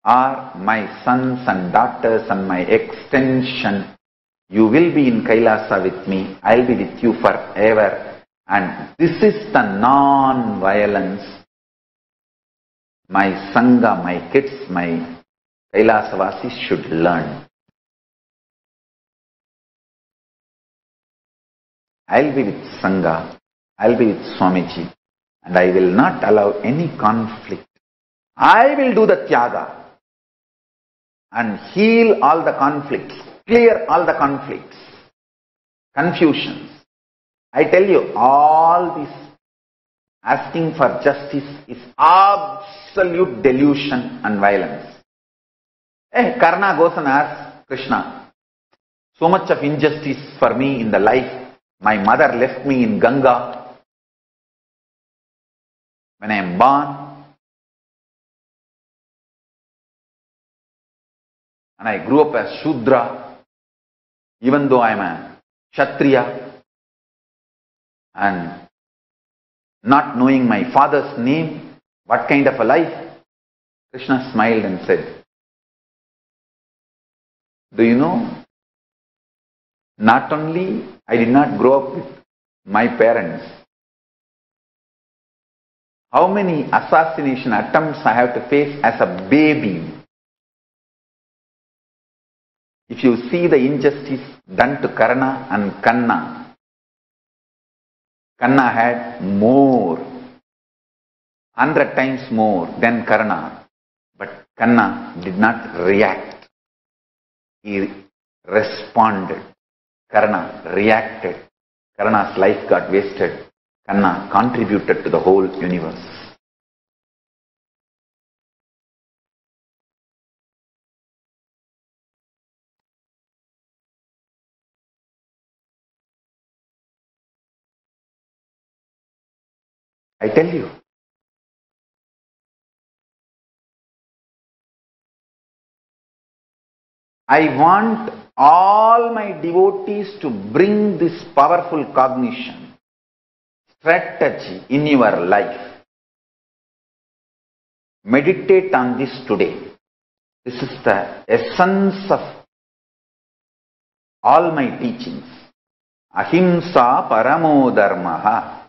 are my sons and daughters and my extension. You will be in Kailasa with me. I'll be with you forever. And this is the non-violence my Sangha, my kids, my Kailasavasis should learn. I'll be with Sangha, I'll be with Swamiji, and I will not allow any conflict. I will do the tyaga and heal all the conflicts, clear all the conflicts, confusions. I tell you, all this asking for justice is absolute delusion and violence. Karna goes and asks Krishna, so much of injustice for me in the life. My mother left me in Ganga when I am born, and I grew up as Shudra, even though I am a Kshatriya, and not knowing my father's name, what kind of a life? Krishna smiled and said, do you know, not only I did not grow up with my parents, how many assassination attempts I have to face as a baby. If you see the injustice done to Karna and Kanna, Kanna had more, 100 times more than Karna, but Kanna did not react. He responded. Karna reacted. Karna's life got wasted. Karna contributed to the whole universe. I tell you. I want all my devotees to bring this powerful cognition, strategy in your life. Meditate on this today. This is the essence of all my teachings. Ahimsa paramo dharmaha.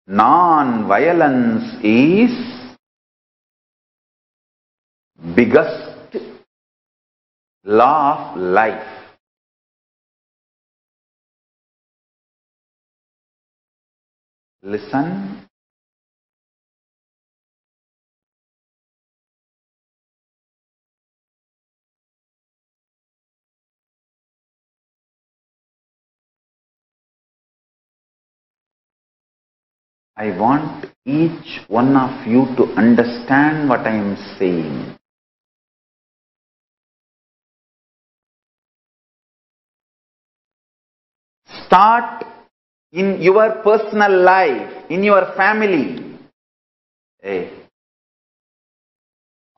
Non-violence is biggest law of life. Listen. I want each one of you to understand what I am saying. Start in your personal life, in your family. Hey.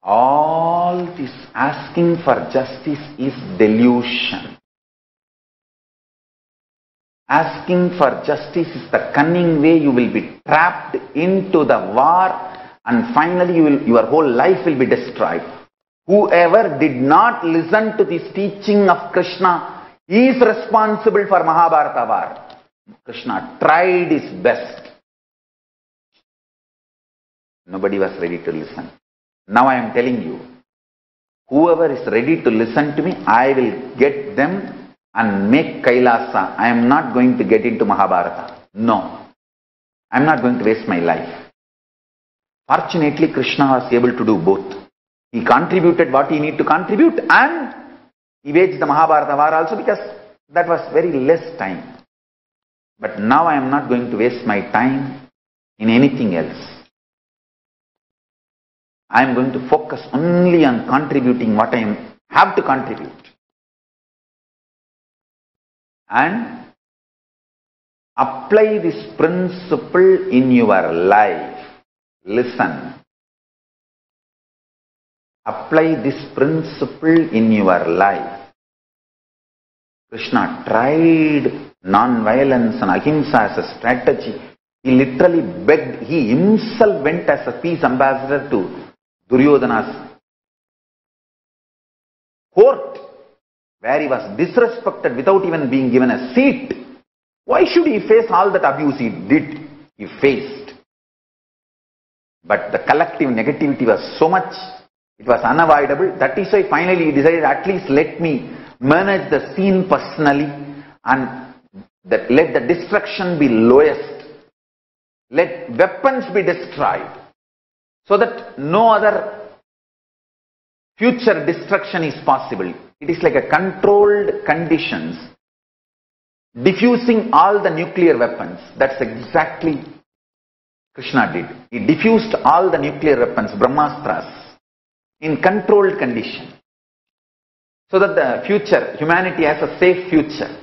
All this asking for justice is delusion. Asking for justice is the cunning way you will be trapped into the war, and finally your whole life will be destroyed. Whoever did not listen to this teaching of Krishna is responsible for Mahabharata war. Krishna tried his best. Nobody was ready to listen. Now I am telling you, whoever is ready to listen to me, I will get them and make Kailasa. I am not going to get into Mahabharata. No. I am not going to waste my life. Fortunately, Krishna was able to do both. He contributed what he needed to contribute, and he waged the Mahabharata war also, because that was very less time. But now I am not going to waste my time in anything else. I am going to focus only on contributing what I have to contribute. And apply this principle in your life. Listen. Apply this principle in your life. Krishna tried non-violence and ahimsa as a strategy. He literally begged, he himself went as a peace ambassador to Duryodhana's court, where he was disrespected without even being given a seat. Why should he face all that abuse he did? He faced. But the collective negativity was so much, it was unavoidable. That is why finally he decided, at least let me manage the scene personally, and let the destruction be lowest. Let weapons be destroyed, so that no other future destruction is possible. It is like a controlled conditions, diffusing all the nuclear weapons. That's exactly Krishna did. He diffused all the nuclear weapons, Brahmastras, in controlled condition, so that the future, humanity has a safe future.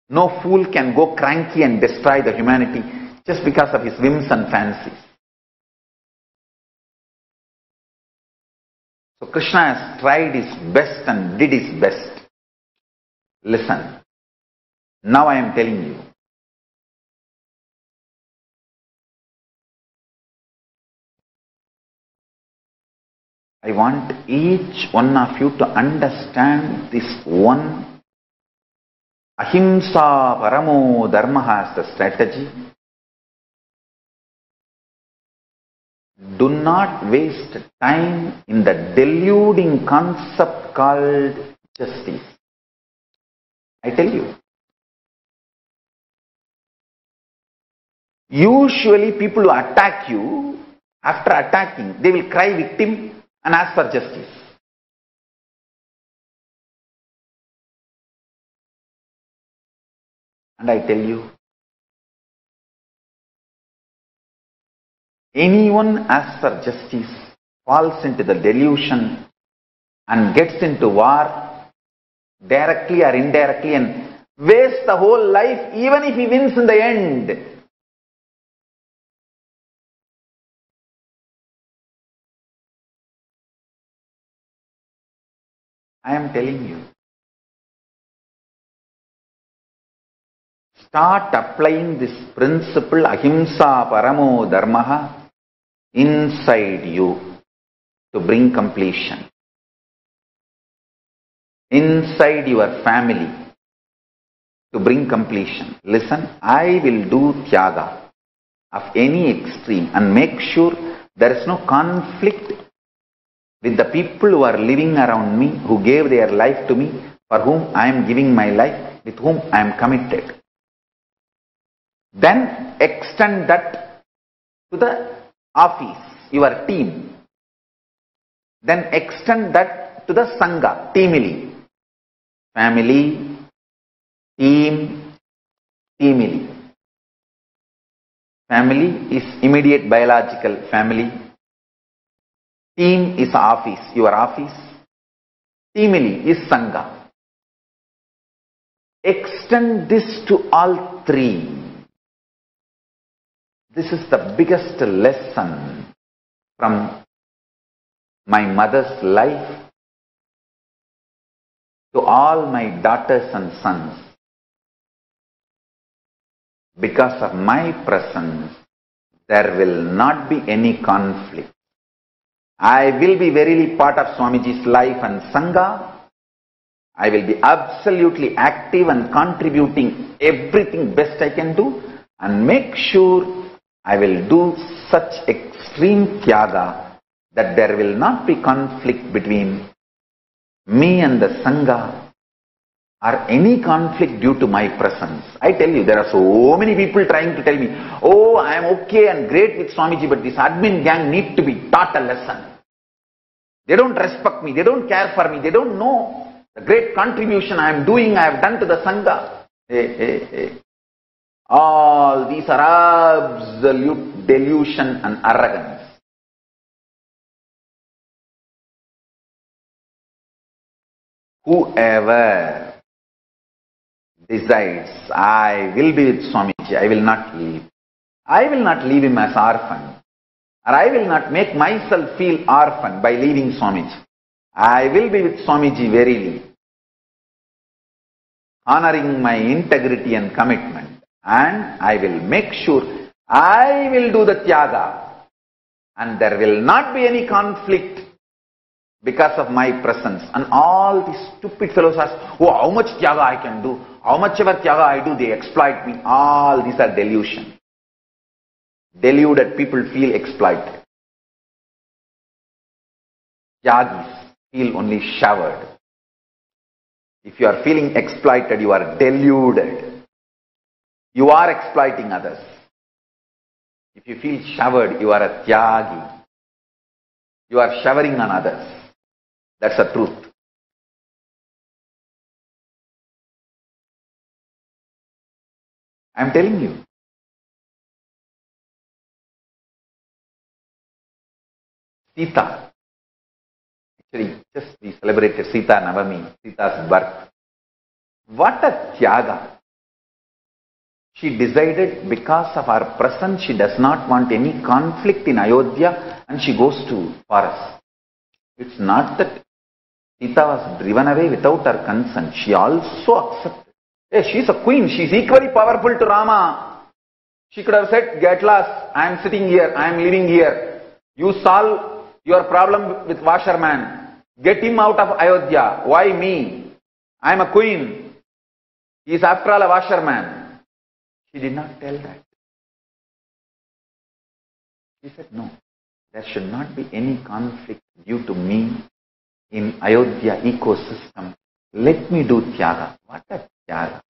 No fool can go cranky and destroy the humanity just because of his whims and fancies. So Krishna has tried his best and did his best. Listen. Now I am telling you. I want each one of you to understand this one. Ahimsa paramo dharma as the strategy. Do not waste time in the deluding concept called justice. I tell you. Usually people who attack you, after attacking, they will cry victim and ask for justice. And I tell you, anyone asks for justice falls into the delusion and gets into war directly or indirectly and wastes the whole life even if he wins in the end. I am telling you, start applying this principle ahimsa paramo dharmaha inside you to bring completion. Inside your family to bring completion. Listen, I will do tyaga of any extreme and make sure there is no conflict with the people who are living around me, who gave their life to me, for whom I am giving my life, with whom I am committed. Then extend that to the office, your team. Then extend that to the sangha, teamily. Family, team, teamily. Family is immediate biological family. Team is office, your office. Teamily is sangha. Extend this to all three. This is the biggest lesson from my mother's life to all my daughters and sons. Because of my presence, there will not be any conflict. I will be verily part of Swamiji's life and Sangha. I will be absolutely active and contributing everything best I can do and make sure I will do such extreme tyaga that there will not be conflict between me and the Sangha or any conflict due to my presence. I tell you, there are so many people trying to tell me, oh, I am okay and great with Swamiji, but this admin gang need to be taught a lesson. They don't respect me, they don't care for me, they don't know the great contribution I am doing, I have done to the Sangha. Hey. All these are absolute delusion and arrogance. Whoever decides, I will be with Swamiji, I will not leave. I will not leave him as orphan. Or I will not make myself feel orphan by leaving Swamiji. I will be with Swamiji verily, honoring my integrity and commitment. And I will make sure I will do the tyaga. And there will not be any conflict because of my presence. And all these stupid fellows ask, oh, how much tyaga I can do? How much ever tyaga I do, they exploit me. All these are delusion. Deluded people feel exploited. Tyagis feel only showered. If you are feeling exploited, you are deluded. You are exploiting others. If you feel showered, you are a tyagi. You are showering on others. That's the truth. I am telling you. Sita. Actually, just we celebrated Sita Navami, Sita's birth. What a tyaga. She decided because of her presence, she does not want any conflict in Ayodhya and she goes to forest. It's not that Sita was driven away without her consent. She also accepted. Hey, she's a queen. She's equally powerful to Rama. She could have said, get lost. I am sitting here. I am living here. You solve your problem with washerman. Get him out of Ayodhya. Why me? I am a queen. He is after all a washerman. She did not tell that. She said, no, there should not be any conflict due to me in Ayodhya ecosystem. Let me do tyaga. What a tyaga.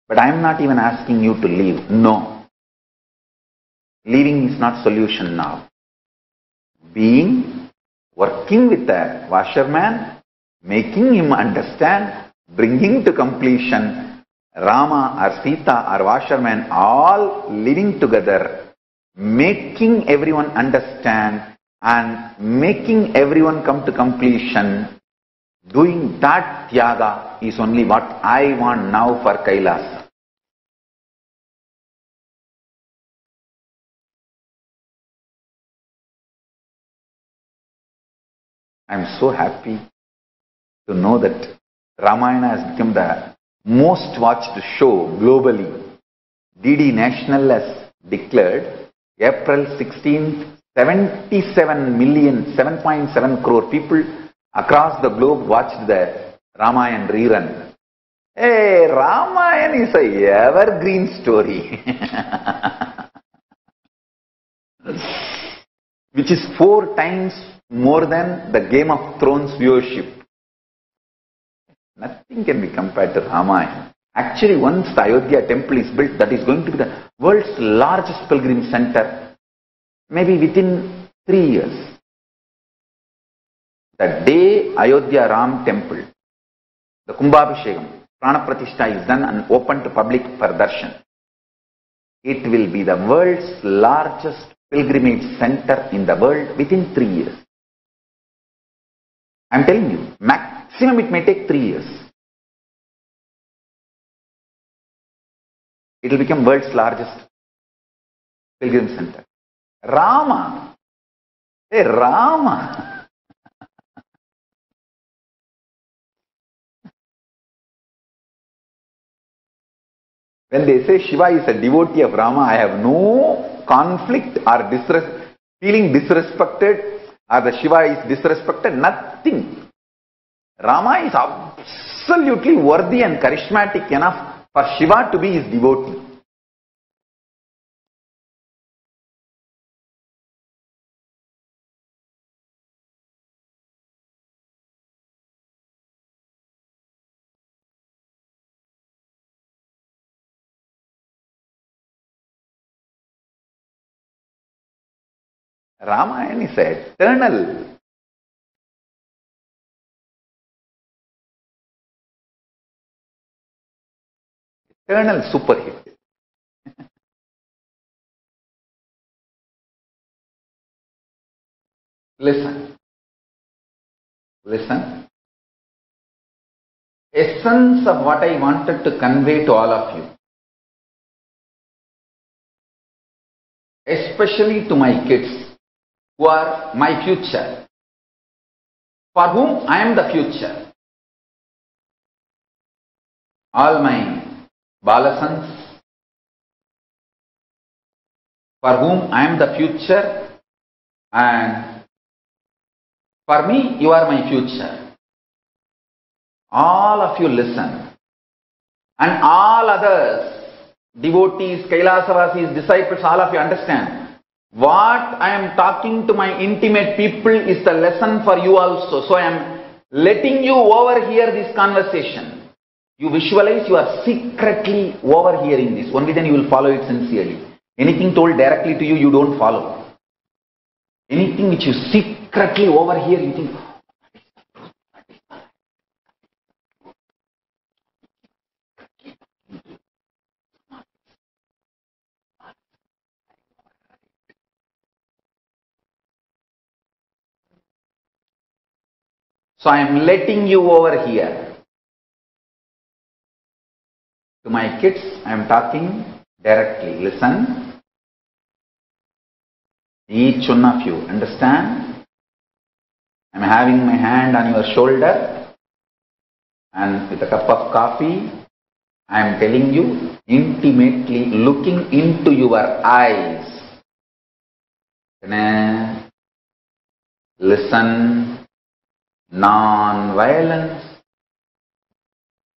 But I am not even asking you to leave. No. Leaving is not solution now. being, working with the washerman, making him understand, bringing to completion, Rama or Sita or washerman all living together, making everyone understand and making everyone come to completion. Doing that Tyaga is only what I want now for Kailasa. I am so happy to know that Ramayana has become the most watched show globally. DD National has declared April 16th, 7.7 crore people across the globe watched the Ramayana rerun. Hey, Ramayana is a evergreen story. Which is 4 times more than the Game of Thrones viewership. Nothing can be compared to Ramayana. Actually, once the Ayodhya temple is built, that is going to be the world's largest pilgrim center, maybe within 3 years. The day Ayodhya Ram temple, the Kumbhabhishekam, Prana Pratishtha is done and open to public for darshan, it will be the world's largest pilgrimage center in the world within 3 years. I am telling you, maximum it may take 3 years. It will become world's largest pilgrim center. Rama. Hey, Rama. When they say Shiva is a devotee of Rama, I have no conflict or feeling disrespected, or the Shiva is disrespected, nothing. Rama is absolutely worthy and charismatic enough for Shiva to be his devotee. Ramayana is eternal. Eternal super hit. Listen. Listen. Essence of what I wanted to convey to all of you. Especially to my kids, who are my future, for whom I am the future. All my Balasans, for whom I am the future, and for me you are my future. All of you listen, and all others, devotees, Kailasa disciples, all of you understand. What I am talking to my intimate people is the lesson for you also. So I am letting you overhear this conversation. You visualize you are secretly overhearing this. Only then you will follow it sincerely. Anything told directly to you, you don't follow. Anything which you secretly overhear, you think, so I am letting you over here. To my kids, I am talking directly. Listen. Each one of you, understand? I am having my hand on your shoulder and with a cup of coffee, I am telling you, intimately looking into your eyes. Listen. Non-violence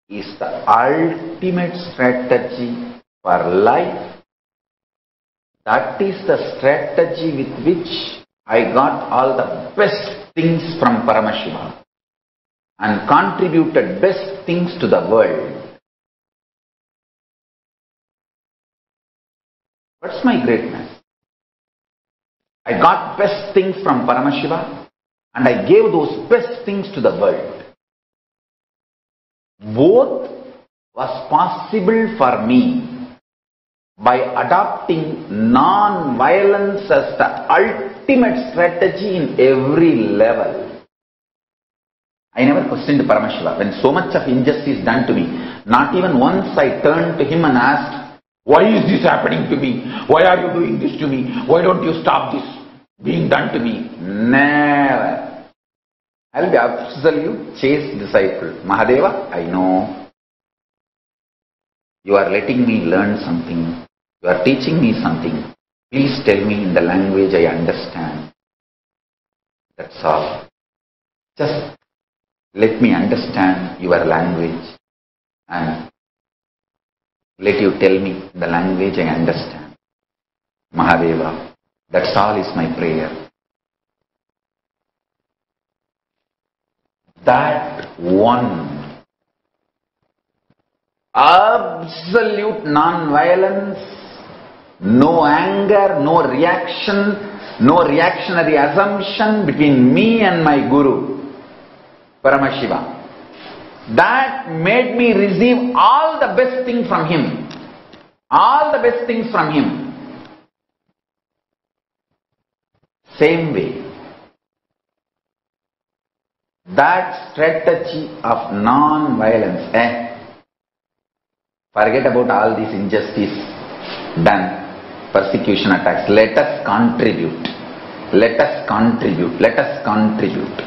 is the ultimate strategy for life. That is the strategy with which I got all the best things from Paramashiva and contributed best things to the world. What's my greatness? I got best things from Paramashiva and I gave those best things to the world. Both was possible for me by adopting non-violence as the ultimate strategy in every level. I never questioned Paramashiva. When so much of injustice done to me, not even once I turned to him and asked, why is this happening to me? Why are you doing this to me? Why don't you stop this being done to me? Never. I will be absolute chaste disciple. Mahadeva, I know. You are letting me learn something. You are teaching me something. Please tell me in the language I understand. That's all. Just let me understand your language and let you tell me the language I understand. Mahadeva, that's all is my prayer. That one absolute non-violence, no anger, no reaction, no reactionary assumption between me and my Guru, Paramashiva. That made me receive all the best things from him. All the best things from him. Same way. That strategy of non-violence, forget about all this injustice done, persecution attacks. Let us contribute. Let us contribute. Let us contribute.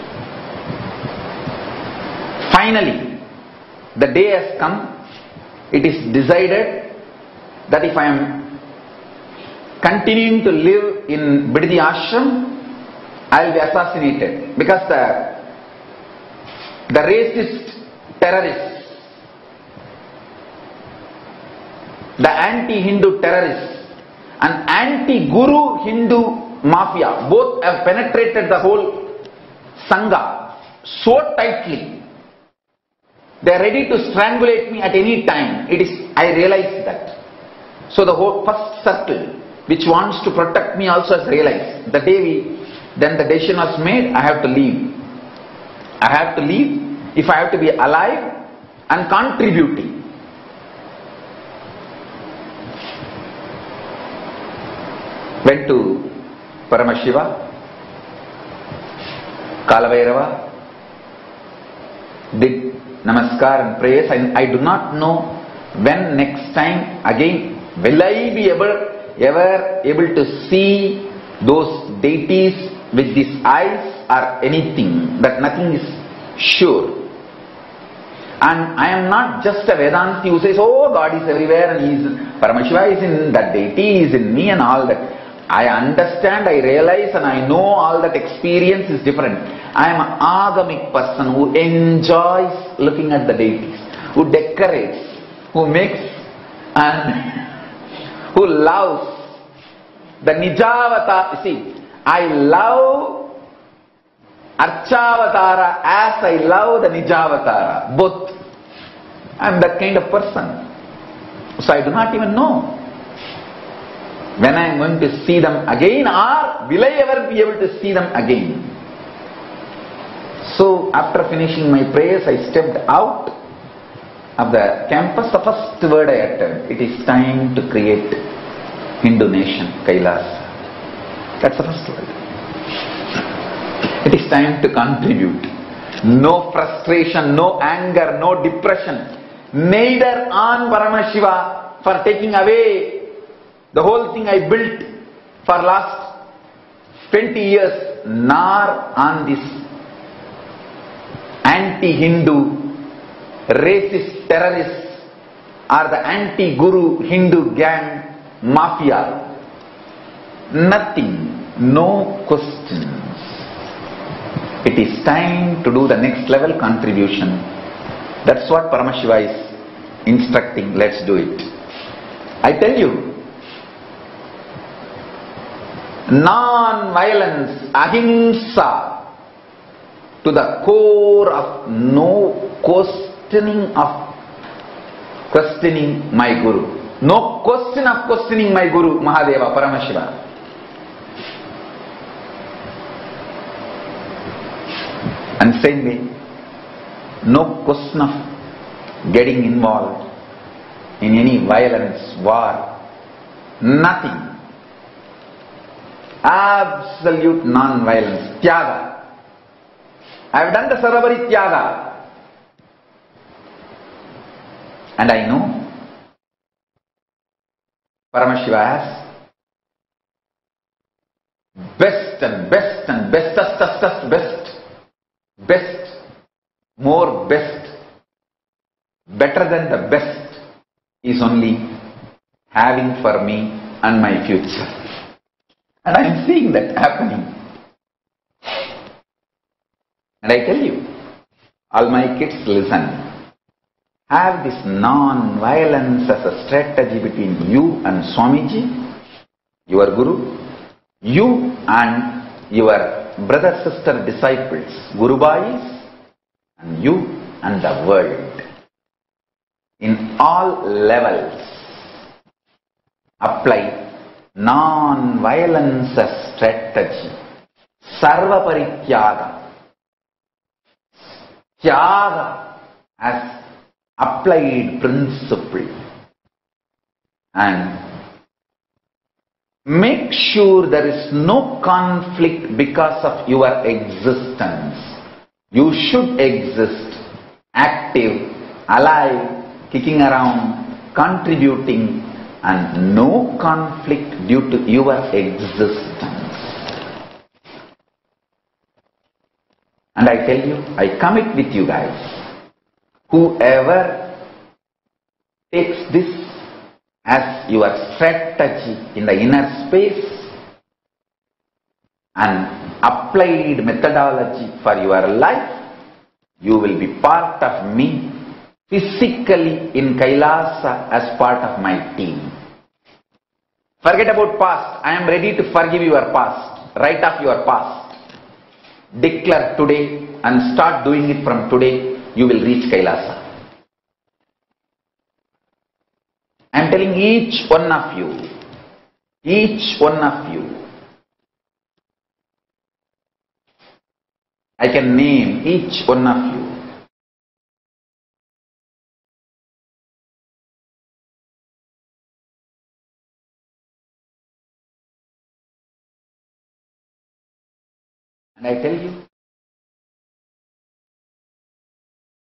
Finally, the day has come. It is decided that if I am continuing to live in Biddi Ashram, I will be assassinated because the racist terrorists, the anti-Hindu terrorists and anti-Guru Hindu mafia both have penetrated the whole Sangha so tightly. They are ready to strangulate me at any time. I realize that. So the whole first circle which wants to protect me also has realized. The day then the decision was made, I have to leave. I have to leave if I have to be alive and contributing. Went to Paramashiva, Kalavairava, did Namaskar and prayers. I do not know when next time again will I be ever able to see those deities with these eyes or anything. That nothing is sure. And I am not just a Vedanti who says, oh, God is everywhere and Paramashiva is in that deity, is in me and all that. I understand, I realize and I know all that experience is different. I am an agamic person who enjoys looking at the deities, who decorates, who makes and who loves the Nijavatara. See, I love Archavatara as I love the Nijavatara, both. I am that kind of person. So I do not even know when I am going to see them again, or will I ever be able to see them again. So after finishing my prayers, I stepped out of the campus. The first word I uttered, it is time to create Hindu nation, Kailasa. That's the first word. It is time to contribute. No frustration, no anger, no depression. Neither on Paramashiva for taking away the whole thing I built for last 20 years, nor on this anti-Hindu, racist terrorists or the anti-Guru Hindu gang mafia. Nothing, no questions. It is time to do the next level contribution. That's what Paramashiva is instructing. Let's do it. I tell you, non-violence, ahimsa, to the core of no questioning my Guru. No question of questioning my Guru, Mahadeva, Paramashiva. the same way, no question of getting involved in any violence, war, nothing. Absolute non-violence, tyaga. I have done the Sarabari tyaga. And I know Paramashiva has best and best and best, more best, better than the best is only having for me and my future. And I am seeing that happening. And I tell you, all my kids listen. Have this non-violence as a strategy between you and Swamiji, your Guru, you and your brother, sister, disciples, Guru Bhais, and you and the world. In all levels, apply non-violence as strategy. Sarva parityaga. Tyaga as applied principle. And make sure there is no conflict because of your existence. You should exist, active, alive, kicking around, contributing, and no conflict due to your existence. And I tell you, I commit with you guys, whoever takes this as your strategy in the inner space and applied methodology for your life, you will be part of me physically in Kailasa as part of my team. Forget about past. I am ready to forgive your past. Write off your past. Declare today and start doing it from today. You will reach Kailasa. I am telling each one of you, I can name each one of you. And I tell you,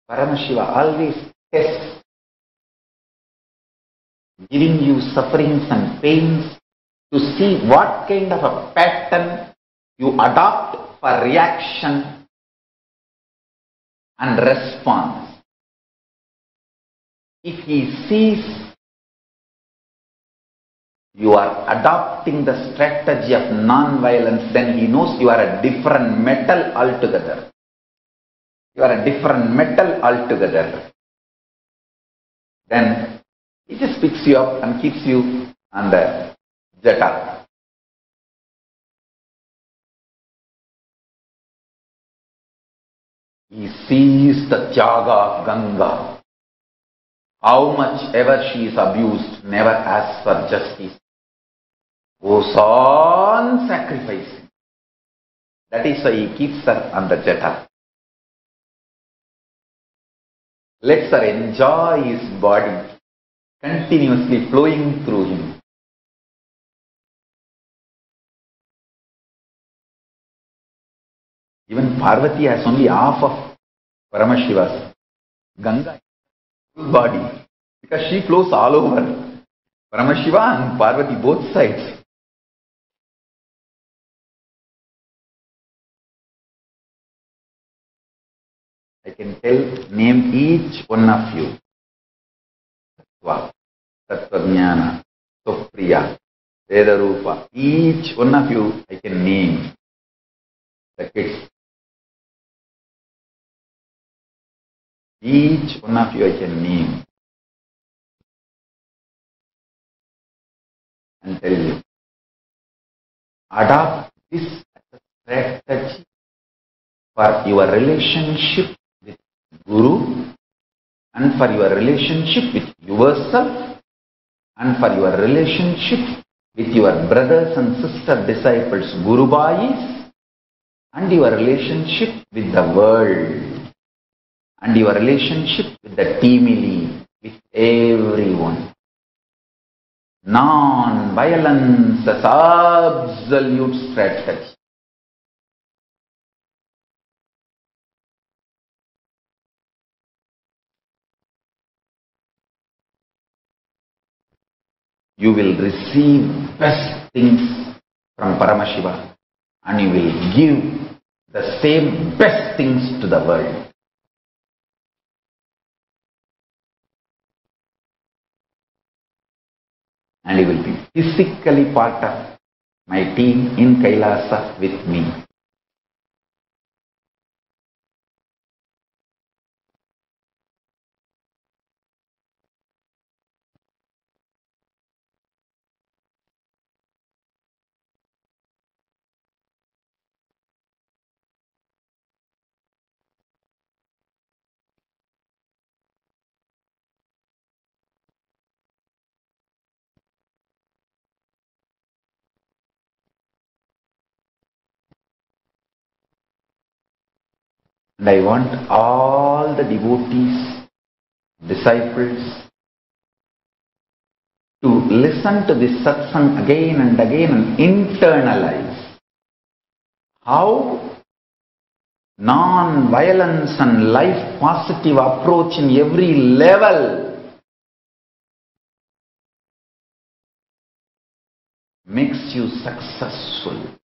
Paramashiva always tests, giving you sufferings and pains to see what kind of a pattern you adopt for reaction and response. If he sees you are adopting the strategy of non-violence, then he knows you are a different metal altogether. You are a different metal altogether. Then he just picks you up and keeps you on the jata. He sees the tyaga of Ganga. How much ever she is abused, never asks for justice. Goes on sacrificing. That is why he keeps her on the jata. Lets her enjoy his body continuously flowing through him. Even Parvati has only half of Paramashiva's Ganga body, because she flows all over. Paramashiva and Parvati both sides. I can name each one of you. Tattva, Tattvajnana, Supriya, Vedarupa. Each one of you I can name. The kids. Each one of you I can name. And tell you. Adopt this as a strategy for your relationship with Guru, and for your relationship with yourself, and for your relationship with your brothers and sister disciples, Guru Bhais, and your relationship with the world, and your relationship with the teamily, with everyone. Non-violence as absolute strategy. You will receive best things from Paramashiva, and you will give the same best things to the world. And you will be physically part of my team in Kailasa with me. And I want all the devotees, disciples, to listen to this satsang again and again and internalize how non-violence and life positive approach in every level makes you successful,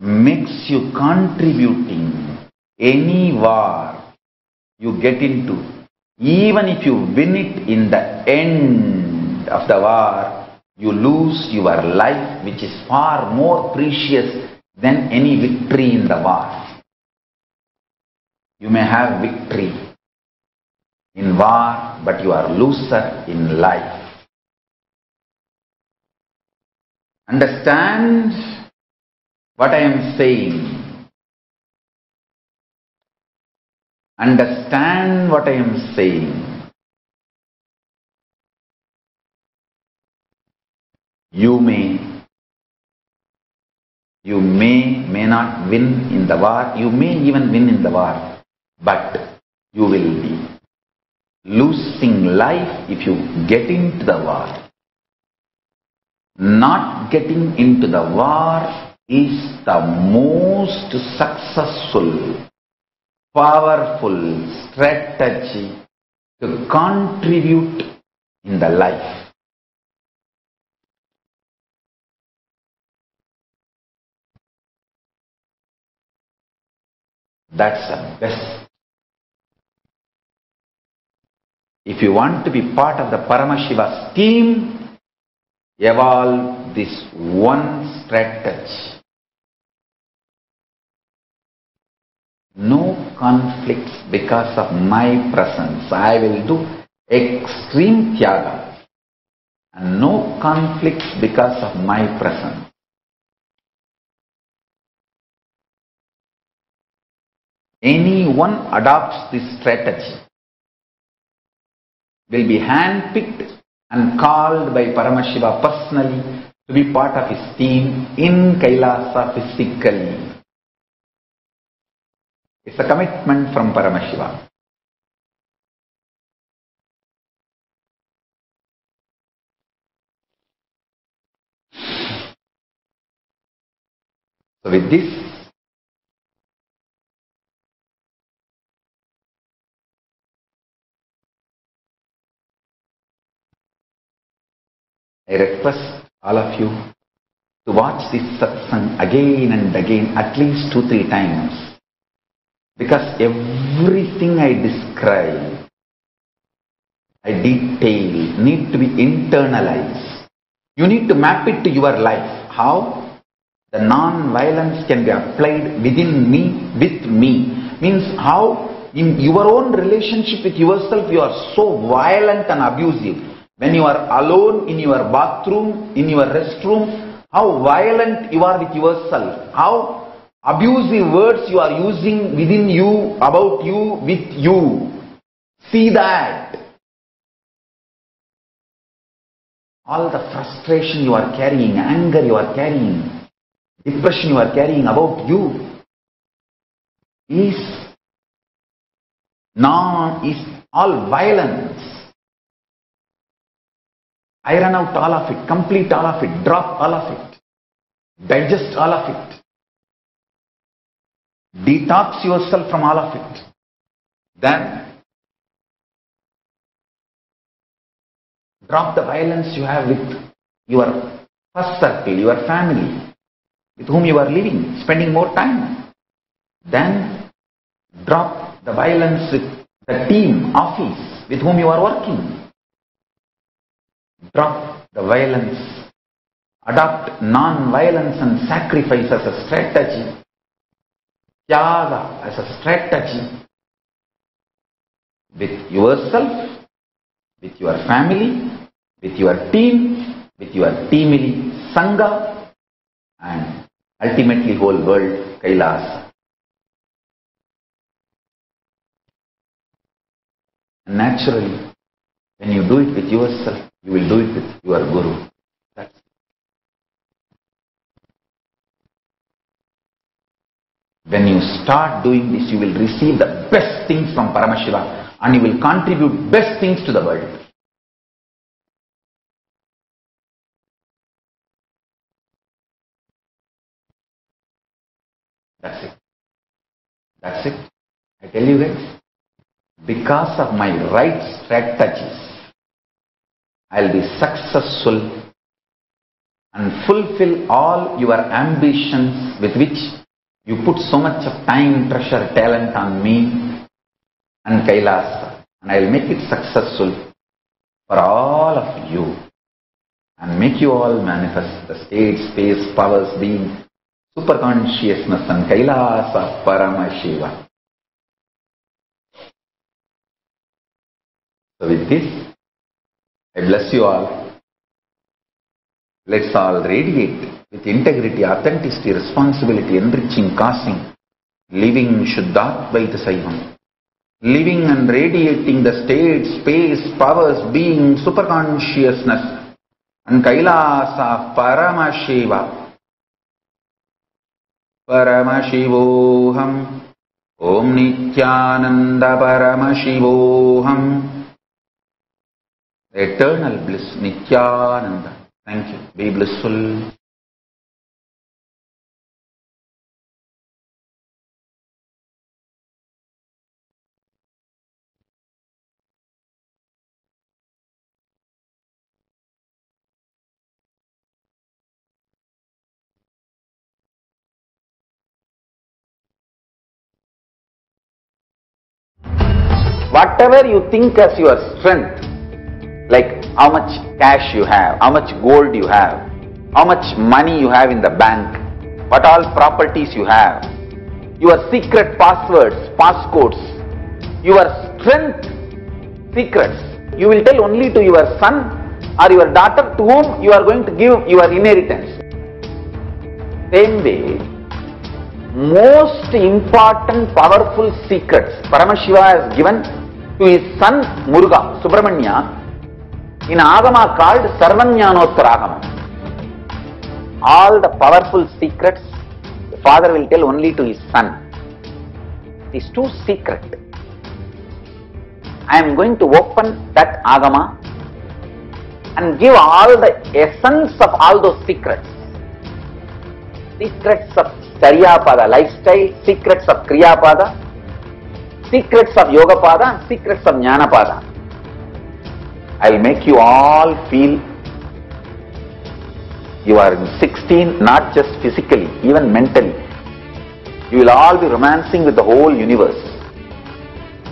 makes you contributing. Any war you get into, even if you win it, in the end of the war, you lose your life, which is far more precious than any victory in the war. You may have victory in war, but you are loser in life. Understand what I am saying. Understand what I am saying. You may not win in the war, you may even win in the war, but you will be losing life if you get into the war. Not getting into the war is the most successful, powerful strategy to contribute in the life. That's the best. If you want to be part of the Paramashiva's team, evolve this one strategy. No conflicts because of my presence. I will do extreme tyaga. And no conflicts because of my presence. Anyone adopts this strategy will be handpicked and called by Paramashiva personally to be part of his team in Kailasa physically. It's a commitment from Paramashiva. So with this, I request all of you to watch this satsang again and again, at least 2-3 times. Because everything I describe, I detail, need to be internalized. You need to map it to your life. How? The non-violence can be applied within me, with me. Means how in your own relationship with yourself you are so violent and abusive. When you are alone in your bathroom, in your restroom, how violent you are with yourself. How abusive words you are using within you, about you, with you. See that. all the frustration you are carrying, anger you are carrying, depression you are carrying about you is all violence. Iron out all of it, complete all of it, drop all of it, digest all of it, detox yourself from all of it. Then drop the violence you have with your first circle, your family, with whom you are living, spending more time. Then drop the violence with the team, office, with whom you are working. Drop the violence. Adopt non-violence and sacrifice as a strategy. Tyaga as a strategy. With yourself, with your family, with your team, with your teamily, Sangha, and ultimately whole world, Kailasa. Naturally, when you do it with yourself, you will do it with your Guru. That's it. When you start doing this, you will receive the best things from Paramashiva and you will contribute best things to the world. That's it. That's it. I tell you guys, because of my right strategies, I'll be successful and fulfill all your ambitions with which you put so much of time, treasure, talent on me and Kailasa, and I'll make it successful for all of you and make you all manifest the state, space, powers, being, super consciousness and Kailasa Paramashiva. So with this, I bless you all. Let's all radiate with integrity, authenticity, responsibility, enriching, causing, living Shuddhadvaita Saivam, living and radiating the state, space, powers, being, superconsciousness, and Kailasa Paramashiva. Paramashivoham, Om Nithyananda Paramashivoham. Eternal bliss, Nithyananda. Thank you. Be blissful. Whatever you think as your strength, like how much cash you have, how much gold you have, how much money you have in the bank, what all properties you have, your secret passwords, passcodes, your strength secrets, you will tell only to your son or your daughter to whom you are going to give your inheritance. Same way, most important powerful secrets Paramashiva has given to his son Muruga, Subramanya, in Agama called Sarvanyanottara. All the powerful secrets the father will tell only to his son. It is too secret. I am going to open that Agama and give all the essence of all those secrets. Secrets of Charyapada, lifestyle, secrets of Kriyapada, secrets of Yogapada, and secrets of Jnanapada. I will make you all feel you are 16, not just physically, even mentally. You will all be romancing with the whole universe.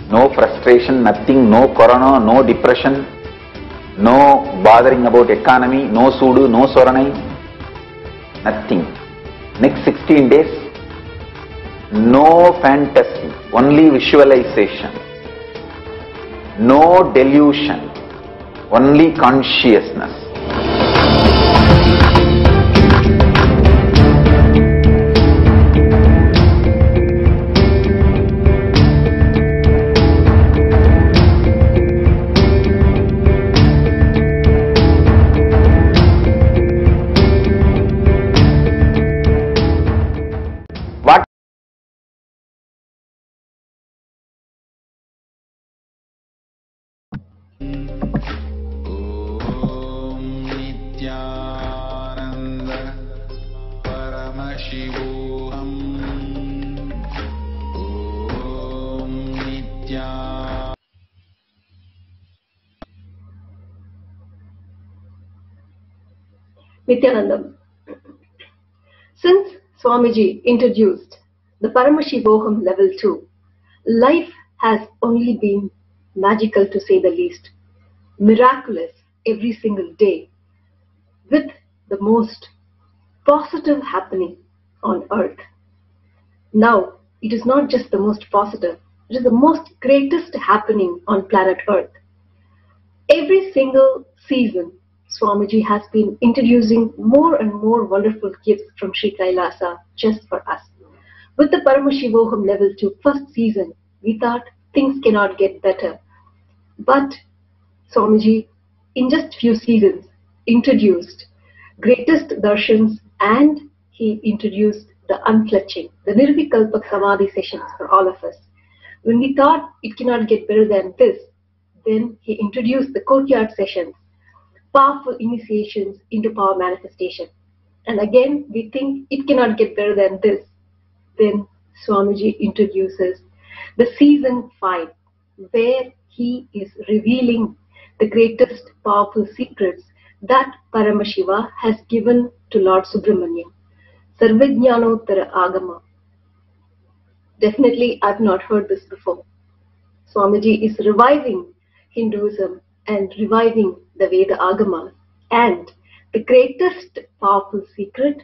No frustration, nothing, no corona, no depression, no bothering about economy, no sudu, no soranai, nothing. Next 16 days, no fantasy, only visualization, no delusion, only consciousness. Om Nithyananda Paramashivam. Om Nithyananda. Nithyanandam. Since Swamiji introduced the Paramashivoham level 2, life has only been magical to say the least, miraculous every single day, with the most positive happening on earth. Now, it is not just the most positive, it is the most greatest happening on planet earth. Every single season, Swamiji has been introducing more and more wonderful gifts from Sri Kailasa just for us. With the Paramashivoham level 2 first season, we thought things cannot get better. But Swamiji, in just few seasons, introduced greatest darshans, and he introduced the unclutching, the Nirvikalpak Samadhi sessions for all of us. When we thought it cannot get better than this, then he introduced the courtyard sessions, powerful initiations into power manifestation. And again, we think it cannot get better than this. Then Swamiji introduces the season 5, where he is revealing the greatest powerful secrets that Paramashiva has given to Lord Subramanya. Sarvajnanottara Agama. Definitely, I've not heard this before. Swamiji is reviving Hinduism and reviving the Veda Agamas, and the greatest powerful secret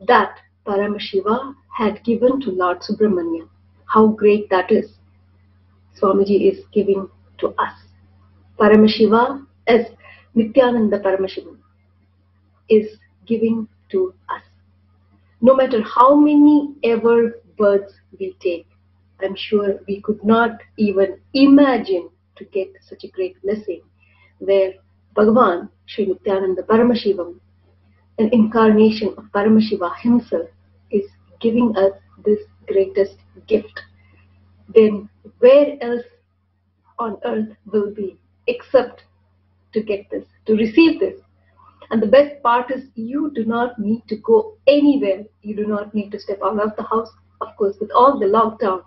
that Paramashiva had given to Lord Subramanya. How great that is, Swamiji is giving to us. Paramashiva, as Nithyananda Paramashivam, is giving to us. No matter how many ever births we take, I'm sure we could not even imagine to get such a great blessing, where Bhagavan, Sri Nithyananda Paramashivam, an incarnation of Paramashiva himself, is giving us this greatest gift. Then where else on earth will be except to get this, to receive this? And the best part is, you do not need to go anywhere. You do not need to step out of the house. Of course, with all the lockdown,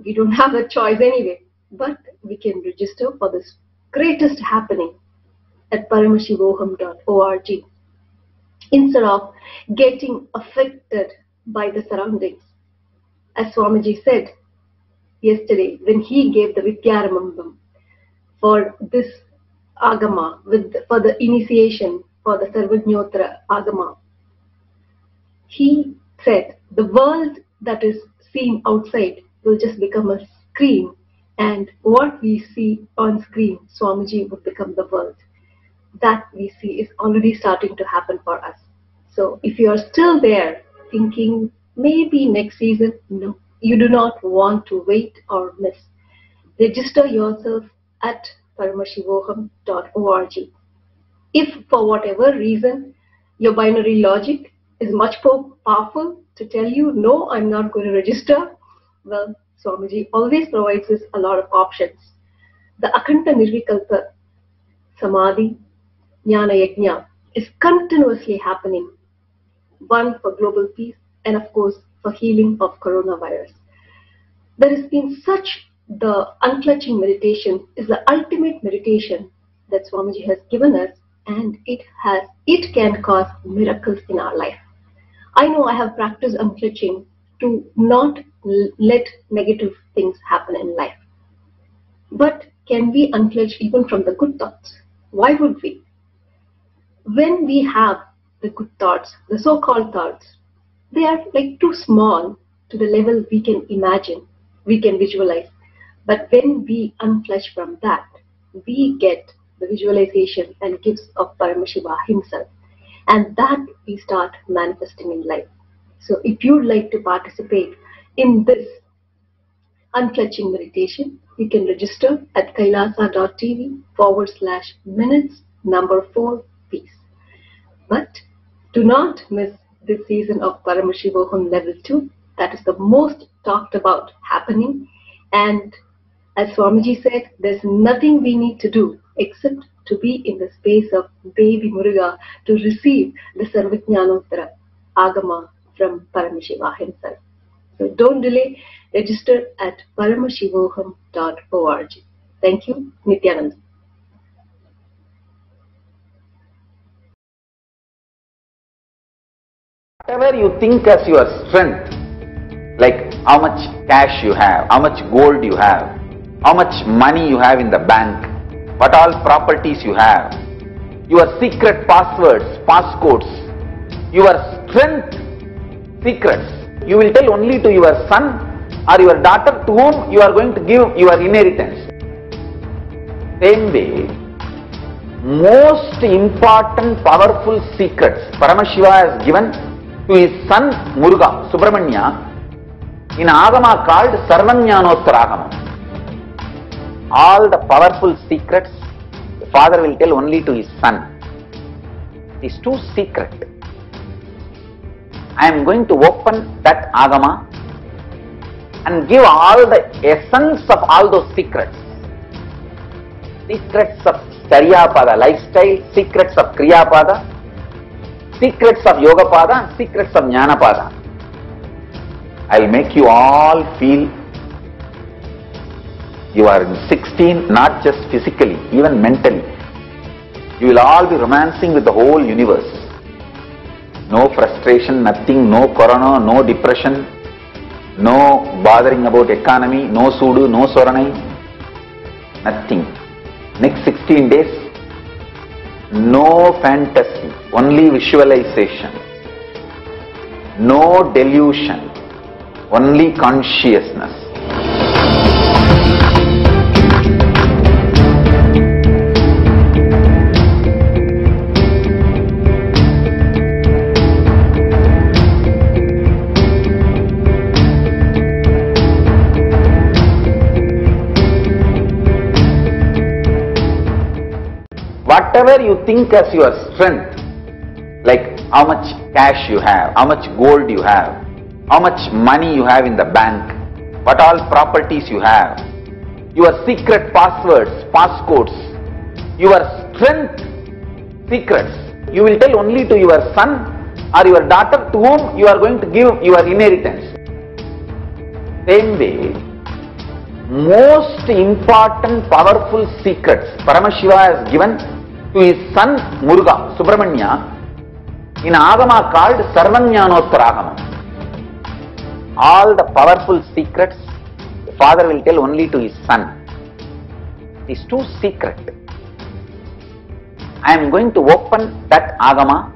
we don't have a choice anyway. But we can register for this greatest happening at paramashivoham.org. Instead of getting affected by the surroundings. As Swamiji said yesterday, when he gave the Vidyaramambam for this Agama, for the initiation, for the Sarvajnottara Agama, he said the world that is seen outside will just become a screen, and what we see on screen, Swamiji, would become the world. That we see is already starting to happen for us. So if you are still there thinking maybe next season, no, you do not want to wait or miss. Register yourself at paramashivoham.org. If for whatever reason your binary logic is much more powerful to tell you, no, I'm not going to register, well, Swamiji always provides us a lot of options. The Akhanda Nirvikalpa Samadhi Jnana Yajna is continuously happening. One for global peace, and of course for healing of coronavirus. There has been the unclutching meditation is the ultimate meditation that Swamiji has given us, and it can cause miracles in our life. I know I have practiced unclutching to not let negative things happen in life. But can we unclutch even from the good thoughts? Why would we? When we have the good thoughts, the so-called thoughts, they are like too small to the level we can imagine, we can visualize. But when we unclutch from that, we get the visualization and gifts of Paramashiva himself. And that we start manifesting in life. So if you'd like to participate in this unclutching meditation, you can register at kailasa.tv/minutes 4 But do not miss this season of Paramashivoham Level 2. That is the most talked about happening, and As Swamiji said, there's nothing we need to do except to be in the space of Baby Muruga to receive the Sarvajnanottara Agama from Paramashiva himself. So don't delay, register at paramashivoham.org. Thank you, Nithyananda. Whatever you think as your strength, like how much cash you have, how much gold you have, how much money you have in the bank, what all properties you have, your secret passwords, passcodes, your strength secrets, you will tell only to your son or your daughter to whom you are going to give your inheritance. Same way, most important powerful secrets Paramashiva has given to his son Muruga, Subramanya, in Agama called Sarvajnanottara. All the powerful secrets the father will tell only to his son. It is too secret. I am going to open that Agama and give all the essence of all those secrets. Secrets of Charyapada, lifestyle, secrets of Kriyapada, secrets of Yogapada, and secrets of Jnanapada. I will make you all feel you are in 16, not just physically, even mentally. You will all be romancing with the whole universe. No frustration, nothing, no corona, no depression, no bothering about economy, no sudu, no soranai, nothing. Next 16 days, no fantasy, only visualization, no delusion, only consciousness. Whatever you think as your strength, like how much cash you have, how much gold you have, how much money you have in the bank, what all properties you have, your secret passwords, passcodes, your strength secrets, you will tell only to your son or your daughter to whom you are going to give your inheritance. Same way, most important powerful secrets Paramashiva has given to his son Muruga, Subramanya, in Agama called Sarvajnanottara. All the powerful secrets the father will tell only to his son. It is too secret. I am going to open that Agama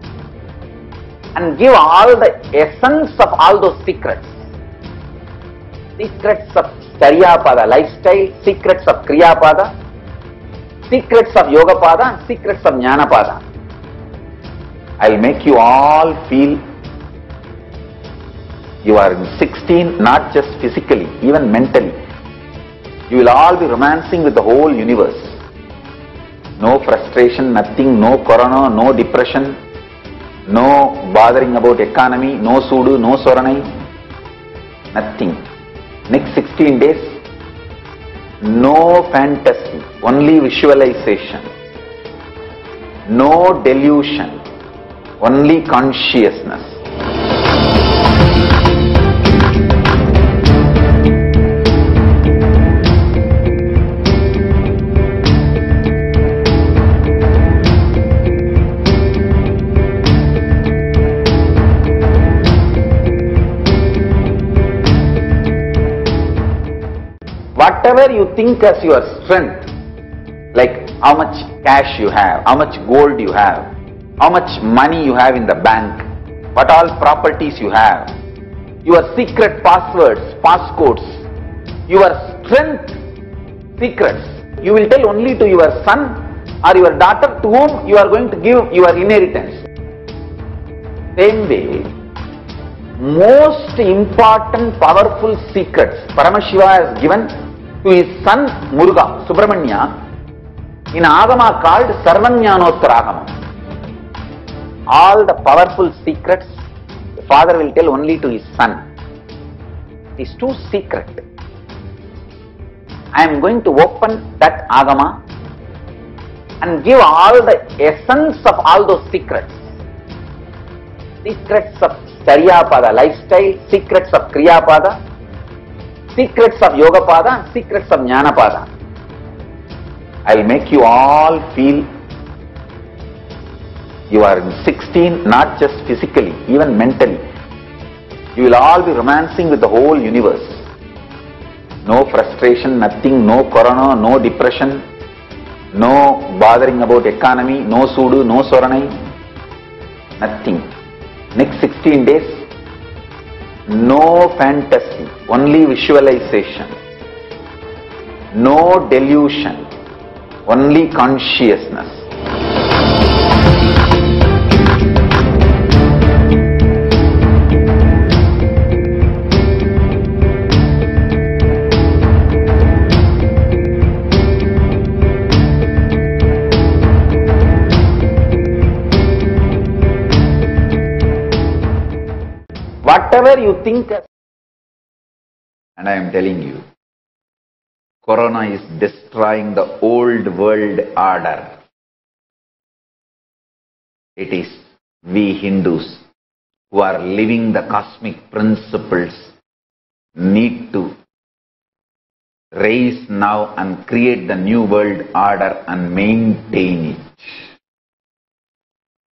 and give all the essence of all those secrets. Secrets of Charyapada, lifestyle, secrets of Kriyapada, secrets of Yogapada, and secrets of Jnanapada. I will make you all feel you are in 16, not just physically, even mentally. You will all be romancing with the whole universe. No frustration, nothing, no corona, no depression, no bothering about economy, no sudu, no soranai, nothing. Next 16 days, no fantasy, only visualization, no delusion, only consciousness. Whatever you think as your strength, like how much cash you have, how much gold you have, how much money you have in the bank, what all properties you have, your secret passwords, passcodes, your strength secrets, you will tell only to your son or your daughter to whom you are going to give your inheritance. Same way, most important powerful secrets Paramashiva has given to his son Muruga, Subramanya, in Agama called Sarvajnanottara. All the powerful secrets the father will tell only to his son. It is too secret. I I am going to open that agama and give all the essence of all those secrets. Secrets of Charyapada lifestyle, secrets of Kriyapada, secrets of Yogapada, and secrets of Jnanapada. I will make you all feel you are in 16, not just physically, even mentally. You will all be romancing with the whole universe. No frustration, nothing, no corona, no depression, no bothering about economy, no sudu, no soranai, nothing. Next 16 days, no fantasy, only visualization. No delusion, only consciousness. Whatever you think, and I am telling you, Corona is destroying the old world order. It is we Hindus who are living the cosmic principles need to raise now and create the new world order and maintain it.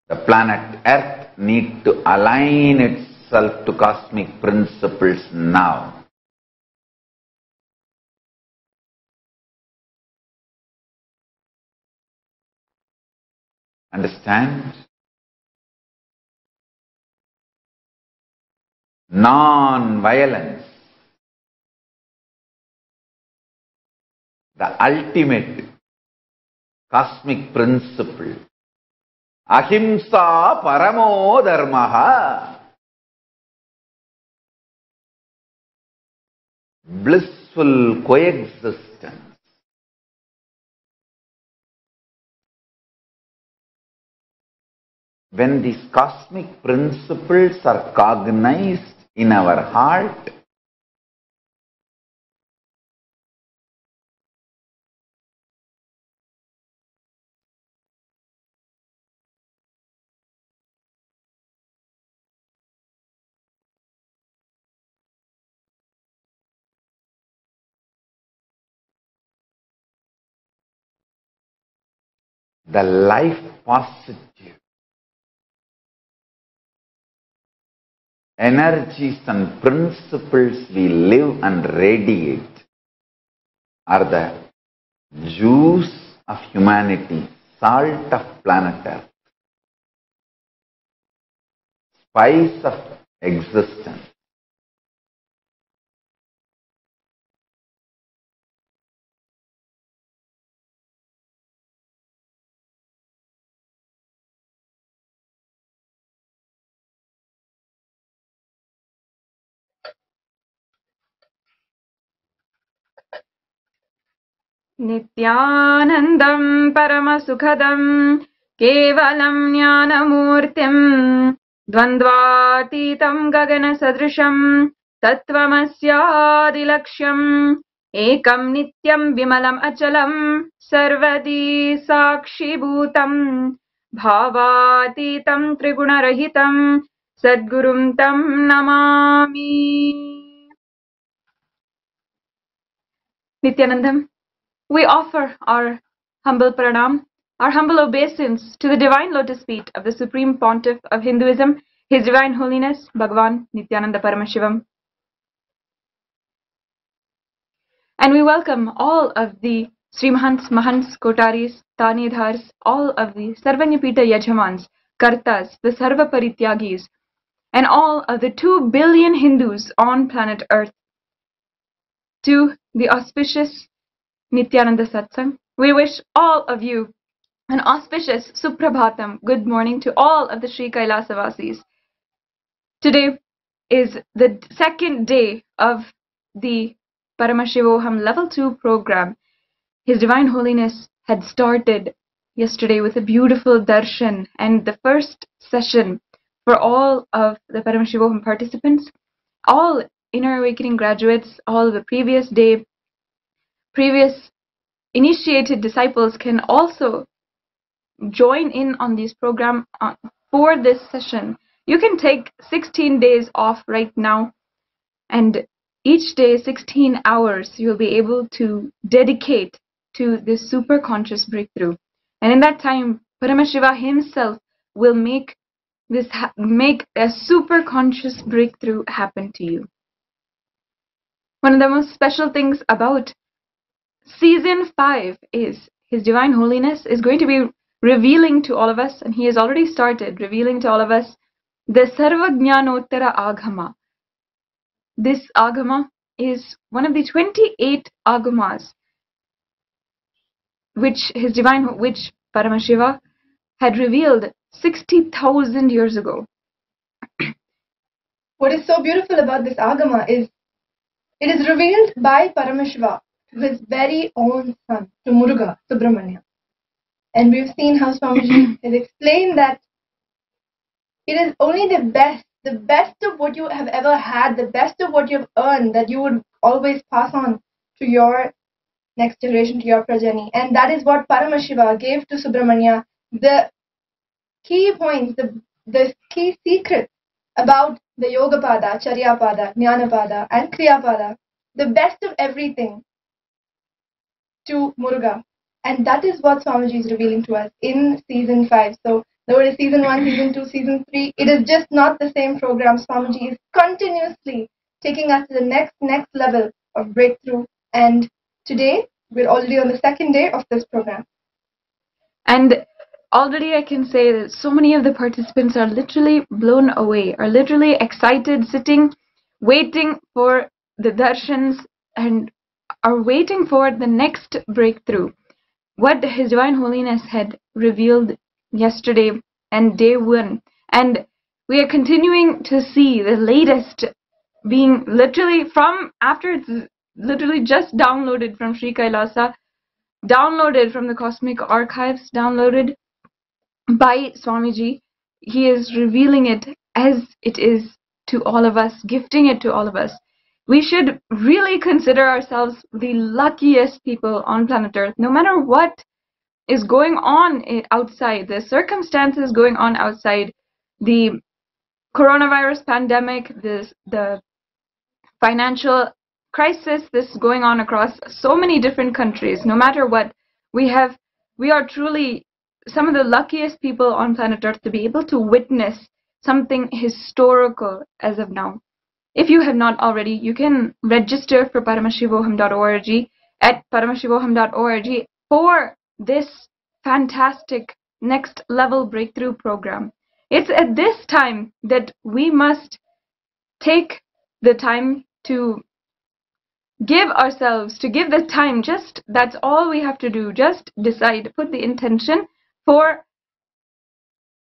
The planet Earth needs to align itself to cosmic principles now. Understand? Non-violence, the ultimate cosmic principle. Ahimsa paramo dharmaha. Blissful coexistence. When these cosmic principles are cognized in our heart, the life positive energies and principles we live and radiate are the juice of humanity, salt of planet Earth, spice of existence. Nithyanandam Paramasukhadam Kevalam Jnanamurtim Dvandvatitam Gagana Sadrisham Tattvamasyadilaksham Ekam Nityam Vimalam Achalam Sarvadi Sakshi Bhutam Bhavatitam Trigunarahitam Sadgurum Tam Namami. Nithyanandam, we offer our humble pranam, our humble obeisance to the divine lotus feet of the Supreme Pontiff of Hinduism, His Divine Holiness, Bhagavan Nithyananda Paramashivam. And we welcome all of the Srimahants, Mahants, Kotaris, Tanidhars, all of the Sarvanyapita Yajamans, Kartas, the Sarva Parityagis, and all of the 2 billion Hindus on planet Earth to the auspicious Nithyananda Satsang. We wish all of you an auspicious Suprabhatam, good morning to all of the Sri Kailasa Vasis. Today is the second day of the Paramashivoham Level 2 program. His Divine Holiness had started yesterday with a beautiful darshan, and the first session for all of the Paramashivoham participants, all Inner Awakening graduates, all the previous day previous initiated disciples can also join in on this program for this session. You can take 16 days off right now, and each day 16 hours you'll be able to dedicate to this super conscious breakthrough. And in that time, Paramashiva himself will make a super conscious breakthrough happen to you. One of the most special things about Season 5 is His Divine Holiness is going to be revealing to all of us, and he has already started revealing to all of us, the Sarvajnanottara Agama. This Agama is one of the 28 Agamas which Paramashiva had revealed 60,000 years ago. What is so beautiful about this Agama is it is revealed by Paramashiva to his very own son, to Muruga, Subramanya. And we've seen how Swamiji has explained that it is only the best of what you have ever had, the best of what you've earned, that you would always pass on to your next generation, to your progeny. And that is what Paramashiva gave to Subramanya, the key points, the key secrets about the Yoga Pada, Charya Pada, Jnana Pada, and Kriya Pada, the best of everything to Muruga. And that is what Swamiji is revealing to us in Season 5. So, though it is Season 1, Season 2, Season 3, it is just not the same program. Swamiji is continuously taking us to the next level of breakthrough. And today, we're already on the second day of this program. And already I can say that so many of the participants are literally blown away, are literally excited, sitting, waiting for the darshans, and are waiting for the next breakthrough. What His Divine Holiness had revealed yesterday and day 1. And we are continuing to see the latest being literally from after it's literally just downloaded from Sri Kailasa, downloaded from the Cosmic Archives, downloaded by Swamiji. He is revealing it as it is to all of us, gifting it to all of us. We should really consider ourselves the luckiest people on planet Earth, no matter what is going on outside, the circumstances going on outside, the coronavirus pandemic, the financial crisis, this is going on across so many different countries. No matter what, we are truly some of the luckiest people on planet Earth to be able to witness something historical as of now. If you have not already, you can register for paramashivoham.org at paramashivoham.org for this fantastic next level breakthrough program. It's at this time that we must take the time to give ourselves, to give the time, that's all we have to do. Just decide, put the intention for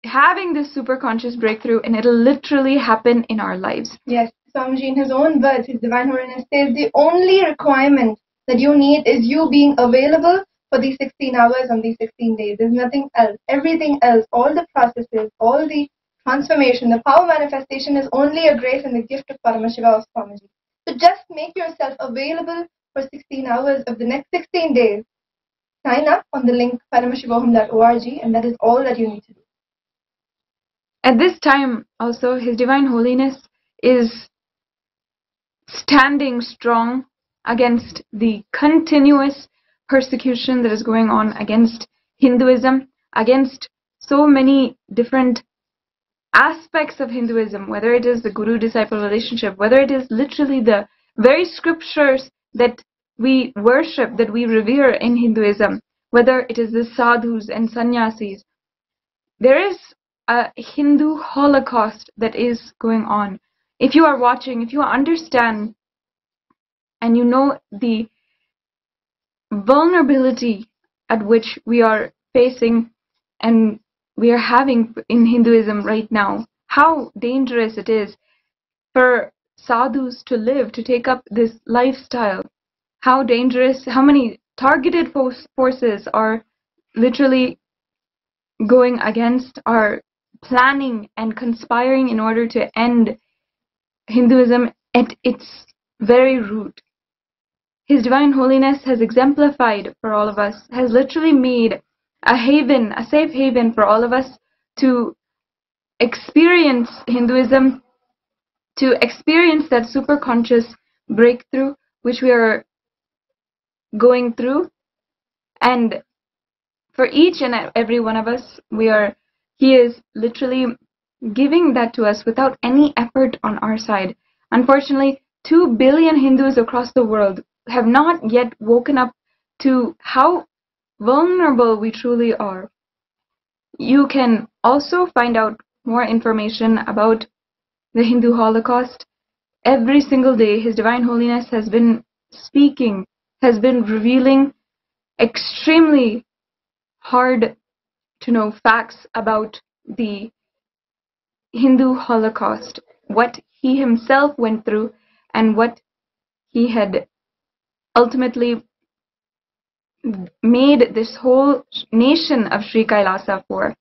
having this super conscious breakthrough, and it'll literally happen in our lives. Yes, Swamiji in his own words, His Divine Holiness says the only requirement that you need is you being available for these 16 hours on these 16 days. There's nothing else. Everything else, all the processes, all the transformation, the power manifestation is only a grace and the gift of Paramashiva of Swamiji. So just make yourself available for 16 hours of the next 16 days. Sign up on the link paramashivoham.org, and that is all that you need to do. At this time, also, His Divine Holiness is standing strong against the continuous persecution that is going on against Hinduism, against so many different aspects of Hinduism, whether it is the guru-disciple relationship, whether it is literally the very scriptures that we worship, that we revere in Hinduism, whether it is the sadhus and sannyasis. There is a Hindu holocaust that is going on. If you are watching, if you understand and you know the vulnerability at which we are facing and we are having in Hinduism right now, how dangerous it is for sadhus to live, to take up this lifestyle, how dangerous, how many targeted forces are literally going against, are planning and conspiring in order to end Hinduism at its very root. His Divine Holiness has exemplified for all of us, has literally made a haven, a safe haven for all of us to experience Hinduism, to experience that superconscious breakthrough which we are going through. And for each and every one of us, he is literally giving that to us without any effort on our side. Unfortunately, 2 billion Hindus across the world have not yet woken up to how vulnerable we truly are. You can also find out more information about the Hindu Holocaust. Every single day, His Divine Holiness has been speaking, has been revealing extremely hard to know facts about the Hindu Holocaust, what he himself went through, and what he had ultimately made this whole nation of Sri Kailasa for.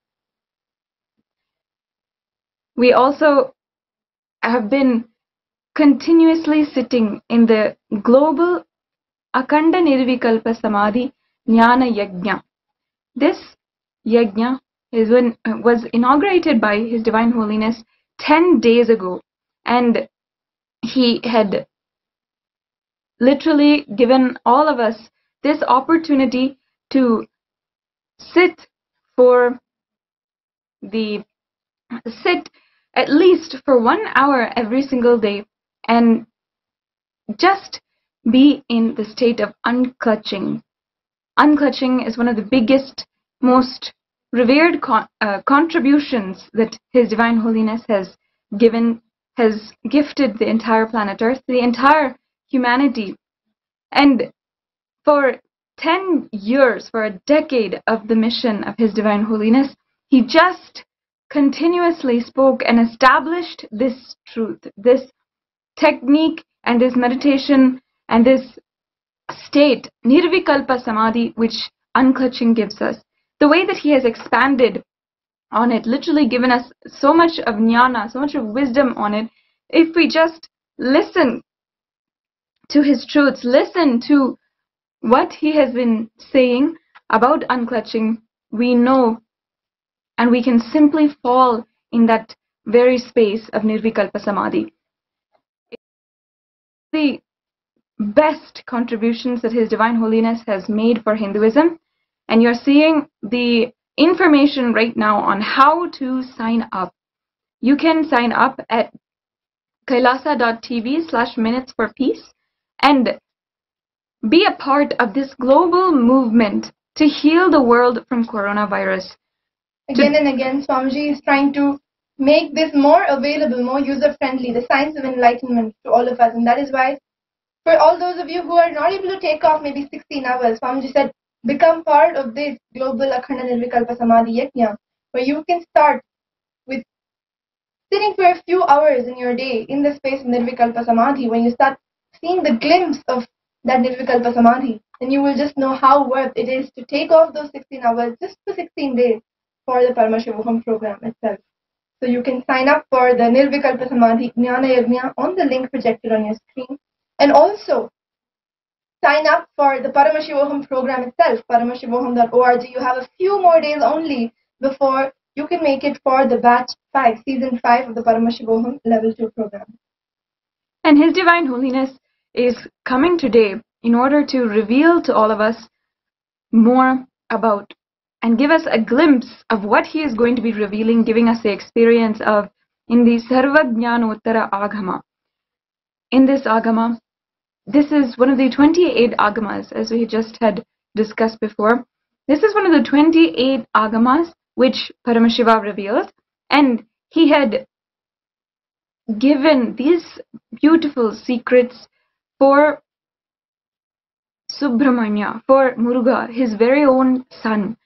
We also have been continuously sitting in the global Akanda Nirvikalpa Samadhi Jnana Yajna. This Yajna was inaugurated by His Divine Holiness 10 days ago, and he had literally given all of us this opportunity to sit at least for 1 hour every single day and just be in the state of unclutching. Unclutching is one of the biggest, most revered contributions that His Divine Holiness has gifted the entire planet Earth, the entire humanity. And for 10 years, for a decade of the mission of His Divine Holiness, he just continuously spoke and established this truth, this technique and this meditation and this state, Nirvikalpa Samadhi, which unclutching gives us. The way that he has expanded on it, literally given us so much of jnana, so much of wisdom on it, if we just listen to his truths, listen to what he has been saying about unclutching, we know and we can simply fall in that very space of Nirvikalpa Samadhi. The best contributions that His Divine Holiness has made for Hinduism, and you're seeing the information right now on how to sign up. You can sign up at kailasa.tv/minutes for peace and be a part of this global movement to heal the world from coronavirus. Again and again, Swamiji is trying to make this more available, more user-friendly, the science of enlightenment to all of us. And that is why, for all those of you who are not able to take off maybe 16 hours, Swamiji said, become part of this global Akhanda Nirvikalpa Samadhi Yajna, where you can start with sitting for a few hours in your day in the space of Nirvikalpa Samadhi. When you start seeing the glimpse of that Nirvikalpa Samadhi, then you will just know how worth it is to take off those 16 hours just for 16 days for the Paramashivam program itself. So you can sign up for the Nirvikalpa Samadhi Jnana Yajna on the link projected on your screen, and also sign up for the Paramashivam program itself, paramashivam.org. You have a few more days only before you can make it for the batch 5, season 5 of the Paramashivam level 2 program. And His Divine Holiness is coming today in order to reveal to all of us more about and give us a glimpse of what he is going to be revealing, giving us the experience of in the Sarvajnanottara Agama. In this Agama, this is one of the 28 Agamas, as we just had discussed before. This is one of the 28 Agamas which Paramashiva revealed, and he had given these beautiful secrets for Subramanya, for Muruga, his very own son.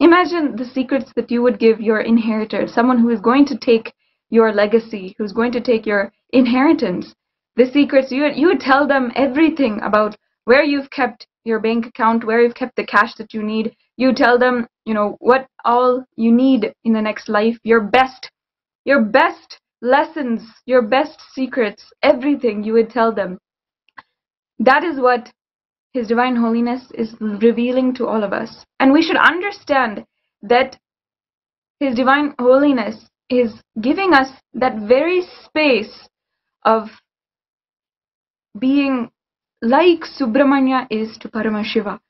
Imagine the secrets that you would give your inheritor, someone who is going to take your legacy, who's going to take your inheritance. The secrets, you would tell them everything about where you've kept your bank account, where you've kept the cash that you need. You tell them, what all you need in the next life, your best lessons, your best secrets, everything you would tell them. That is what His Divine Holiness is revealing to all of us. And we should understand that His Divine Holiness is giving us that very space of being like Subramanya is to Paramashiva.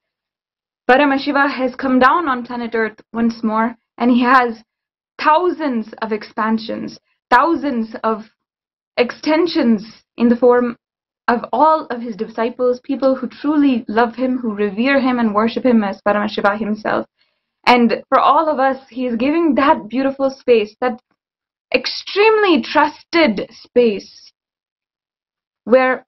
Paramashiva has come down on planet Earth once more, and he has thousands of expansions, thousands of extensions in the form of all of his disciples, people who truly love him, who revere him and worship him as Paramashiva himself. And for all of us, he is giving that beautiful space, that extremely trusted space, where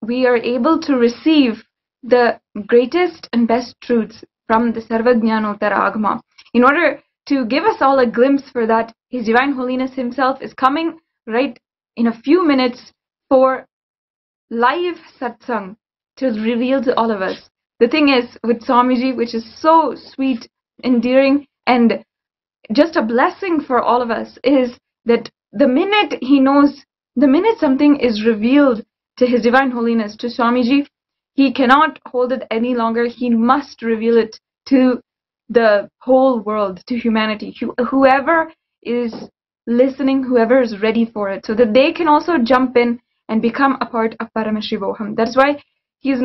we are able to receive the greatest and best truths from the Sarvajnanottara Agama. In order to give us all a glimpse for that, His Divine Holiness himself is coming right in a few minutes for live satsang to reveal to all of us. The thing is with Swamiji, which is so sweet, endearing, and just a blessing for all of us, is that the minute he knows, the minute something is revealed to His Divine Holiness, to Swamiji, he cannot hold it any longer. He must reveal it to the whole world, to humanity, whoever is listening, whoever is ready for it, so that they can also jump in and become a part of Paramashivoham. That's why he's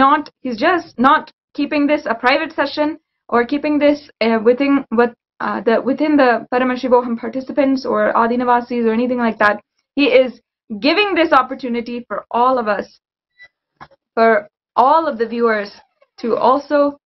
just not keeping this a private session or keeping this within the Paramashivoham participants or Adinavasis or anything like that. He is giving this opportunity for all of us, for all of the viewers, to also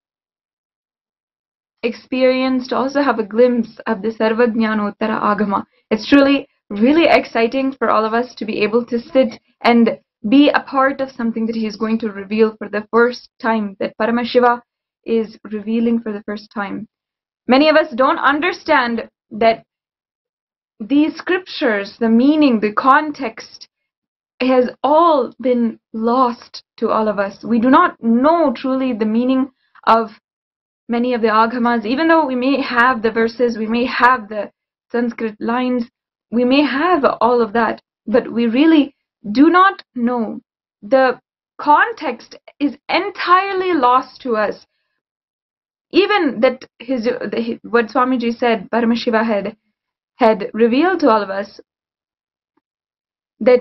experience, to also have a glimpse of the Sarvajnanottara Agama. It's truly really exciting for all of us to be able to sit and be a part of something that he is going to reveal for the first time, that Paramashiva is revealing for the first time. Many of us don't understand that these scriptures, the meaning, the context, has all been lost to all of us. We do not know truly the meaning of many of the agamas, even though we may have the verses, we may have the Sanskrit lines, we may have all of that, but we really do not know. The context is entirely lost to us. Even that what Swamiji said, Paramashiva had revealed to all of us, that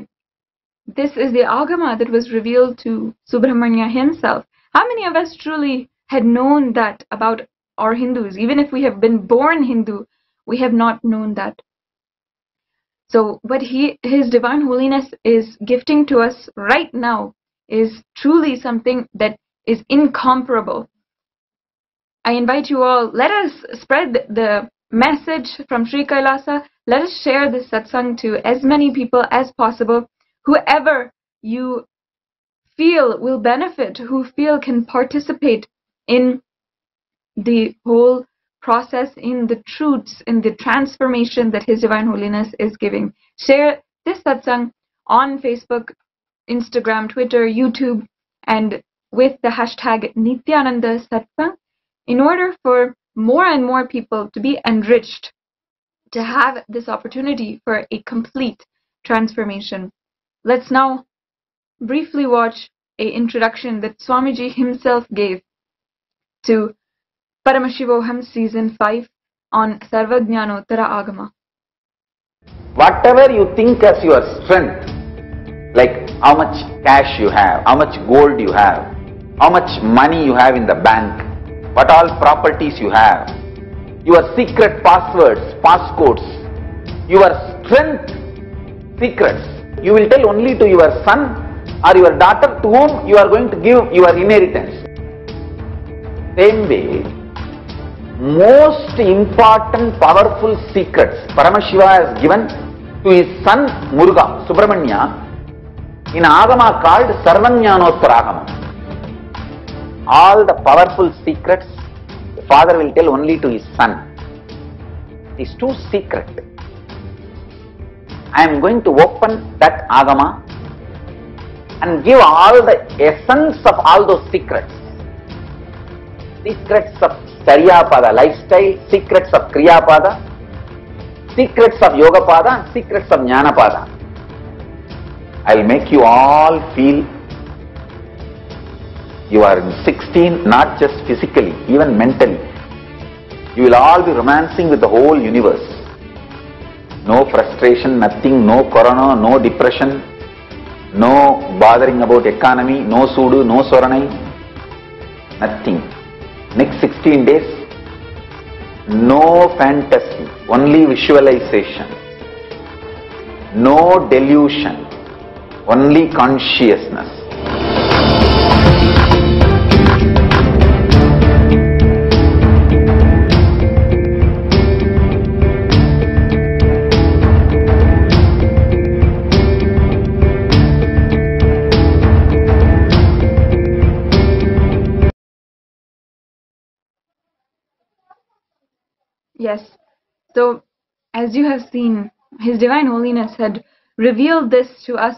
this is the agama that was revealed to Subramanya himself. How many of us truly had known that about our Hindus? Even if we have been born Hindu, we have not known that. So what His Divine Holiness is gifting to us right now is truly something that is incomparable. I invite you all, let us spread the message from Sri Kailasa. Let us share this satsang to as many people as possible. Whoever you feel will benefit, who feel can participate in the whole process, in the truths, in the transformation that His Divine Holiness is giving. Share this satsang on Facebook, Instagram, Twitter, YouTube, and with the hashtag Nithyananda Satsang, in order for more and more people to be enriched, to have this opportunity for a complete transformation. Let's now briefly watch an introduction that Swamiji himself gave to Paramashivoham Season 5 on Sarvajnanottara Agama. Whatever you think as your strength, like how much cash you have, how much gold you have, how much money you have in the bank, what all properties you have, your secret passwords, passcodes, your strength secrets, you will tell only to your son or your daughter to whom you are going to give your inheritance. Same way, most important powerful secrets Paramashiva has given to his son Muruga, Subramanya, in Agama called Sarvajnanottara Agama. All the powerful secrets the father will tell only to his son. It is too secret. I am going to open that Agama and give all the essence of all those secrets. Secrets of Charyapada lifestyle, secrets of Kriyapada, secrets of Yogapada, and secrets of Jnanapada. I will make you all feel You are in 16, not just physically, even mentally. You will all be romancing with the whole universe. No frustration, nothing, no corona, no depression, no bothering about economy, no sudu, no soranai, nothing. Next 16 days, no fantasy, only visualization. No delusion, only consciousness. Yes. So, as you have seen, His Divine Holiness had revealed this to us.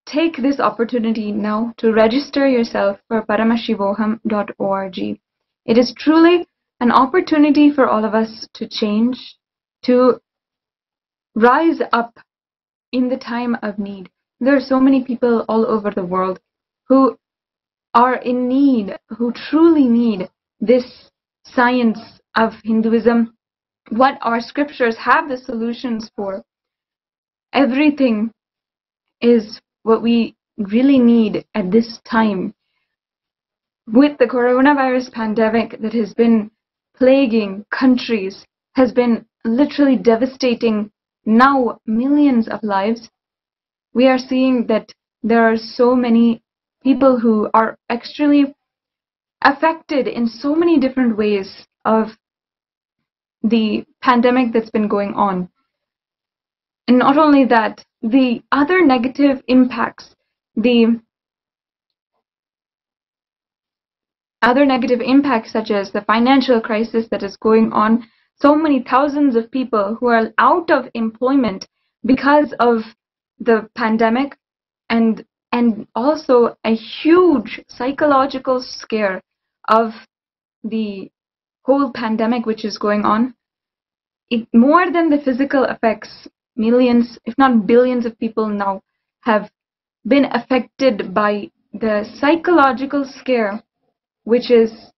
Take this opportunity now to register yourself for paramashivoham.org. It is truly an opportunity for all of us to change, to rise up in the time of need. There are so many people all over the world who are in need, who truly need this science of Hinduism, what our scriptures have the solutions for. Everything is what we really need at this time. With the coronavirus pandemic that has been plaguing countries, has been literally devastating now millions of lives, we are seeing that there are so many people who are actually affected in so many different ways of the pandemic that's been going on. And not only that, the other negative impacts, such as the financial crisis that is going on, so many thousands of people who are out of employment because of the pandemic, and also a huge psychological scare of the whole pandemic which is going on. More than the physical effects, millions, if not billions of people now have been affected by the psychological scare which is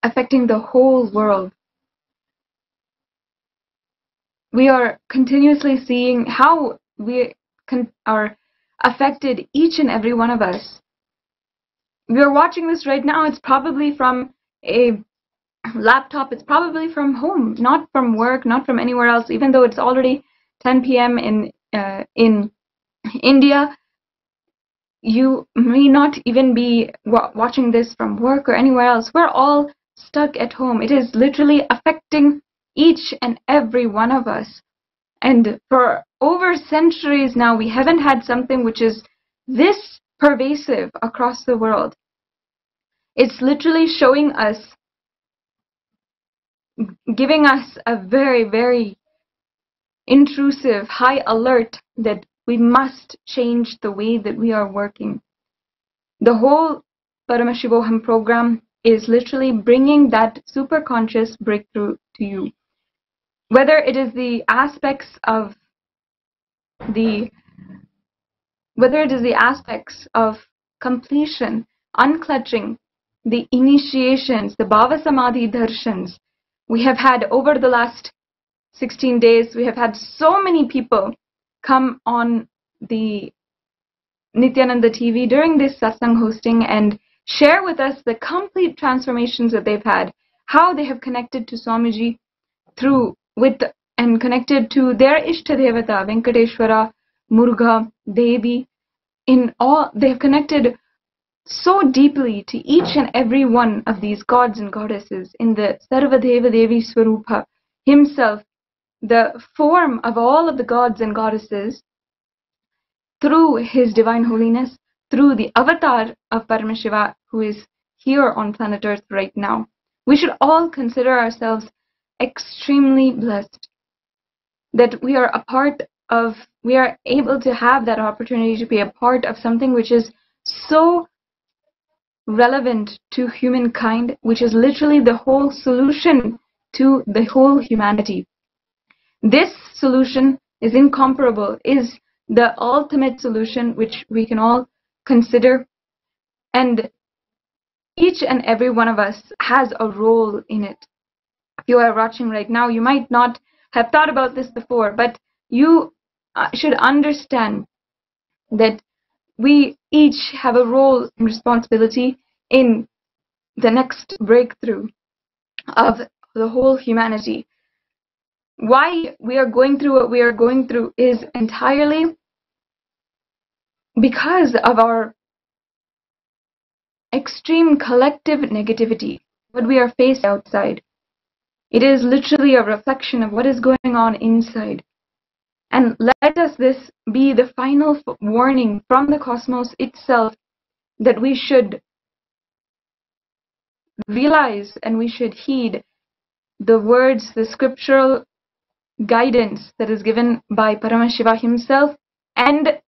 affecting the whole world. We are continuously seeing how we are affected, each and every one of us. We are watching this right now. It's probably from a laptop. It's probably from home, not from work, not from anywhere else, even though it's already 10 p.m. in India. You may not even be watching this from work or anywhere else. We're all stuck at home. It is literally affecting each and every one of us. And for over centuries now, we haven't had something which is this pervasive across the world. It's literally showing us, giving us a very, very intrusive, high alert that we must change the way that we are working. The whole Paramashivoham program is literally bringing that superconscious breakthrough to you. Whether it is the aspects of completion, unclutching, the initiations, the Bhava Samadhi darshans. We have had over the last 16 days, we have had so many people come on the Nithyananda TV during this satsang hosting and share with us the complete transformations that they've had, how they have connected to Swamiji and connected to their Ishtadevata, Venkateshwara, Muruga, Devi. They have connected so deeply to each and every one of these gods and goddesses in the Sarvadeva Devi Swarupa himself, the form of all of the gods and goddesses, through His Divine Holiness, through the avatar of Paramashiva who is here on planet Earth right now. We should all consider ourselves extremely blessed that we are able to have that opportunity to be a part of something which is so relevant to humankind, which is literally the whole solution to the whole humanity. This solution is incomparable, is the ultimate solution which we can all consider. And each and every one of us has a role in it. If you are watching right now, you might not have thought about this before, but you should understand that we each have a role and responsibility in the next breakthrough of the whole humanity. Why we are going through what we are going through is entirely because of our extreme collective negativity, what we are faced outside. It is literally a reflection of what is going on inside. And let us this be the final warning from the cosmos itself, that we should realize and we should heed the words, the scriptural guidance that is given by Paramashiva himself, and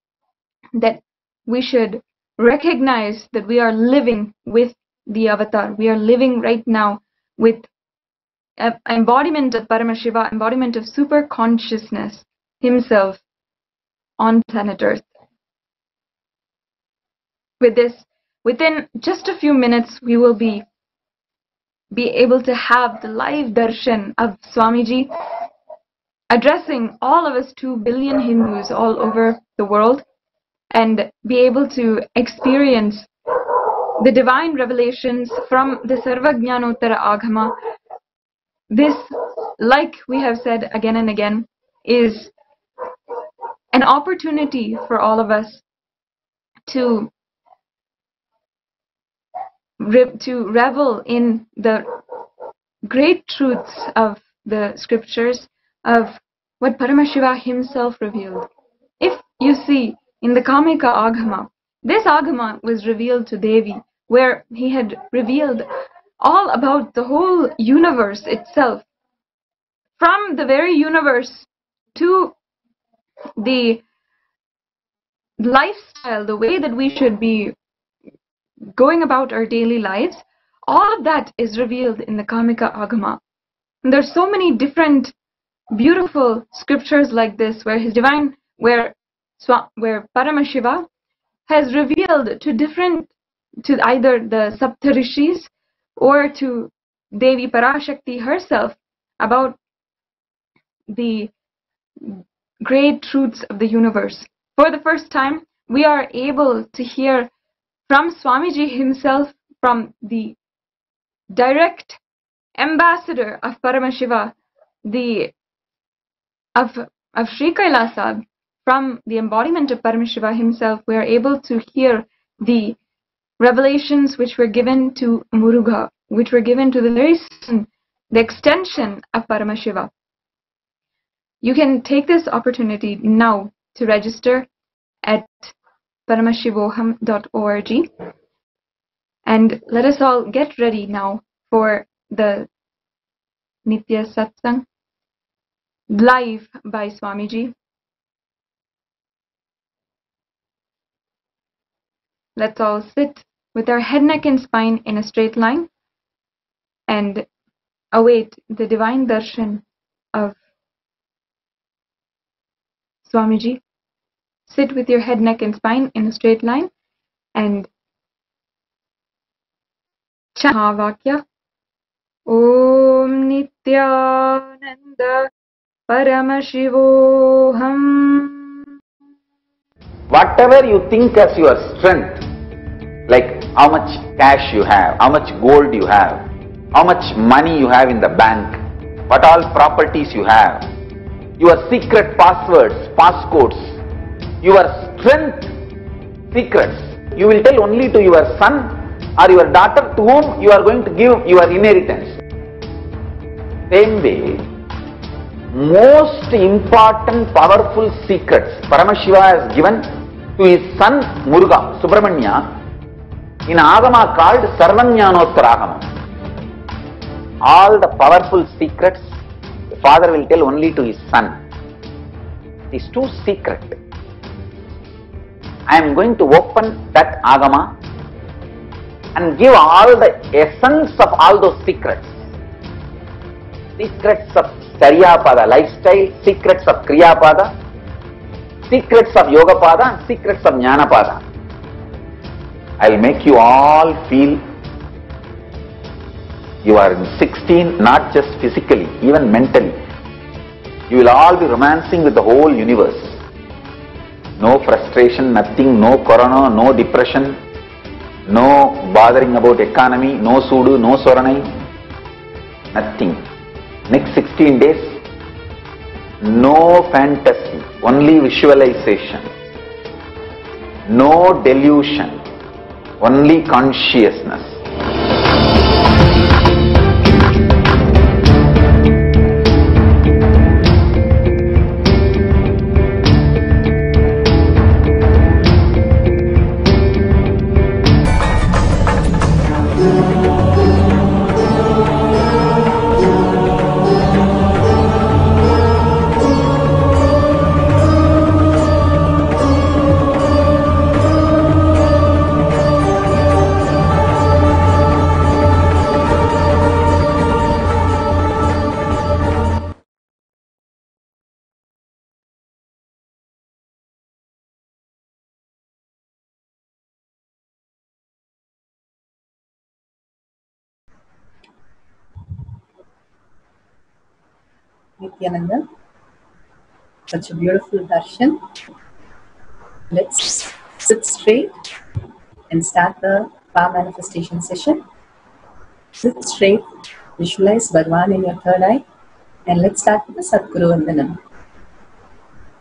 that we should recognize that we are living with the avatar. We are living right now with embodiment of Paramashiva, embodiment of super consciousness himself on planet Earth. With this, within just a few minutes, we will be able to have the live darshan of Swamiji addressing all of us 2 billion Hindus all over the world, and be able to experience the divine revelations from the Sarvajnanottara Agama. This, like we have said again and again, is an opportunity for all of us to revel in the great truths of the scriptures, of what Paramashiva himself revealed. If you see in the Kamika Agama, this Agama was revealed to Devi, where he had revealed all about the whole universe itself, from the very universe to the lifestyle, the way that we should be going about our daily lives. All of that is revealed in the Kamika Agama. And there's so many different beautiful scriptures like this, where his divine, where Paramashiva has revealed to either the Saptarishis or to Devi Parashakti herself about the great truths of the universe. For the first time, we are able to hear from Swamiji himself, from the direct ambassador of Paramashiva, of Sri Kailasa, from the embodiment of Paramashiva himself, we are able to hear the revelations which were given to Muruga, which were given to the very son, the extension of Paramashiva. You can take this opportunity now to register at paramashivoham.org, and let us all get ready now for the Nithya Satsang live by Swamiji. Let's all sit with our head, neck and spine in a straight line and await the divine darshan of Swamiji. Sit with your head, neck and spine in a straight line and chant Mahavakya. Om Nithyananda Paramashivoham. Whatever you think as your strength, like how much cash you have, how much gold you have, how much money you have in the bank, what all properties you have, your secret passwords, passcodes, your strength secrets, you will tell only to your son or your daughter to whom you are going to give your inheritance. Same way, most important powerful secrets Paramashiva has given to his son Muruga, Subramanya, in Agama called Sarvajnanottara Agama. All the powerful secrets the father will tell only to his son. It is too secret. I am going to open that Agama and give all the essence of all those secrets. Secrets of Charyapada lifestyle, secrets of Kriyapada, secrets of Yogapada, and secrets of Jnanapada. I'll make you all feel you are in 16, not just physically, even mentally. You will all be romancing with the whole universe. No frustration, nothing, no corona, no depression, no bothering about economy, no sudu, no soranai, nothing. Next 16 days, no fantasy, only visualization. No delusion, only consciousness. Nithyananda, such a beautiful darshan. Let's sit straight and start the power manifestation session. Sit straight, visualize Bhagwan in your third eye, and let's start with the Satguru Vandanam.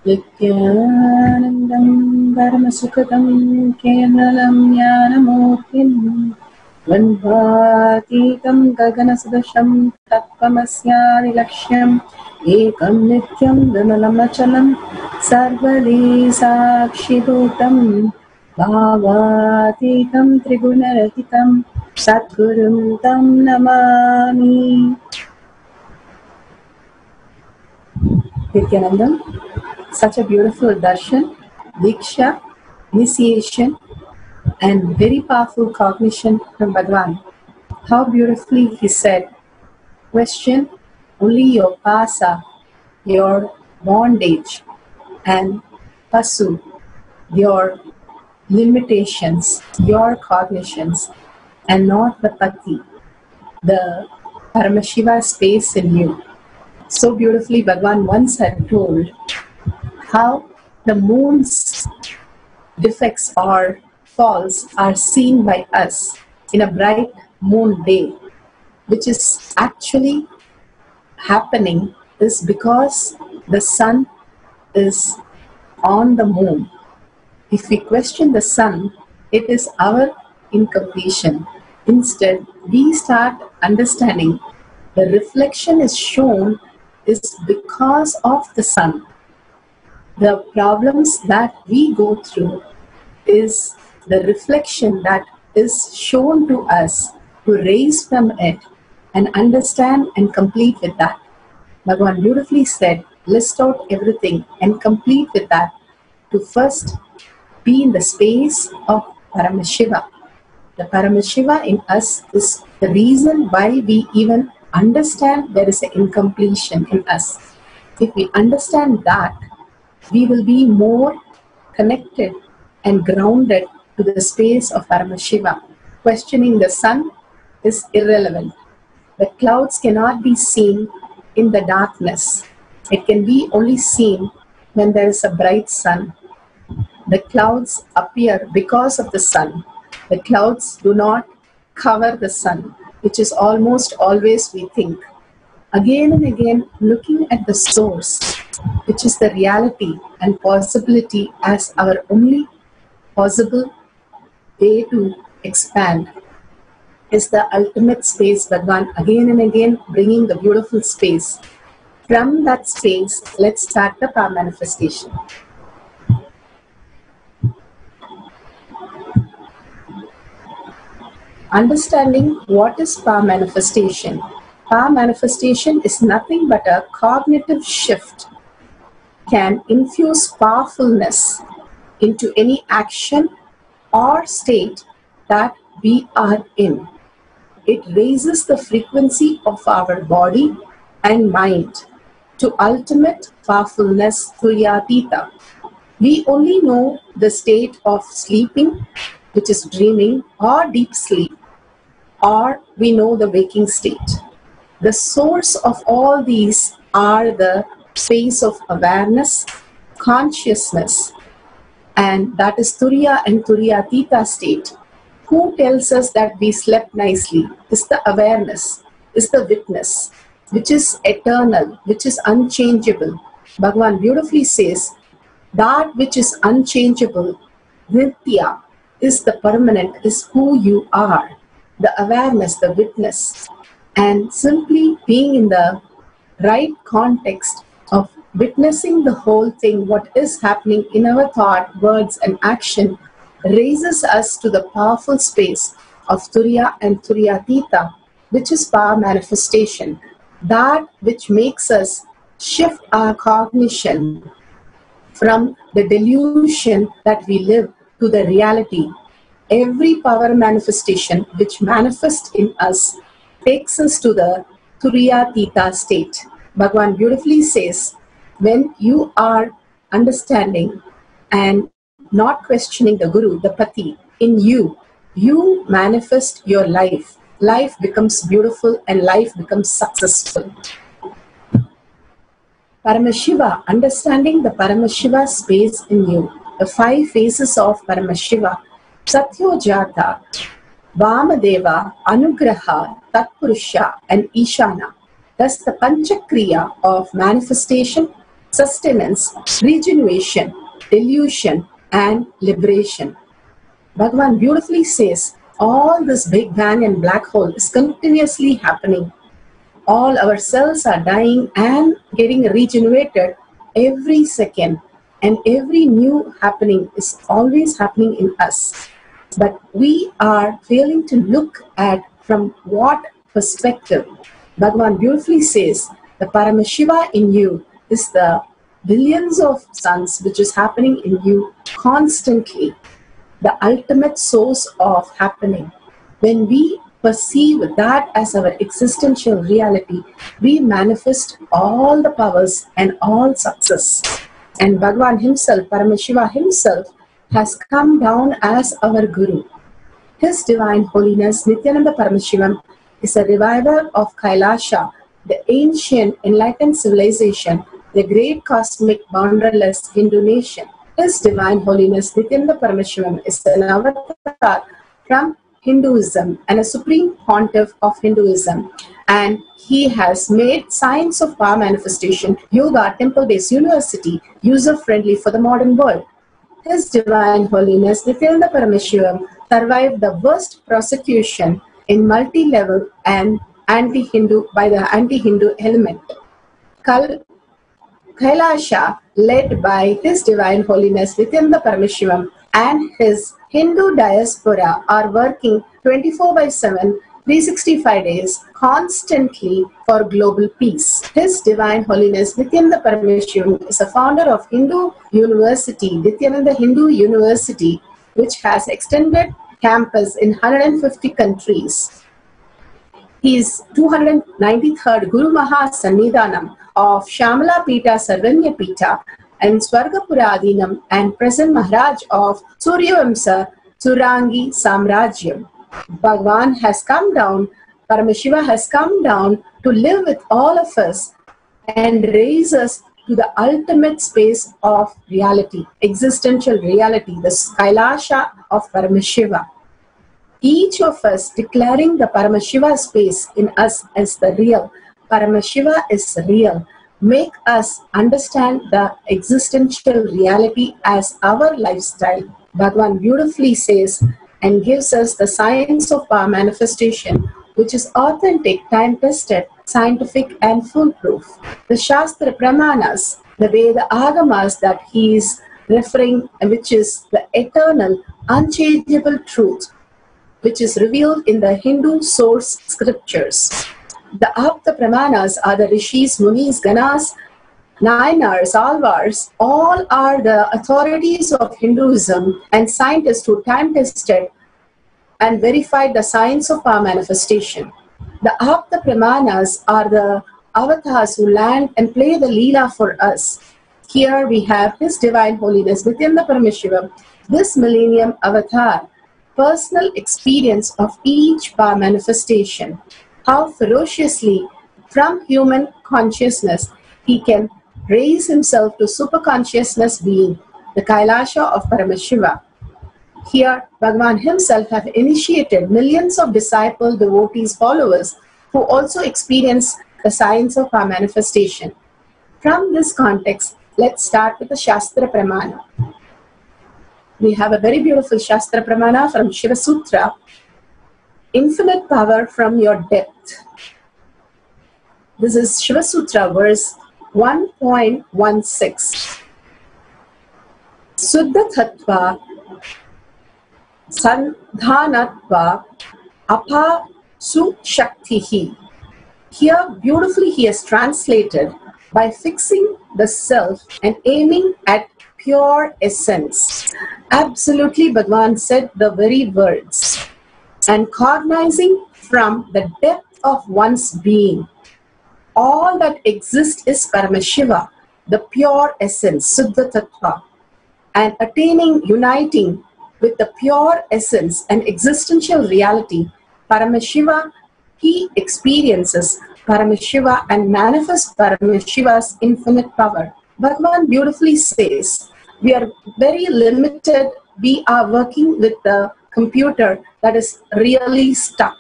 Nithyanandam Paramasukhatam Kevalam Jnanamurtim Vandhatitam Gaganasudasham Tattvamasya Laksham Ekam Nityam Vimalachalam Sarvadi Sakshibhutam Bhavatitam Trigunarathitam Satgurum Tam Namami. Nithyanandam, such a beautiful darshan, diksha, initiation, and very powerful cognition from Bhagwan. How beautifully he said, question only your pasa, your bondage, and pasu, your limitations, your cognitions, and not the pati, the Paramashiva space in you. So beautifully Bhagwan once had told how the moon's defects or faults are seen by us in a bright moon day, which is actually happening is because the sun is on the moon. If we question the sun, it is our incompletion. Instead, we start understanding the reflection is shown is because of the sun. The problems that we go through is the reflection that is shown to us to raise from it and understand and complete with that. Bhagwan beautifully said, list out everything and complete with that to first be in the space of Paramashiva. The Paramashiva in us is the reason why we even understand there is an incompletion in us. If we understand that, we will be more connected and grounded to the space of Paramashiva. Questioning the sun is irrelevant. The clouds cannot be seen in the darkness. It can be only seen when there is a bright sun. The clouds appear because of the sun. The clouds do not cover the sun, which is almost always we think. Again and again, looking at the source, which is the reality and possibility as our only possible way to expand, is the ultimate space. Bhagwan again and again bringing the beautiful space. From that space, let's start the power manifestation. Understanding what is power manifestation. Power manifestation is nothing but a cognitive shift. Can infuse powerfulness into any action or state that we are in. It raises the frequency of our body and mind to ultimate powerfulness, tulyatita. We only know the state of sleeping which is dreaming or deep sleep, or we know the waking state. The source of all these are the space of awareness, consciousness, and that is Turiya and Turiyatita state. Who tells us that we slept nicely is the awareness, is the witness, which is eternal, which is unchangeable. Bhagavan beautifully says, that which is unchangeable, Nithya, is the permanent, is who you are, the awareness, the witness. And simply being in the right context of witnessing the whole thing, what is happening in our thought, words and action, raises us to the powerful space of Turiya and Turiyatita, which is power manifestation, that which makes us shift our cognition from the delusion that we live to the reality. Every power manifestation which manifests in us takes us to the Turiyatita state. Bhagavan beautifully says, when you are understanding and not questioning the Guru, the Pati, in you, you manifest your life. Life becomes beautiful and life becomes successful. Paramashiva, understanding the Paramashiva space in you, the 5 phases of Paramashiva, Satyojata, Vamadeva, Anugraha, Tatpurusha and Ishana. Thus the Panchakriya of manifestation, sustenance, regeneration, delusion and liberation. Bhagavan beautifully says, all this Big Bang and black hole is continuously happening. All our cells are dying and getting regenerated every second, and every new happening is always happening in us. But we are failing to look at from what perspective. Bhagavan beautifully says, the Paramashiva in you is the billions of suns which is happening in you constantly, the ultimate source of happening. When we perceive that as our existential reality, we manifest all the powers and all success. And Bhagavan himself, Paramashiva himself, has come down as our Guru. His Divine Holiness, Nithyananda Paramashivam, is a reviver of Kailasa, the ancient enlightened civilization, the great cosmic borderless Hindu nation. His Divine Holiness, Nithyananda Paramashivam, is an avatar from Hinduism and a supreme pontiff of Hinduism, and he has made science of power manifestation, yoga, temple-based university, user-friendly for the modern world. His Divine Holiness Nithyananda Paramashivam survived the worst prosecution in multi-level and anti-Hindu by the anti-Hindu element. Kailasa, led by His Divine Holiness Nithyananda Paramashivam and his Hindu diaspora, are working 24/7, 365 days, constantly for global peace. His Divine Holiness Nithyananda Paramashivam is a founder of Hindu University, Nithyananda Hindu University, which has extended campus in 150 countries. He is 293rd Guru Mahasannidhanam of Shamala Pita Sarvanya Pita and Swargapuradinam and present Maharaj of Suryavamsa Surangi Samrajyam. Bhagavan has come down, Paramashiva has come down to live with all of us and raise us to the ultimate space of reality, existential reality, the Kailasa of Paramashiva. Each of us declaring the Paramashiva space in us as the real. Paramashiva is real. Make us understand the existential reality as our lifestyle. Bhagavan beautifully says and gives us the science of power manifestation, which is authentic, time-tested, scientific and foolproof. The Shastra Pramanas, the Veda Agamas that he is referring, which is the eternal, unchangeable truth, which is revealed in the Hindu source scriptures. The Apta Pramanas are the Rishis, Munis, Ganas, Nayanars, Alvars, all are the authorities of Hinduism and scientists who time-tested and verified the science of power manifestation. The Apta Pramanas are the avatars who land and play the Leela for us. Here we have His Divine Holiness Nithyananda Paramashivam, this millennium avatar, personal experience of each power manifestation, how ferociously from human consciousness he can raise himself to superconsciousness being, the Kailasa of Paramashiva. Here, Bhagavan himself have initiated millions of disciples, devotees, followers who also experience the science of our manifestation. From this context, let's start with the Shastra Pramana. We have a very beautiful Shastra Pramana from Shiva Sutra, infinite power from your depth. This is Shiva Sutra verse 1.16. Suddha Tattva Sandhanatva Apa Su Shaktihi. Here beautifully he has translated by fixing the self and aiming at pure essence. Absolutely, Bhagavan said the very words. And cognizing from the depth of one's being, all that exists is Paramashiva, the pure essence, Suddha Tattva, and attaining, uniting with the pure essence and existential reality, Paramashiva, he experiences Paramashiva and manifests Paramashiva's infinite power. Bhagavan beautifully says, we are very limited, we are working with the computer that is really stuck.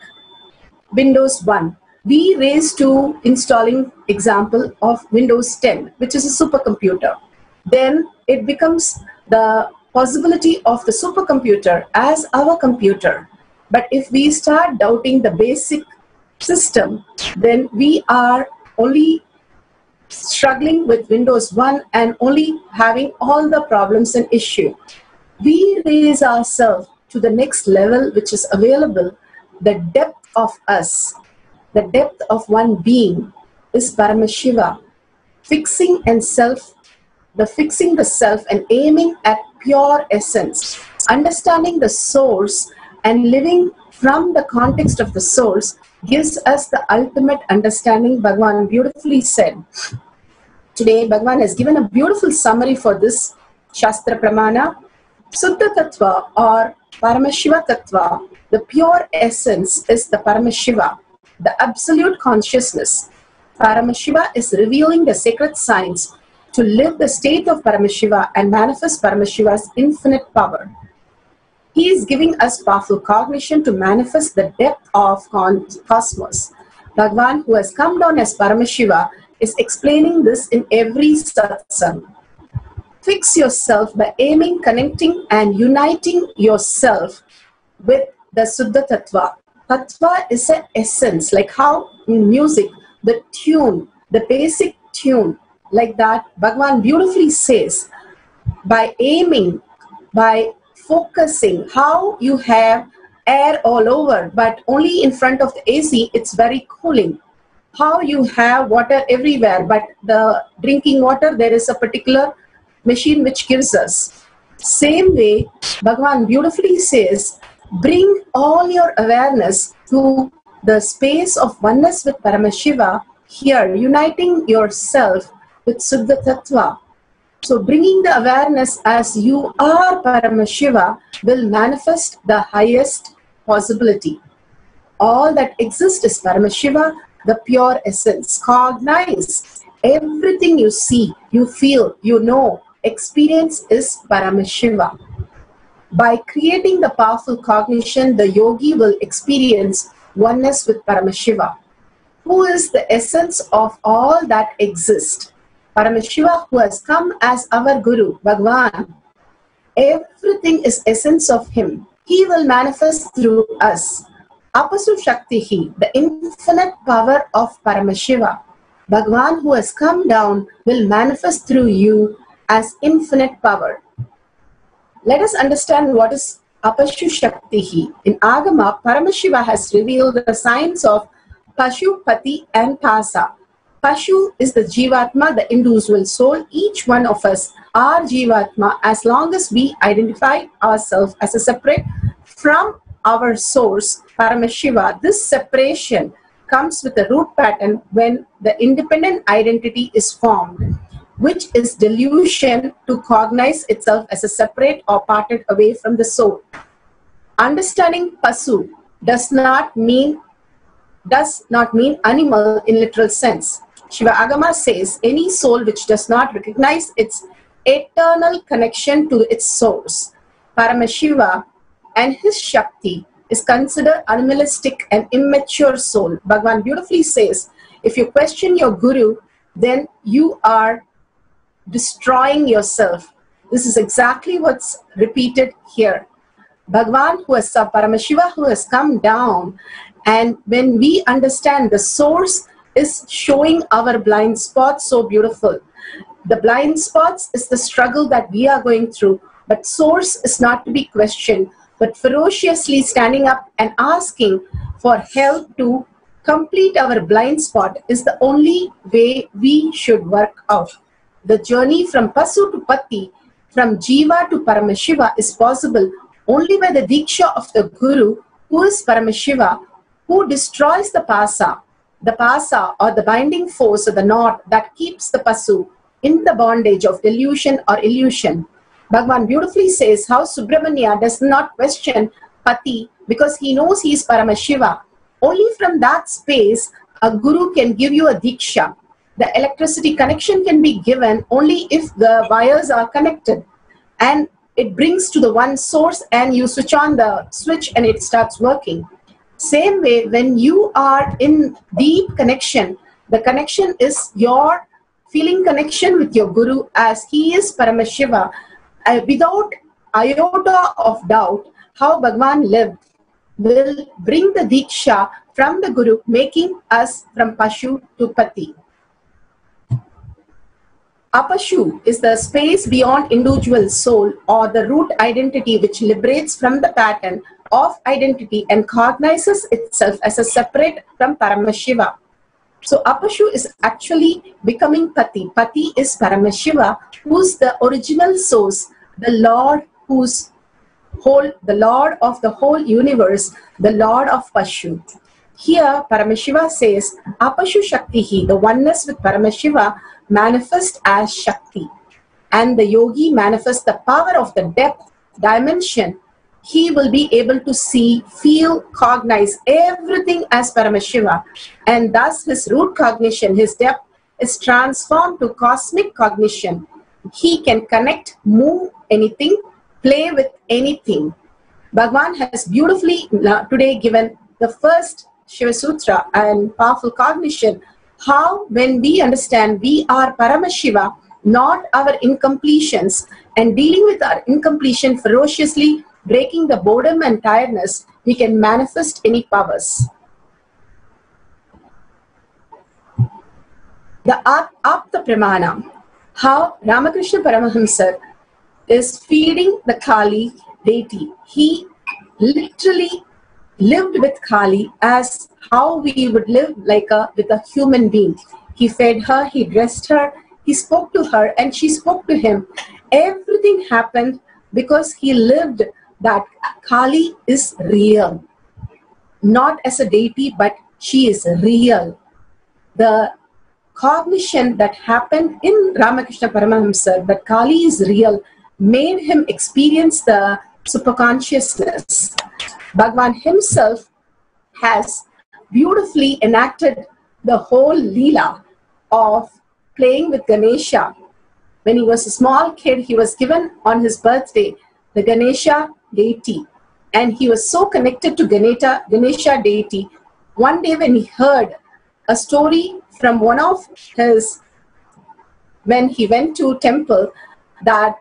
Windows 1. We raised to installing example of Windows 10, which is a supercomputer. Then it becomes the possibility of the supercomputer as our computer. But if we start doubting the basic system, then we are only struggling with Windows 1 and only having all the problems and issue. We raise ourselves to the next level which is available. The depth of us, the depth of one being is Paramashiva. Fixing the self and aiming at pure essence, understanding the source and living from the context of the source gives us the ultimate understanding. Bhagavan beautifully said. Today Bhagavan has given a beautiful summary for this Shastra Pramana. Suddha Tattva or Paramashiva Tattva, the pure essence is the Paramashiva, the absolute consciousness. Paramashiva is revealing the sacred science to live the state of Paramashiva and manifest Paramashiva's infinite power. He is giving us powerful cognition to manifest the depth of cosmos. Bhagavan, who has come down as Paramashiva, is explaining this in every satsang. Fix yourself by aiming, connecting and uniting yourself with the Suddha Tattva. Tattva is an essence, like how in music, the tune, the basic tune, like that Bhagavan beautifully says, by aiming, by focusing, how you have air all over, but only in front of the AC, it's very cooling. How you have water everywhere, but the drinking water, there is a particular machine which gives us. Same way, Bhagavan beautifully says, bring all your awareness to the space of oneness with Paramashiva, here uniting yourself with Suddha Tattva. So bringing the awareness as you are Paramashiva will manifest the highest possibility. All that exists is Paramashiva, the pure essence. Cognize everything you see, you feel, you know, experience is Paramashiva. By creating the powerful cognition, the yogi will experience oneness with Paramashiva, who is the essence of all that exists. Paramashiva, who has come as our Guru, Bhagavan. Everything is essence of him. He will manifest through us. Apasu Shaktihi, the infinite power of Paramashiva. Bhagavan, who has come down, will manifest through you as infinite power. Let us understand what is Apashu Shaktihi. In Agama, Paramashiva has revealed the science of Pashu, Pati and Pasa. Pashu is the Jivatma, the individual soul. Each one of us are Jivatma as long as we identify ourselves as a separate from our source, Paramashiva. This separation comes with a root pattern when the independent identity is formed, which is delusion to cognize itself as a separate or parted away from the soul. understanding Pasu does not mean animal in literal sense. Shiva Agama says any soul which does not recognize its eternal connection to its source, Paramashiva, and his Shakti is considered animalistic and immature soul. Bhagavan beautifully says, if you question your Guru, then you are destroying yourself. This is exactly what's repeated here. Bhagavan, Paramashiva, who has come down, and when we understand the source is showing our blind spots so beautiful. The blind spots is the struggle that we are going through, but source is not to be questioned, but ferociously standing up and asking for help to complete our blind spot is the only way we should work out. The journey from Pasu to Pati, from Jiva to Paramashiva is possible only by the Diksha of the Guru, who is Paramashiva, who destroys the Pasa or the binding force or the knot that keeps the Pasu in the bondage of delusion or illusion. Bhagavan beautifully says how Subramanya does not question Pati because he knows he is Paramashiva. Only from that space a Guru can give you a Diksha. The electricity connection can be given only if the wires are connected, and it brings to the one source and you switch on the switch and it starts working. Same way, when you are in deep connection, the connection is your feeling connection with your Guru as he is Paramashiva. Without iota of doubt, how Bhagavan lived will bring the Diksha from the Guru, making us from Pashu to Pati. Apashu is the space beyond individual soul or the root identity which liberates from the pattern of identity and cognizes itself as a separate from Paramashiva. So Apashu is actually becoming Pati. Pati is Paramashiva, who's the original source, the Lord the Lord of the whole universe, the Lord of Pashu. Here Paramashiva says, Apashu Shaktihi, the oneness with Paramashiva, manifest as Shakti. And the yogi manifests the power of the depth dimension. He will be able to see, feel, cognize everything as Paramashiva. And thus his root cognition, his depth, is transformed to cosmic cognition. He can connect, move anything, play with anything. Bhagavan has beautifully today given the first Shiva Sutra and powerful cognition. How when we understand we are Paramashiva, not our incompletions, and dealing with our incompletion ferociously, breaking the boredom and tiredness, we can manifest any powers. The Apta Pramana, how Ramakrishna Paramahamsa is feeding the Kali deity. He literally lived with Kali as how we would live with a human being. He fed her, he dressed her, he spoke to her, and she spoke to him. Everything happened because he lived that Kali is real. Not as a deity, but she is real. The cognition that happened in Ramakrishna Paramahamsa, that Kali is real, made him experience the superconsciousness. Bhagavan himself has beautifully enacted the whole Leela of playing with Ganesha. When he was a small kid, he was given on his birthday the Ganesha deity. And he was so connected to Ganesha deity. One day when he heard a story from one of his, when he went to temple, that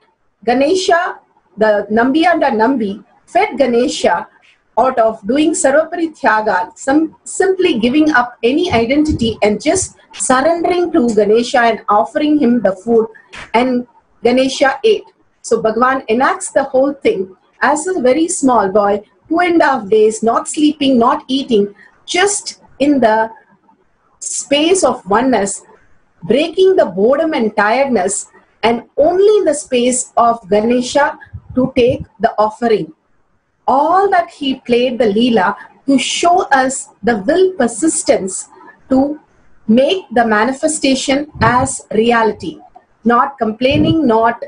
Ganesha, the Nambiyanda Nambi, fed Ganesha out of doing Sarvapari Thyaga, simply giving up any identity and just surrendering to Ganesha and offering him the food, and Ganesha ate. So Bhagavan enacts the whole thing as a very small boy, 2.5 days, not sleeping, not eating, just in the space of oneness, breaking the boredom and tiredness, and only in the space of Ganesha to take the offering. All that he played the Leela to show us the will persistence to make the manifestation as reality. Not complaining, not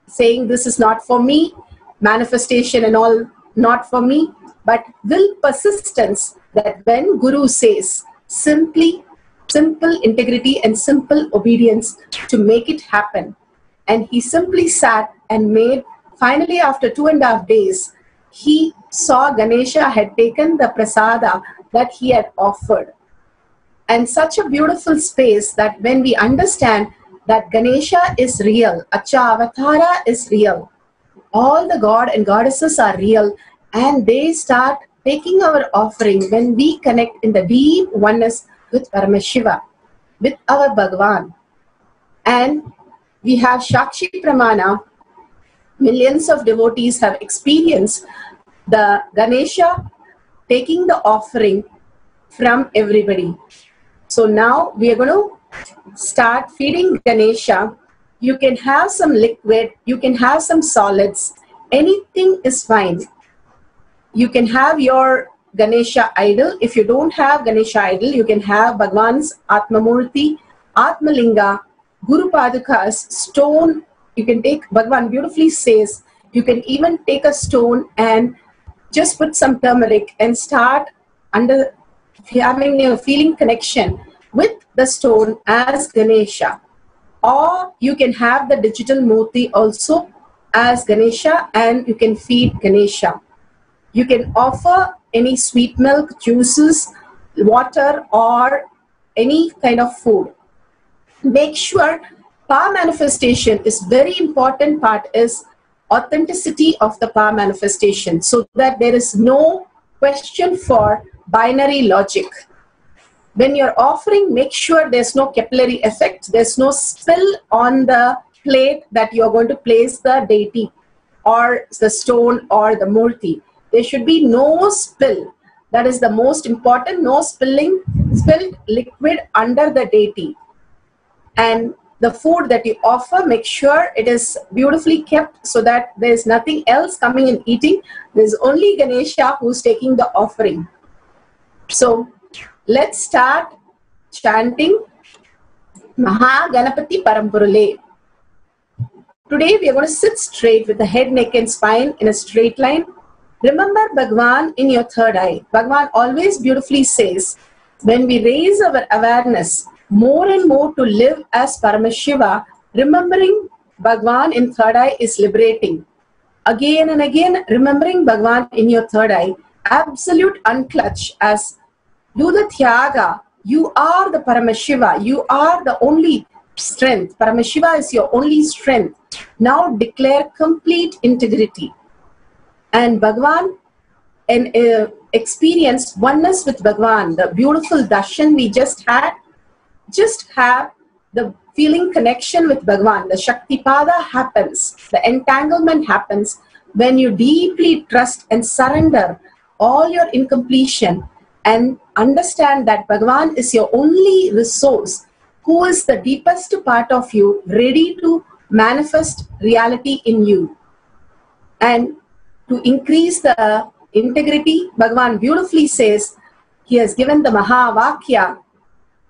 saying this is not for me, manifestation and all not for me, but will persistence that when Guru says, simple integrity and simple obedience to make it happen. And he simply sat and made, finally after 2.5 days, he saw Ganesha had taken the prasada that he had offered. And such a beautiful space that when we understand that Ganesha is real, Acha Avatara is real, all the god and goddesses are real, and they start taking our offering when we connect in the deep oneness with Paramashiva, with our Bhagavan. And we have Shakshi Pramana. Millions of devotees have experienced the Ganesha taking the offering from everybody. So now we are going to start feeding Ganesha. You can have some liquid, you can have some solids, anything is fine. You can have your Ganesha idol. If you don't have Ganesha idol, you can have Bhagwan's Atmamurti, Atmalinga, Guru Padukas, stone. You can take, Bhagwan beautifully says, you can even take a stone and just put some turmeric and start under having a feeling connection with the stone as Ganesha. Or you can have the digital Murti also as Ganesha, and you can feed Ganesha. You can offer any sweet milk, juices, water, or any kind of food. Make sure power manifestation is very important part is authenticity of the power manifestation, so that there is no question for binary logic. When you're offering, make sure there's no capillary effect, there's no spill on the plate that you're going to place the deity or the stone or the murti. There should be no spill. That is the most important, no spilled liquid under the deity. And the food that you offer, make sure it is beautifully kept so that there is nothing else coming and eating. There's only Ganesha who's taking the offering. So let's start chanting Mahaganapati Parampurale. Today we are going to sit straight with the head, neck and spine in a straight line. Remember Bhagwan in your third eye. Bhagwan always beautifully says, when we raise our awareness more and more to live as Paramashiva, remembering Bhagwan in third eye is liberating. Again and again, remembering Bhagwan in your third eye, absolute unclutch as do the Tyaga. You are the Paramashiva. You are the only strength. Paramashiva is your only strength. Now declare complete integrity. And Bhagwan and experience oneness with Bhagwan. The beautiful darshan we just had. Just have the feeling connection with Bhagwan. The Shaktipada happens. The entanglement happens when you deeply trust and surrender all your incompletion and understand that Bhagwan is your only resource, who is the deepest part of you, ready to manifest reality in you. And to increase the integrity, Bhagwan beautifully says, he has given the Mahavakya.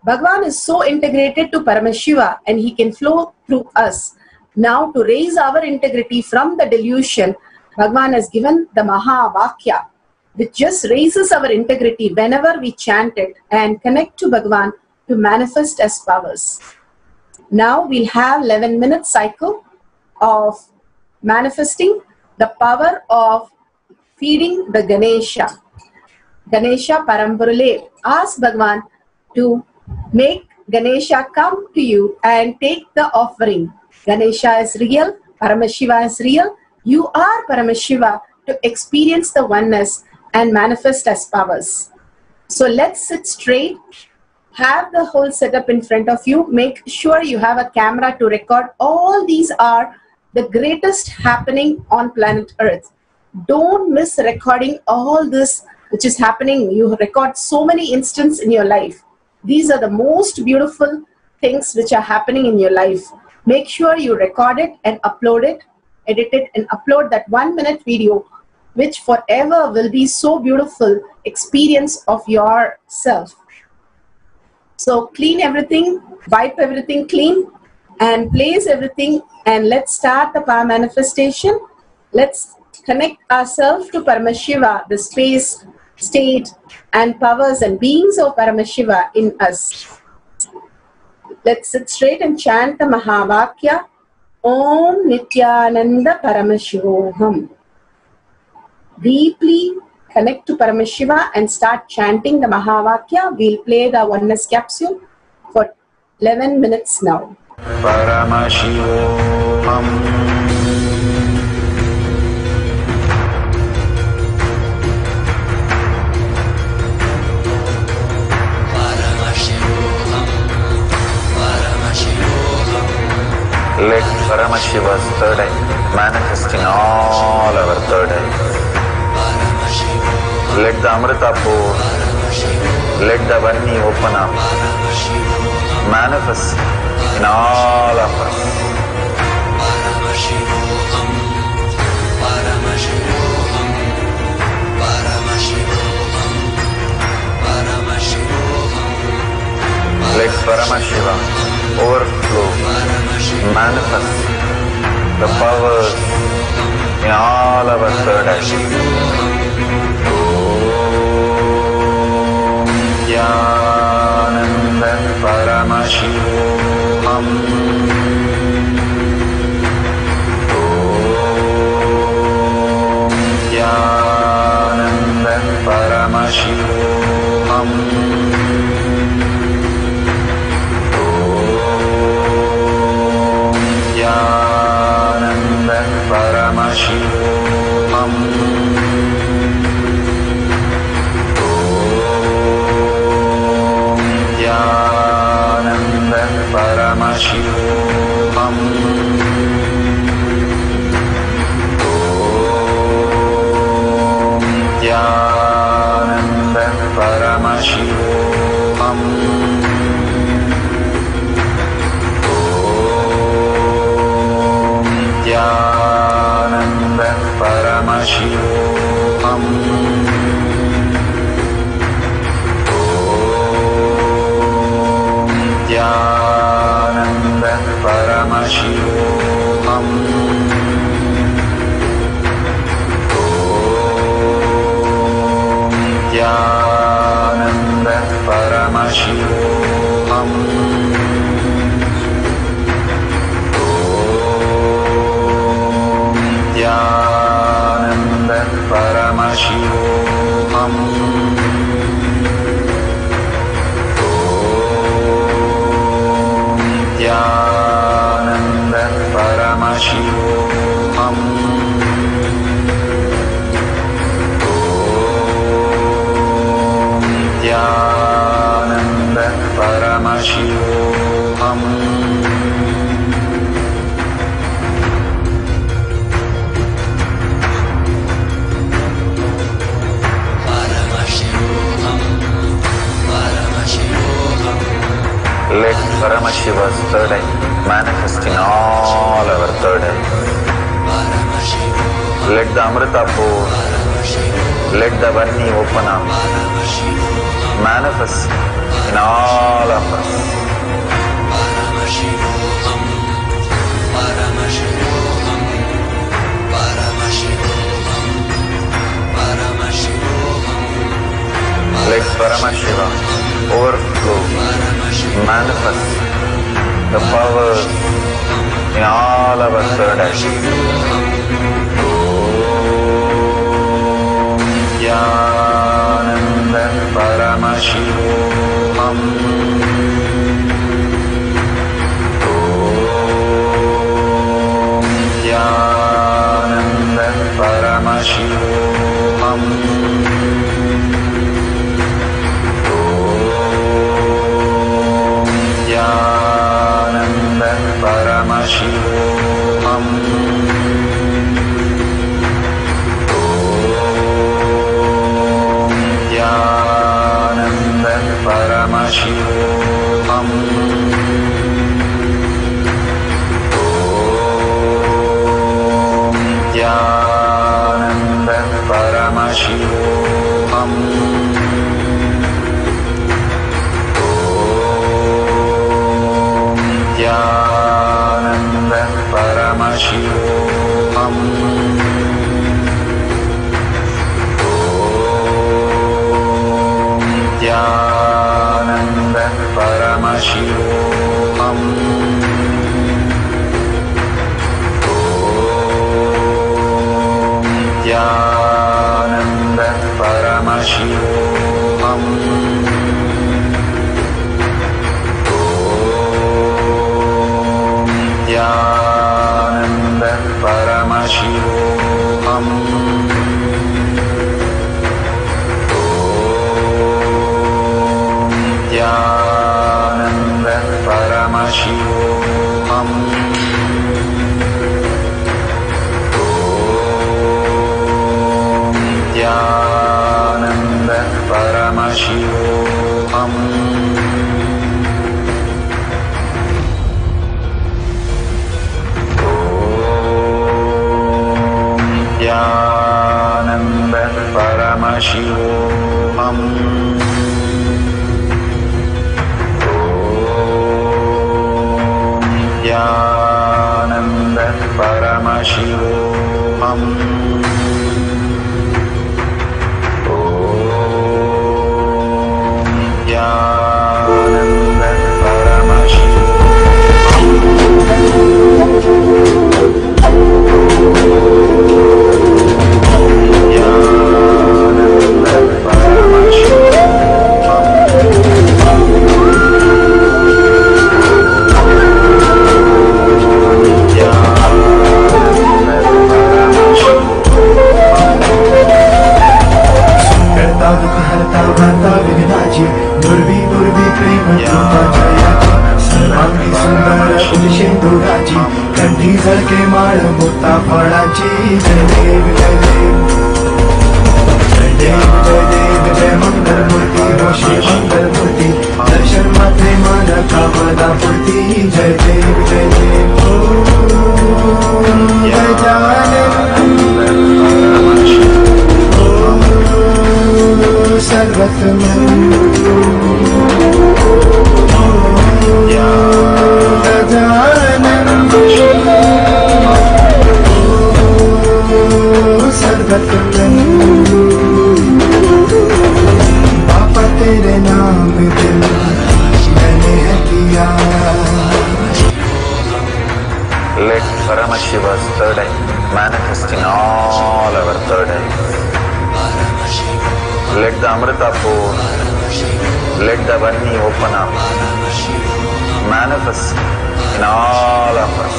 Bhagwan is so integrated to Paramashiva and he can flow through us. Now to raise our integrity from the delusion, Bhagwan has given the Mahavakya, which just raises our integrity whenever we chant it and connect to Bhagwan to manifest as powers. Now we'll have 11-minute cycle of manifesting the power of feeding the Ganesha. Ganesha Parampurale. Ask Bhagwan to make Ganesha come to you and take the offering. Ganesha is real, Paramashiva is real. You are Paramashiva to experience the oneness and manifest as powers. So let's sit straight. Have the whole setup in front of you. Make sure you have a camera to record. All these are the greatest happening on planet Earth. Don't miss recording all this which is happening. You record so many instances in your life. These are the most beautiful things which are happening in your life. Make sure you record it and upload it, edit it and upload that 1-minute video, which forever will be so beautiful experience of yourself. So clean everything, wipe everything clean and place everything, and let's start the power manifestation. Let's connect ourselves to Paramashiva, the space, state, and powers and beings of Paramashiva in us. Let's sit straight and chant the Mahavakya. Om Nithyananda Paramashivoham. Deeply connect to Paramashiva and start chanting the Mahavakya. We'll play the oneness capsule for 11 minutes now. Paramashivam. Let Paramashiva's third eye manifest in all our third eyes. Let the Amrita pour, let the Varni open up, manifest in all of us. Let Paramashiva overflow, manifest the powers in all our third eyes. Om Nithyananda Paramashivam. Om Nithyananda Paramashivam. Paramashivam. Om Nithyananda Paramashivam. Om Nithyananda Paramashivam. Paramashivam. Om Nithyananda Paramashivam. Om Nithyananda Paramashivam. Paramashivam. Om Nithyananda Paramashivam. Om Nithyananda Paramashivam. Let Paramashiva's third eye manifest in all our third eyes. Let the Amrita pour, let the Varni open up, manifest in all of us. Let Paramashiva overflow, manifest the powers in all our third eyes. Om Nithyananda Paramashivam. Om Nithyananda Paramashivam. Paramashivam. Om Nithyananda Paramashivam. Om Nithyananda Paramashivam. Paramashivam. Paramashivam. Nithyananda Paramashivam. Nithyananda Paramashivam. Nithyananda Paramashivam. Nithyananda Paramashivam. Nithyananda Paramashivam. Nithyananda Paramashivam. Nithyananda करता दुख हरता भरता विघ्नाची दुर्वी दुर्वी प्रेम कृपा जयाची सर्वांगी सुंदर सिंधुराची कंठी झळके माळ मोता फळाची जय देव जय देव जय देव जय देव जय मंगल मूर्ती रोषे मंगल मूर्ती दर्शन मात्रे मन कामना पूर्ती जय देव जय देव गजानन सर्वतमं गजाननं सर्वतमं बापा तेरे नाम दिल मैंने है किया. Let Paramashiva's third eye manifest in all our third eyes. Let the Amrita pour, let the Vani open up, manifest in all of us.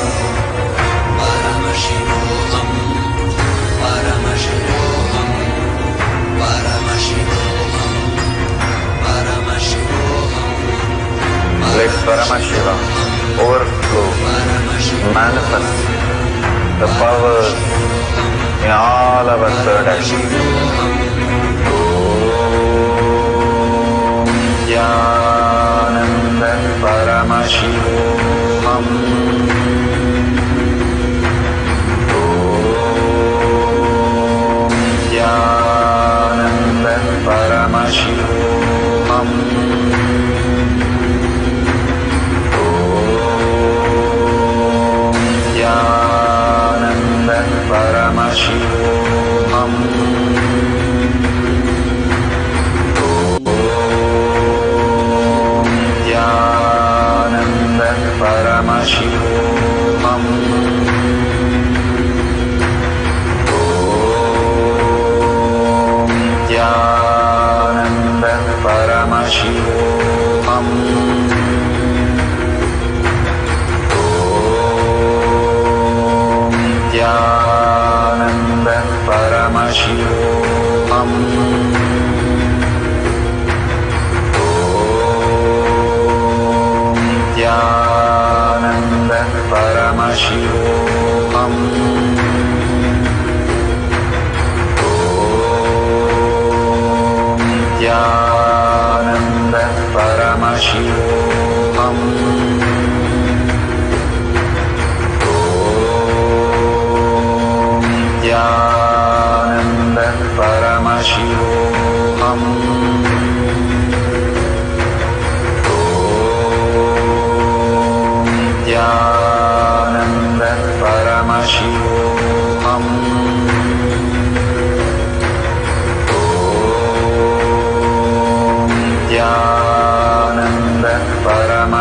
Let Paramashiva overflow, manifest the powers in all our third eyes. Nithyananda Paramashivam. Nithyananda Paramashivam. Nithyananda Paramashivam. Nithyananda Paramashivam. Nithyananda Paramashivam. Nithyananda Paramashivam. Nithyananda Paramashivam. Nithyananda Paramashivam. Nithyananda Paramashivam. Nithyananda Paramashivam. Nithyananda Paramashivam.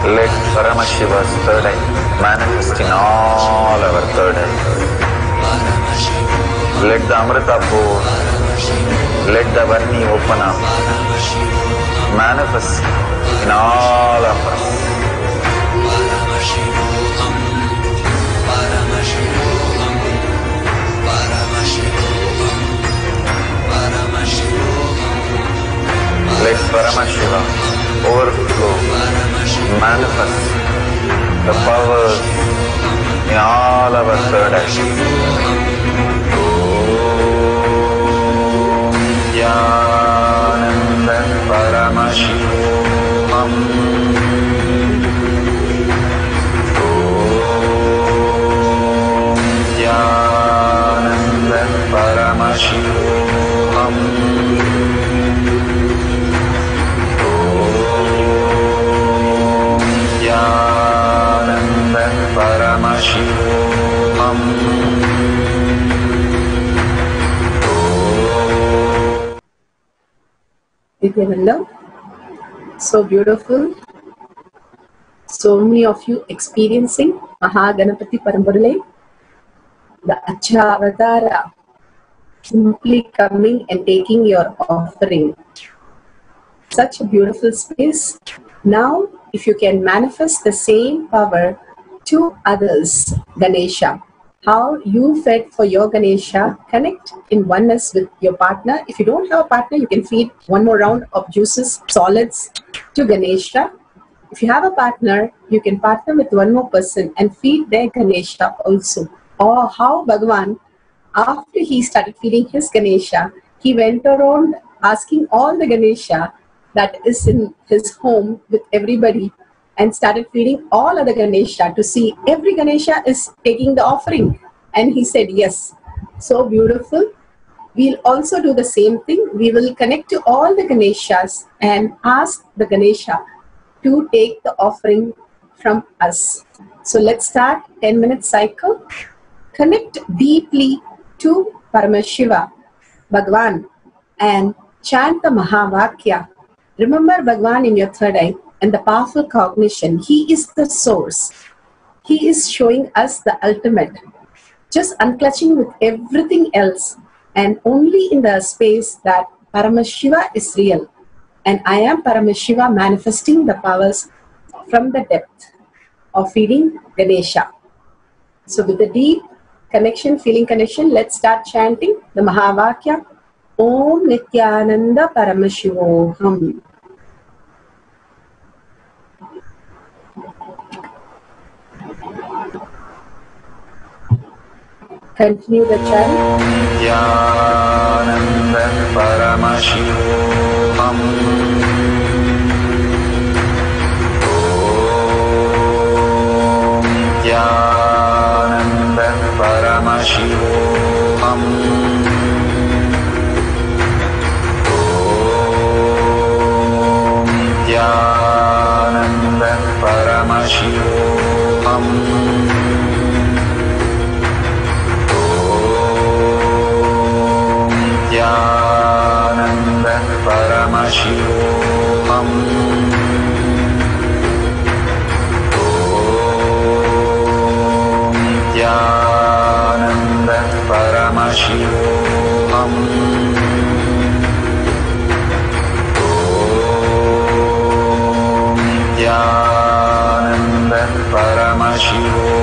Let Paramashiva's third eye manifest in all our third eyes. Let the Amrita pour, let the Varni open up, manifest in all of us. Let Paramashiva overflow, manifest the powers in all our third eyes. Om Yananda Paramashivam. Om Yananda Paramashivam. Paramashivam. Nithyananda, so beautiful. So many of you experiencing Mahaganapati Paramborale, the Acha Avatara, simply coming and taking your offering. Such a beautiful space. Now, if you can manifest the same power to others, Ganesha, how you fed for your Ganesha, connect in oneness with your partner. If you don't have a partner, you can feed one more round of juices, solids to Ganesha. If you have a partner, you can partner with one more person and feed their Ganesha also. Or how Bhagavan, after he started feeding his Ganesha, he went around asking all the Ganesha that is in his home with everybody and started feeding all other Ganesha to see every Ganesha is taking the offering. And he said, yes. So beautiful. We'll also do the same thing. We will connect to all the Ganeshas and ask the Ganesha to take the offering from us. So let's start 10-minute cycle. Connect deeply to Paramashiva, Bhagavan, and chant the Mahavakya. Remember Bhagavan in your third eye and the powerful cognition. He is the source. He is showing us the ultimate. Just unclutching with everything else and only in the space that Paramashiva is real. And I am Paramashiva manifesting the powers from the depth of feeding Ganesha. So with the deep connection, feeling connection, let's start chanting the Mahavakya. Om Nithyananda Paramashivoham. Continue the chant. Nithyananda Paramashivam. Om Nithyananda Paramashivam. Om Nithyananda Paramashivam. Nithyananda Paramashivam. Om Nithyananda Paramashivam. Om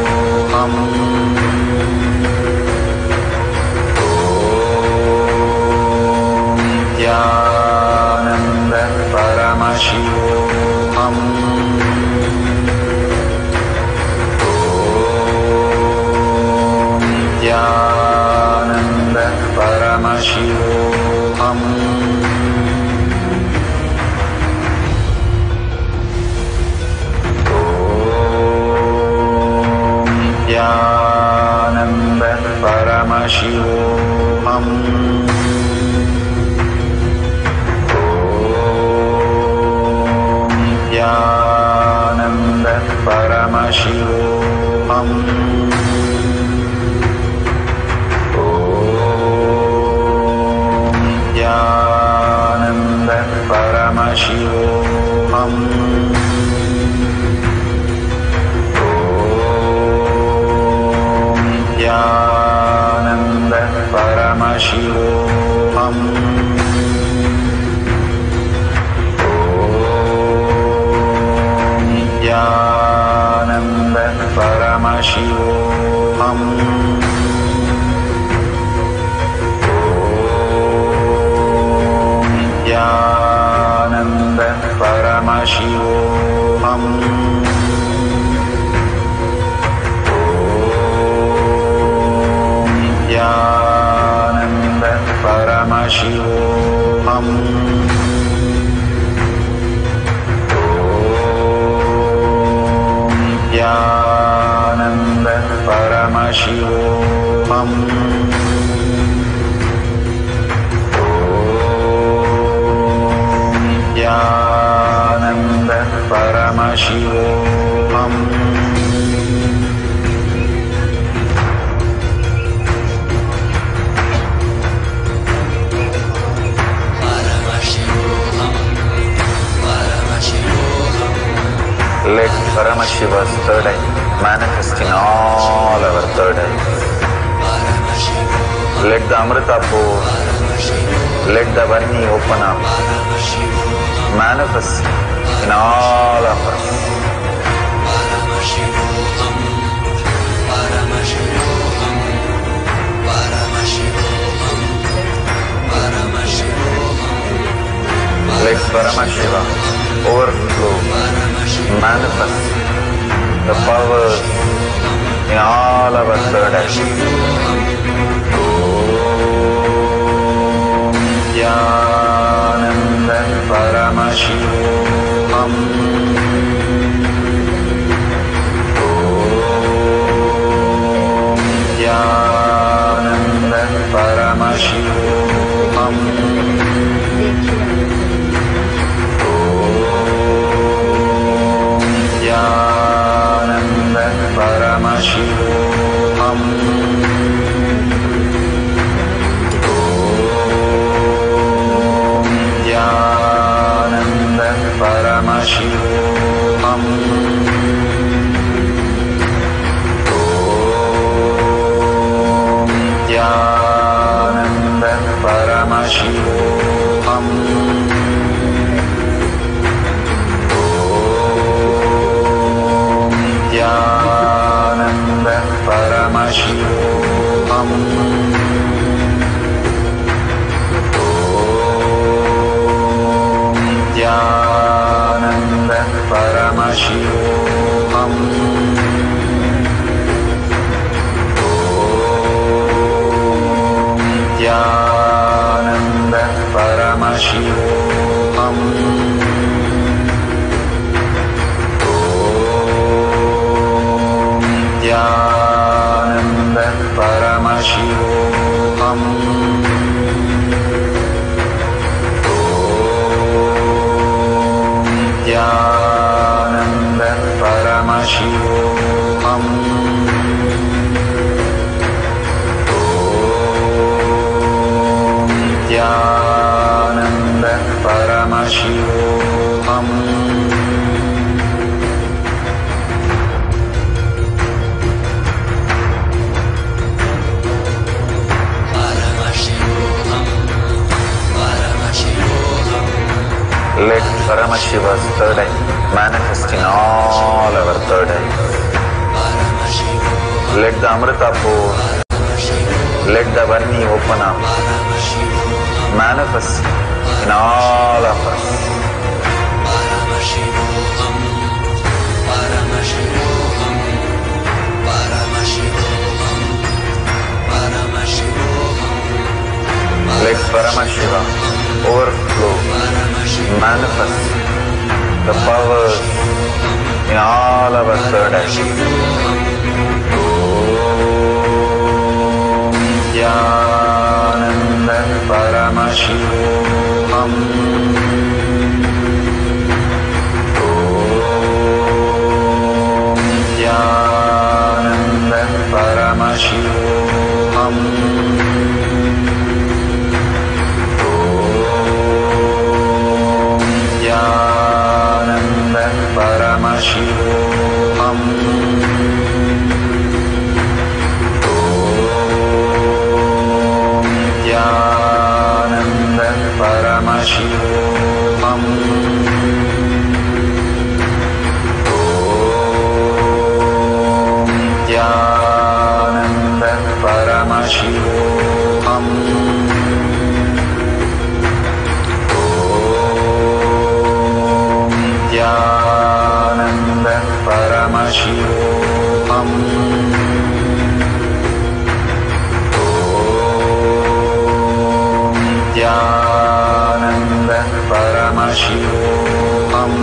Nithyananda Paramashivam. Nithyananda Paramashivam. Om Nithyananda Paramashivam. Om Nithyananda Paramashivam. Nithyananda Paramashivam. Om Nithyananda Paramashivam. Paramashivam. Nithyananda Paramashivam. Nithyananda Paramashivam. Nithyananda Paramashivam. Nithyananda Paramashivam. Nithyananda Paramashivam. Let Paramashiva's third eye manifest in all our third eyes. Let the Amrita pour, let the Vani open up, manifest in all of us. Let Paramashiva overflow, manifest the powers in all our third eyes. Nithyananda Paramashivam. Nithyananda Paramashivam. Nithyananda Paramashivam. Nithyananda Paramashivam. Nithyananda Paramashivam. Nithyananda Paramashivam. Nithyananda Paramashivam. Nithyananda Paramashivam. Nithyananda Paramashivam. Nithyananda Paramashivam. Nithyananda Paramashivam. Let Paramashiva's third eye manifest in all our third eyes. Let the Amrita pour, let the Vani open up, manifest in all of us. Let Paramashiva overflow, manifest the powers in all our third eyes. Nithyananda Paramashivam. Nithyananda Paramashivam. Nithyananda Paramashivam. Nithyananda Paramashivam. Nithyananda Paramashivam. Nithyananda Paramashivam. Nithyananda Paramashivam.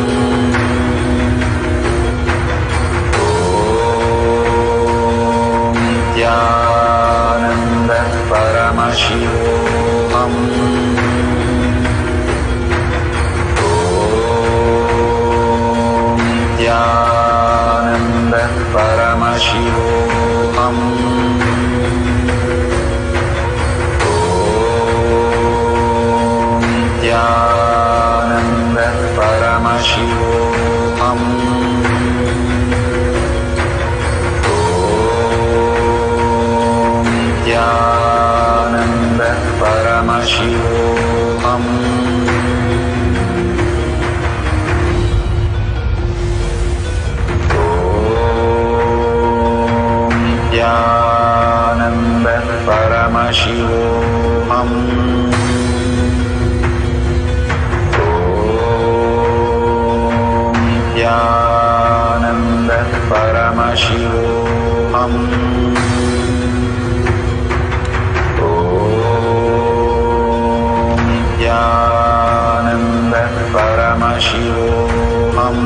Nithyananda Paramashivam. Nithyananda Paramashivam. Nithyananda Paramashivam. Nithyananda Paramashivam. Nithyananda Paramashivam. Nithyananda Paramashivam. Nithyananda Paramashivam.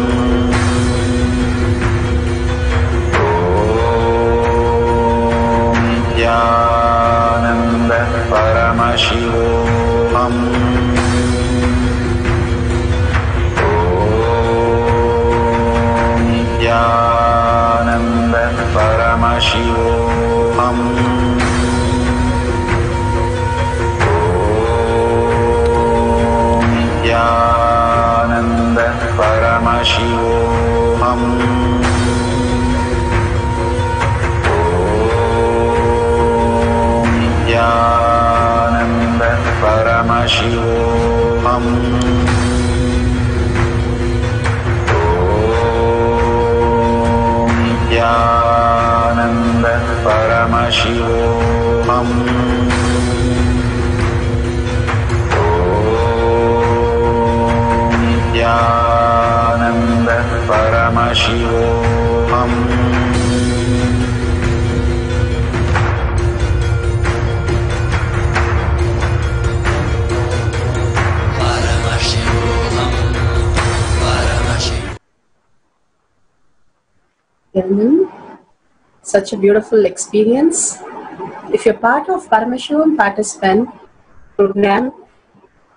Nithyananda Paramashivam. Nithyananda Paramashivam. Nithyananda Paramashivam. Nithyananda Paramashivam. Nithyananda Paramashivam. Nithyananda Paramashivam. Gentlemen, such a beautiful experience. If you're part of Paramashivam participant program,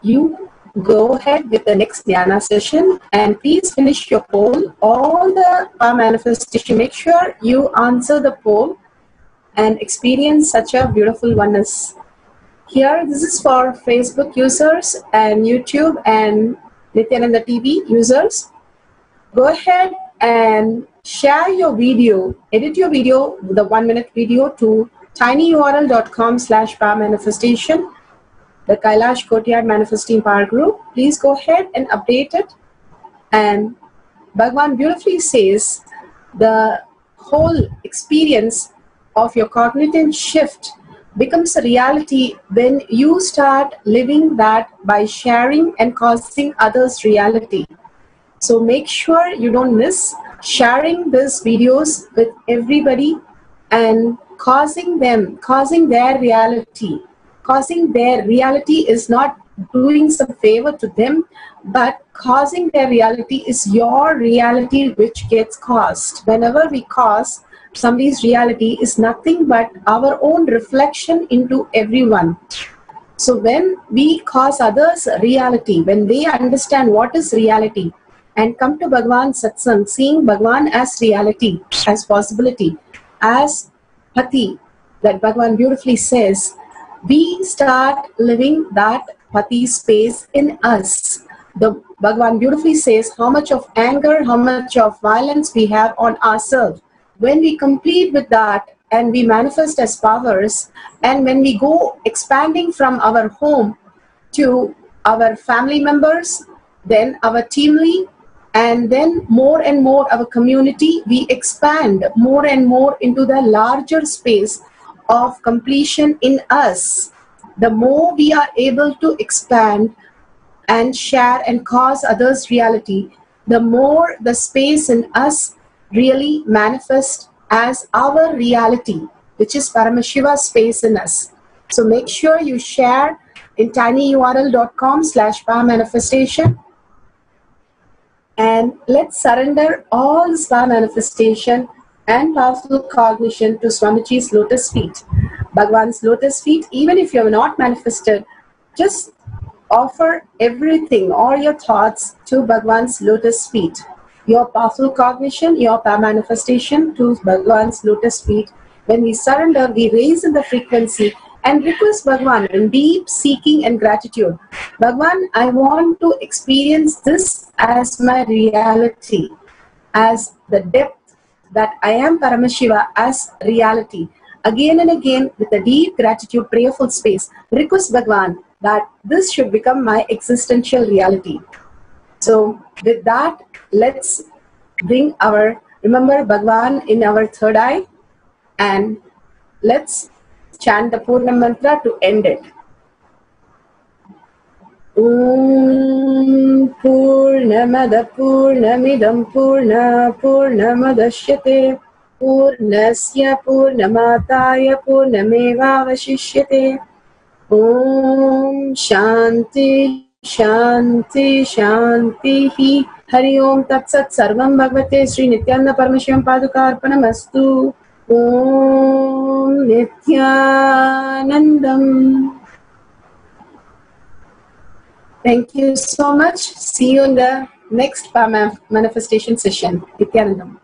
you go ahead with the next Dhyana session and please finish your poll. All the manifestation, make sure you answer the poll and experience such a beautiful oneness. Here, this is for Facebook users and YouTube and Nithyananda TV users. Go ahead and share your video, edit your video, the 1-minute video to tinyurl.com/powermanifestation, the Kailash Courtyard Manifesting Power Group. Please go ahead and update it. And Bhagavan beautifully says the whole experience of your cognitive shift becomes a reality when you start living that by sharing and causing others reality. So make sure you don't miss sharing these videos with everybody and causing their reality. Causing their reality is not doing some favor to them, but causing their reality is your reality which gets caused. Whenever we cause somebody's reality is nothing but our own reflection into everyone. So when we cause others reality, when they understand what is reality and come to Bhagavan Satsang, seeing Bhagavan as reality, as possibility, as Pati, that Bhagavan beautifully says, we start living that Pati space in us. The Bhagavan beautifully says how much of anger, how much of violence we have on ourselves. When we complete with that and we manifest as powers, and when we go expanding from our home to our family members, then our teamly, and then more and more our community. We expand more and more into the larger space of completion in us. The more we are able to expand and share and cause others reality, the more the space in us really manifests as our reality, which is Paramashiva space in us. So make sure you share in tinyurl.com/power-manifestation, and let's surrender all this power manifestation and powerful cognition to Swamiji's lotus feet, Bhagwan's lotus feet. Even if you have not manifested, just offer everything, all your thoughts to Bhagwan's lotus feet. Your powerful cognition, your power manifestation to Bhagwan's lotus feet. When we surrender, we raise in the frequency and request Bhagwan in deep seeking and gratitude. Bhagwan, I want to experience this as my reality, as the depth that I am Paramashiva as reality. Again and again, with a deep gratitude, prayerful space, request Bhagwan that this should become my existential reality. So with that, let's bring our, remember Bhagwan in our third eye, and let's chant the Purna mantra to end it. Om Purnamada Purnamidam Purna Purnamadashyate Purnasya Purnamataya Purnamevavashishyate. Om Shanti Shanti Shanti. Hari Om Tat Sat Sarvam Bhagavate Sri Nithyananda Paramashivam Padukarpanamastu. Om Nithyanandam. Thank you so much. See you in the next manifestation session. Nithyanandam.